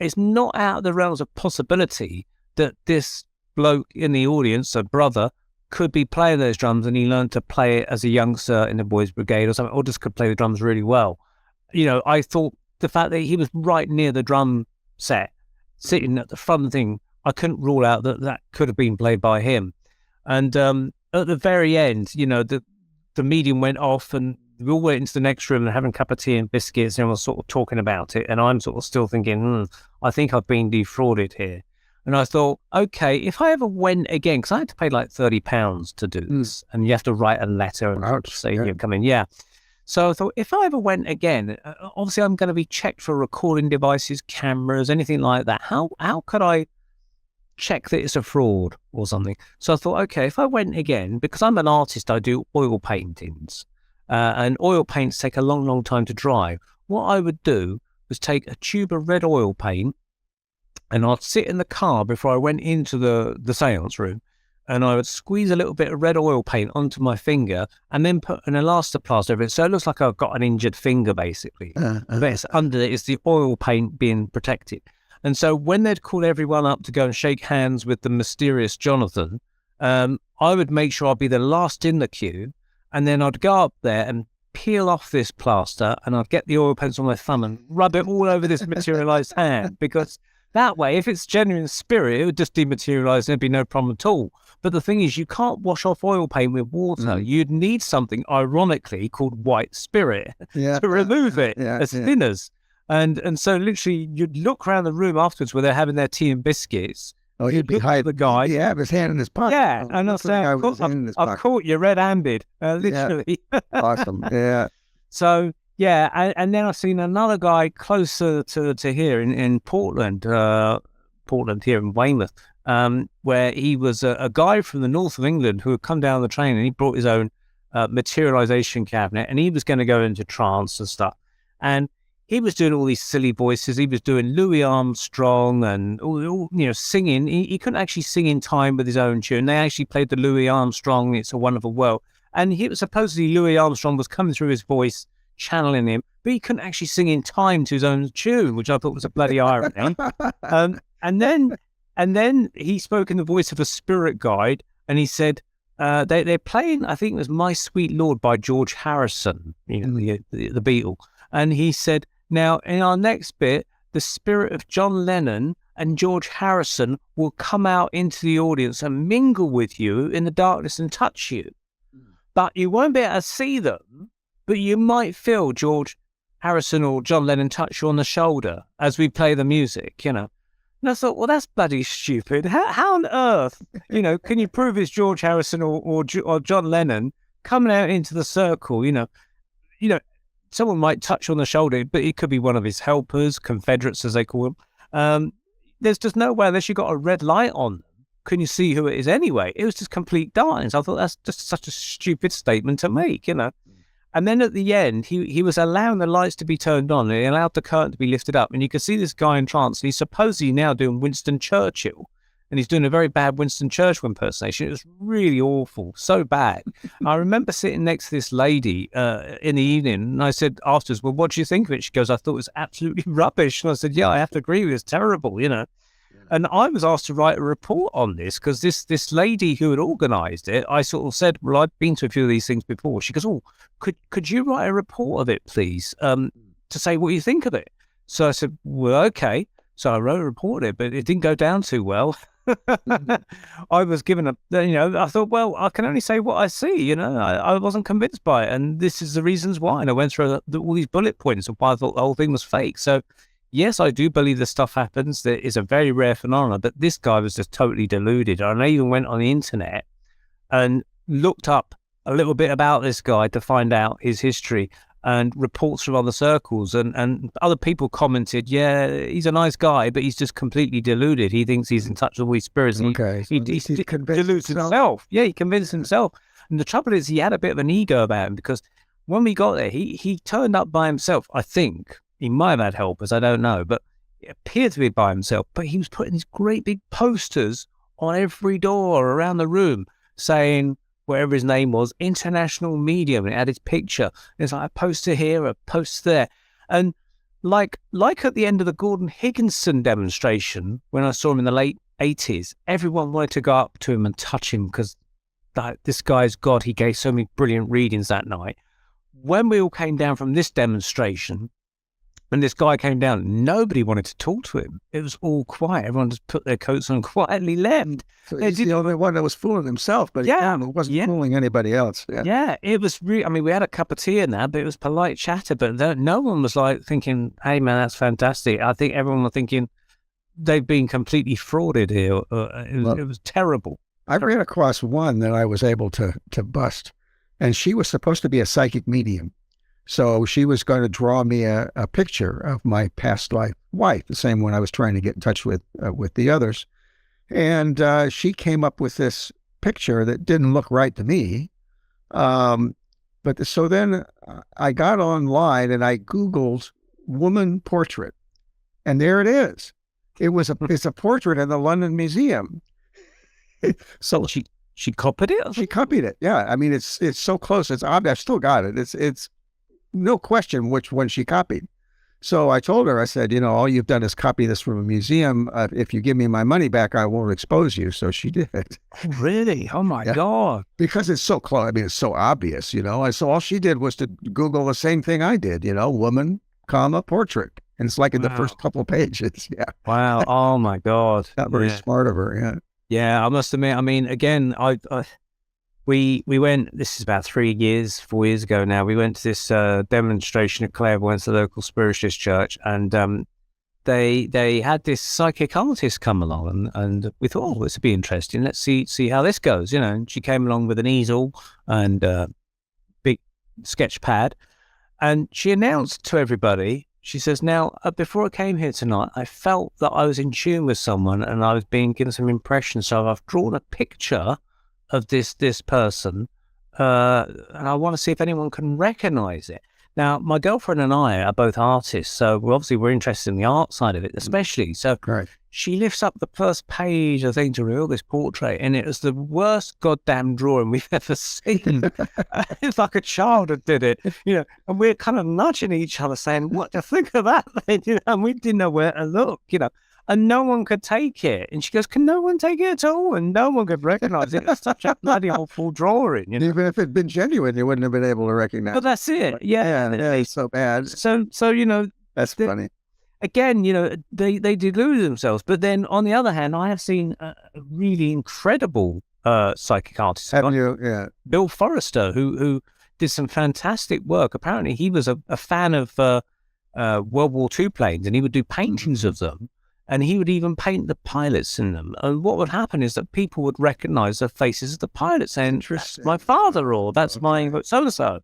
It's not out of the realms of possibility that this bloke in the audience, a brother, could be playing those drums and he learned to play it as a youngster in the Boys Brigade or something, or just could play the drums really well. I thought the fact that he was right near the drum set, sitting at the front thing, I couldn't rule out that could have been played by him. And at the very end, the medium went off and we all went into the next room and having a cup of tea and biscuits and everyone was sort of talking about it. And I'm sort of still thinking, I think I've been defrauded here. And I thought, okay, if I ever went again, because I had to pay like £30 to do this, and you have to write a letter and say you're coming. Yeah. So I thought, if I ever went again, obviously I'm going to be checked for recording devices, cameras, anything like that. How could I check that it's a fraud or something? So I thought, okay, if I went again, because I'm an artist, I do oil paintings, and oil paints take a long, long time to dry. What I would do was take a tube of red oil paint, and I'd sit in the car before I went into the seance room, and I would squeeze a little bit of red oil paint onto my finger and then put an elastoplaster over it. So it looks like I've got an injured finger, basically. But it's under it, it's the oil paint being protected. And so when they'd call everyone up to go and shake hands with the mysterious Jonathan, I would make sure I'd be the last in the queue. And then I'd go up there and peel off this plaster and I'd get the oil paints on my thumb and rub it all over this materialized hand, because that way, if it's genuine spirit, it would just dematerialize and there'd be no problem at all. But the thing is, you can't wash off oil paint with water. You'd need something, ironically, called white spirit to remove it as thinners. And so literally, you'd look around the room afterwards where they're having their tea and biscuits. Oh, he'd be hiding the guy. Yeah, have his hand in his pocket. Yeah, and I'll say, I've caught you red-handed, literally. Yeah. Awesome, yeah. So, yeah, and then I've seen another guy closer to here in Portland, here in Weymouth, where he was a guy from the north of England who had come down the train and he brought his own materialization cabinet and he was going to go into trance and stuff. And he was doing all these silly voices. He was doing Louis Armstrong and all singing. He couldn't actually sing in time with his own tune. They actually played the Louis Armstrong "It's a Wonderful World," and he was supposedly Louis Armstrong was coming through his voice, channeling him, but he couldn't actually sing in time to his own tune, which I thought was a bloody irony. And then he spoke in the voice of a spirit guide, and he said they're playing, I think it was "My Sweet Lord" by George Harrison, the Beatle, and he said, now in our next bit, the spirit of John Lennon and George Harrison will come out into the audience and mingle with you in the darkness and touch you, but you won't be able to see them, but you might feel George Harrison or John Lennon touch you on the shoulder as we play the music, And I thought, well, that's bloody stupid. How on earth, can you prove it's George Harrison or John Lennon coming out into the circle? Someone might touch on the shoulder, but it could be one of his helpers, Confederates as they call them. There's just no way, unless you got a red light on them, can you see who it is anyway? It was just complete darkness. I thought that's just such a stupid statement to make, And then at the end, he was allowing the lights to be turned on, and he allowed the curtain to be lifted up. And you could see this guy in trance, and he's supposedly now doing Winston Churchill. And he's doing a very bad Winston Churchill impersonation. It was really awful, so bad. I remember sitting next to this lady in the evening, and I said afterwards, well, what do you think of it? She goes, I thought it was absolutely rubbish. And I said, yeah, I have to agree with you. It's terrible, And I was asked to write a report on this because this lady who had organised it, I sort of said, well, I've been to a few of these things before. She goes, oh, could you write a report of it, please, to say what you think of it? So I said, well, okay. So I wrote a report of it, but it didn't go down too well. I was given I thought, well, I can only say what I see, I wasn't convinced by it. And this is the reasons why. And I went through all these bullet points of why I thought the whole thing was fake. So yes, I do believe this stuff happens. There is a very rare phenomenon, but this guy was just totally deluded. And I even went on the internet and looked up a little bit about this guy to find out his history and reports from other circles. And other people commented, yeah, he's a nice guy, but he's just completely deluded. He thinks he's in touch with all these spirits. And he deludes himself. Yeah, he convinced himself. And the trouble is he had a bit of an ego about him, because when we got there, he turned up by himself, I think. He might have had helpers, I don't know, but it appeared to be by himself. But he was putting these great big posters on every door around the room saying, whatever his name was, international medium, and it had his picture. It's like a poster here, a poster there. And like at the end of the Gordon Higginson demonstration, when I saw him in the late 80s, everyone wanted to go up to him and touch him because this guy's God, he gave so many brilliant readings that night. When we all came down from this demonstration, when this guy came down, nobody wanted to talk to him. It was all quiet. Everyone just put their coats on and quietly left. So he's the only one that was fooling himself, but it wasn't fooling anybody else. Yeah, it was really, we had a cup of tea in that, but it was polite chatter. But no one was like thinking, hey, man, that's fantastic. I think everyone was thinking they've been completely frauded here. It was terrible. I ran across one that I was able to bust, and she was supposed to be a psychic medium. So she was going to draw me a picture of my past life wife, the same one I was trying to get in touch with the others. And she came up with this picture that didn't look right to me. So then I got online and I Googled woman portrait, and there it is. It's a portrait in the London Museum. So she copied it? She copied it. Yeah. It's so close. It's obvious. I've still got it. It's no question which one she copied. So I told her, I said, all you've done is copy this from a museum. If you give me my money back, I won't expose you. So she did. Oh, really? Oh my God. Because it's so close. It's so obvious, And so all she did was to Google the same thing I did, woman, portrait. And it's like in the first couple of pages. Yeah. Wow. Oh my God. Not very smart of her. Yeah. Yeah. I must admit, again, we went, this is about 4 years ago now, we went to this demonstration at Clairvoyance, the local spiritualist church, and they had this psychic artist come along, and we thought, this would be interesting, let's see how this goes, and she came along with an easel and a big sketch pad, and she announced to everybody, she says, now, before I came here tonight, I felt that I was in tune with someone and I was being given some impressions, so I've drawn a picture of this person, and I want to see if anyone can recognize it. Now, my girlfriend and I are both artists, so we're interested in the art side of it, especially. So Right. she lifts up the first page, I think, to reveal this portrait, and it was the worst goddamn drawing we've ever seen. It's like a child that did it, and we're kind of nudging each other saying, what do you think of that thing? And we didn't know where to look, and no one could take it. And she goes, can no one take it at all? And no one could recognize it. It's such a bloody awful drawing. Even if it had been genuine, you wouldn't have been able to recognize But that's it. Yeah. it's so bad. So That's funny. again, they delude themselves. But then on the other hand, I have seen a really incredible psychic artist, Haven't you? Yeah. Bill Forrester, who did some fantastic work. Apparently, he was a fan of World War II planes, and he would do paintings of them. And he would even paint the pilots in them. And what would happen is that people would recognize the faces of the pilots, saying, that's my father, or that's my so-and-so.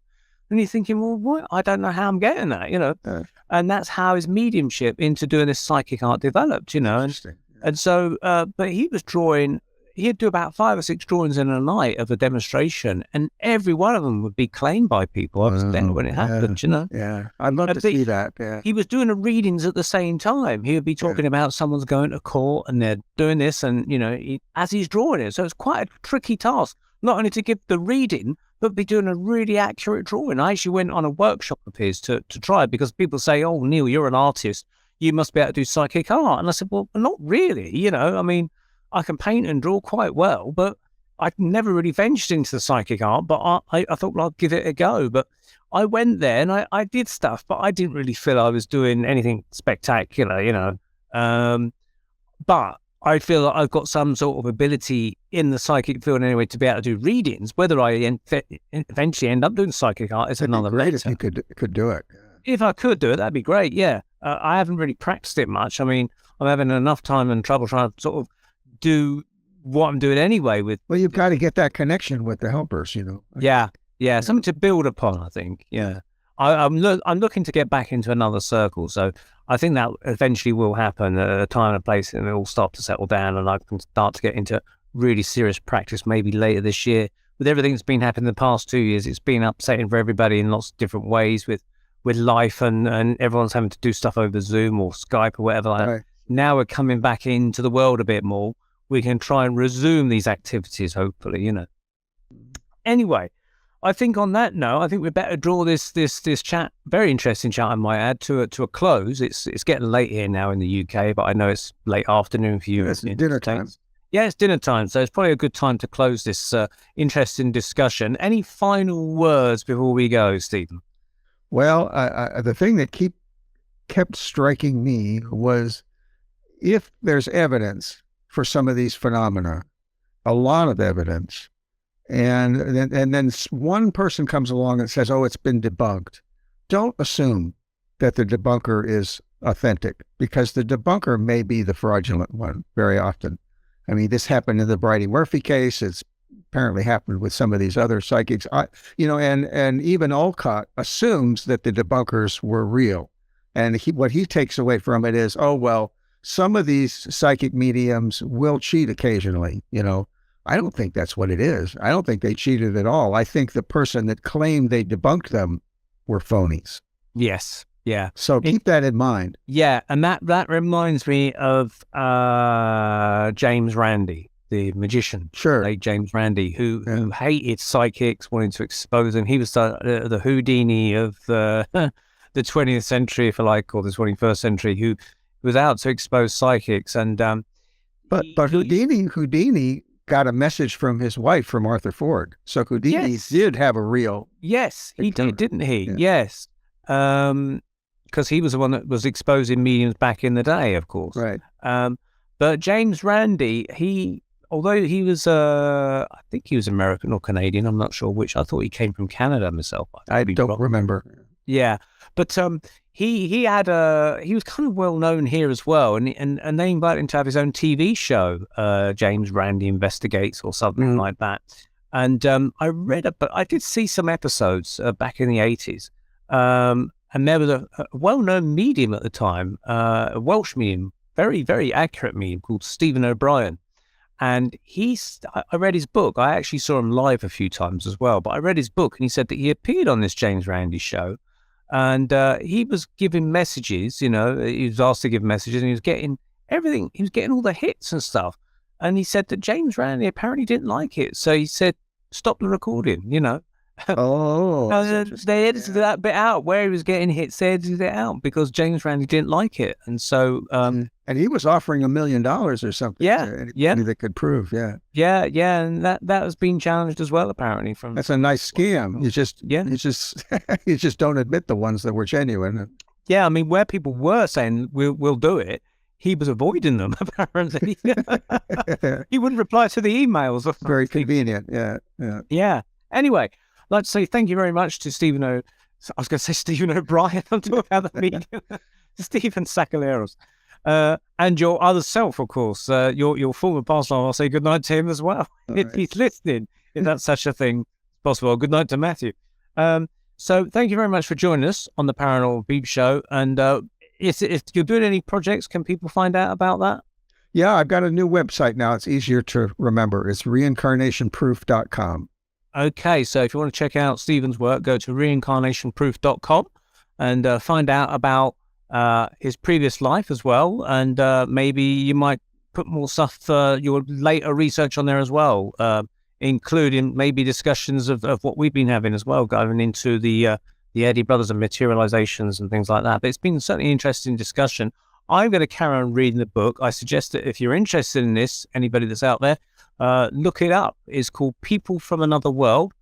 And you're thinking, well, what? I don't know how I'm getting that, And that's how his mediumship into doing this psychic art developed, And so, but he was drawing, he'd do about 5 or 6 drawings in a night of a demonstration, and every one of them would be claimed by people. I was there when it happened, Yeah, I'd love to see that. Yeah. He was doing the readings at the same time. He would be talking about someone's going to court and they're doing this, and as he's drawing it. So it's quite a tricky task, not only to give the reading, but be doing a really accurate drawing. I actually went on a workshop of his to try, because people say, "Oh, Neil, you're an artist. You must be able to do psychic art." And I said, "Well, not really. I mean, I can paint and draw quite well, but I'd never really ventured into the psychic art, but I thought, well, I'd give it a go." But I went there and I did stuff, but I didn't really feel I was doing anything spectacular, But I feel that I've got some sort of ability in the psychic field anyway to be able to do readings. Whether I eventually end up doing psychic art is another great matter. if you could do it. If I could do it, that'd be great, yeah. I haven't really practiced it much. I mean, I'm having enough time and trouble trying to sort of do what I'm doing anyway with. Well, you've got to get that connection with the helpers, Yeah, something to build upon, I think. Yeah, I'm looking to get back into another circle, so I think that eventually will happen at a time and a place, and it will start to settle down, and I can start to get into really serious practice maybe later this year. With everything that's been happening the past 2 years, it's been upsetting for everybody in lots of different ways with life, and everyone's having to do stuff over Zoom or Skype or whatever like that. Right. Now we're coming back into the world a bit more. We can try and resume these activities, hopefully, Anyway, I think on that note, I think we better draw this chat, very interesting chat, I might add, to a close. It's getting late here now in the UK, but I know it's late afternoon for you. It's dinner time. Yeah, it's dinner time, so it's probably a good time to close this interesting discussion. Any final words before we go, Stephen? Well, the thing that kept striking me was, if there's evidence for some of these phenomena, a lot of evidence, and then one person comes along and says, "Oh, it's been debunked," don't assume that the debunker is authentic, because the debunker may be the fraudulent one very often. I mean, this happened in the Bridie Murphy case. It's apparently happened with some of these other psychics. And even Olcott assumes that the debunkers were real. And what he takes away from it is, oh, well, some of these psychic mediums will cheat occasionally. I don't think that's what it is. I don't think they cheated at all. I think the person that claimed they debunked them were phonies. Yes. Yeah. So keep that in mind. Yeah. And that reminds me of James Randi, the magician. Sure. Late James Randi, who hated psychics, wanted to expose them. He was the Houdini of the 20th century, if you like, or the 21st century, who was out to expose psychics. And but Houdini got a message from his wife, from Arthur Ford. So Houdini did have a real. Yes, he did, didn't he? Yeah. Yes. Because he was the one that was exposing mediums back in the day, of course. Right. But James Randi, although he was, I think he was American or Canadian, I'm not sure which. I thought he came from Canada myself. I don't remember. Yeah, but he was kind of well known here as well, and they invited him to have his own TV show, James Randi Investigates or something like that. And I did see some episodes back in the 80s. And there was a well-known medium at the time, a Welsh medium, very, very accurate medium called Stephen O'Brien. And I read his book. I actually saw him live a few times as well, but I read his book, and he said that he appeared on this James Randi show. And he was giving messages, he was asked to give messages, and he was getting everything. He was getting all the hits and stuff. And he said that James Randi apparently didn't like it. So he said, stop the recording, Oh, They edited that bit out where he was getting hits. They edited it out because James Randi didn't like it. And so... and he was offering $1 million or something. Yeah, to anybody that could prove, Yeah, and that has been challenged as well, apparently. That's a nice scam. You just don't admit the ones that were genuine. Yeah, I mean, where people were saying we'll do it, he was avoiding them. Apparently, he wouldn't reply to the emails. Very convenient. Yeah. Anyway, I'd like to say thank you very much to Stephen I was going to say Stephen O'Brien. I'm talking about the media. Stephen Sakellarios. And your other self, of course, your former past life. I'll say good night to him as well. If he's listening, if that's such a thing possible. Good night to Matthew. So thank you very much for joining us on the Paranormal Peep Show. And if you're doing any projects, can people find out about that? Yeah, I've got a new website now. It's easier to remember. It's reincarnationproof.com. Okay, so if you want to check out Stephen's work, go to reincarnationproof.com and find out about his previous life as well. And maybe you might put more stuff, your later research on there as well, including maybe discussions of what we've been having as well, going into the Eddy brothers and materializations and things like that. But it's been certainly an interesting discussion. I'm going to carry on reading the book. I suggest that if you're interested in this, anybody that's out there, look it up. It's called People from Another World,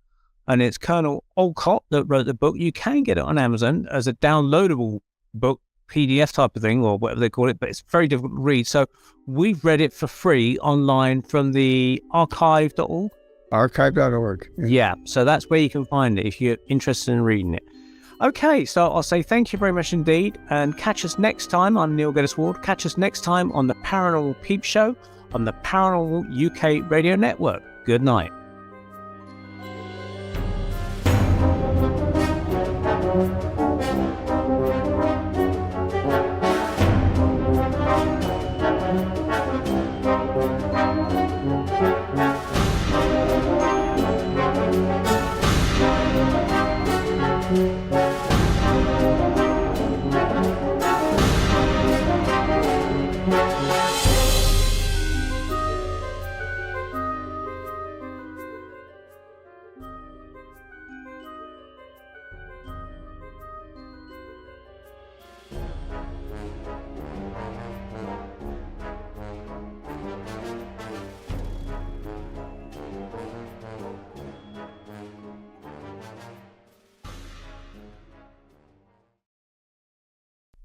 and it's Colonel Olcott that wrote the book. You can get it on Amazon as a downloadable book, PDF type of thing, or whatever they call it, but it's very difficult to read. So we've read it for free online from the archive.org. Archive.org. Yeah, so that's where you can find it if you're interested in reading it. Okay, so I'll say thank you very much indeed, and catch us next time. I'm Neil Geddes Ward. Catch us next time on the Paranormal Peep Show on the Paranormal UK Radio Network. Good night.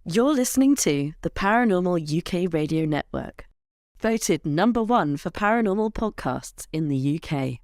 You're listening to the Paranormal UK Radio Network, voted #1 for paranormal podcasts in the UK.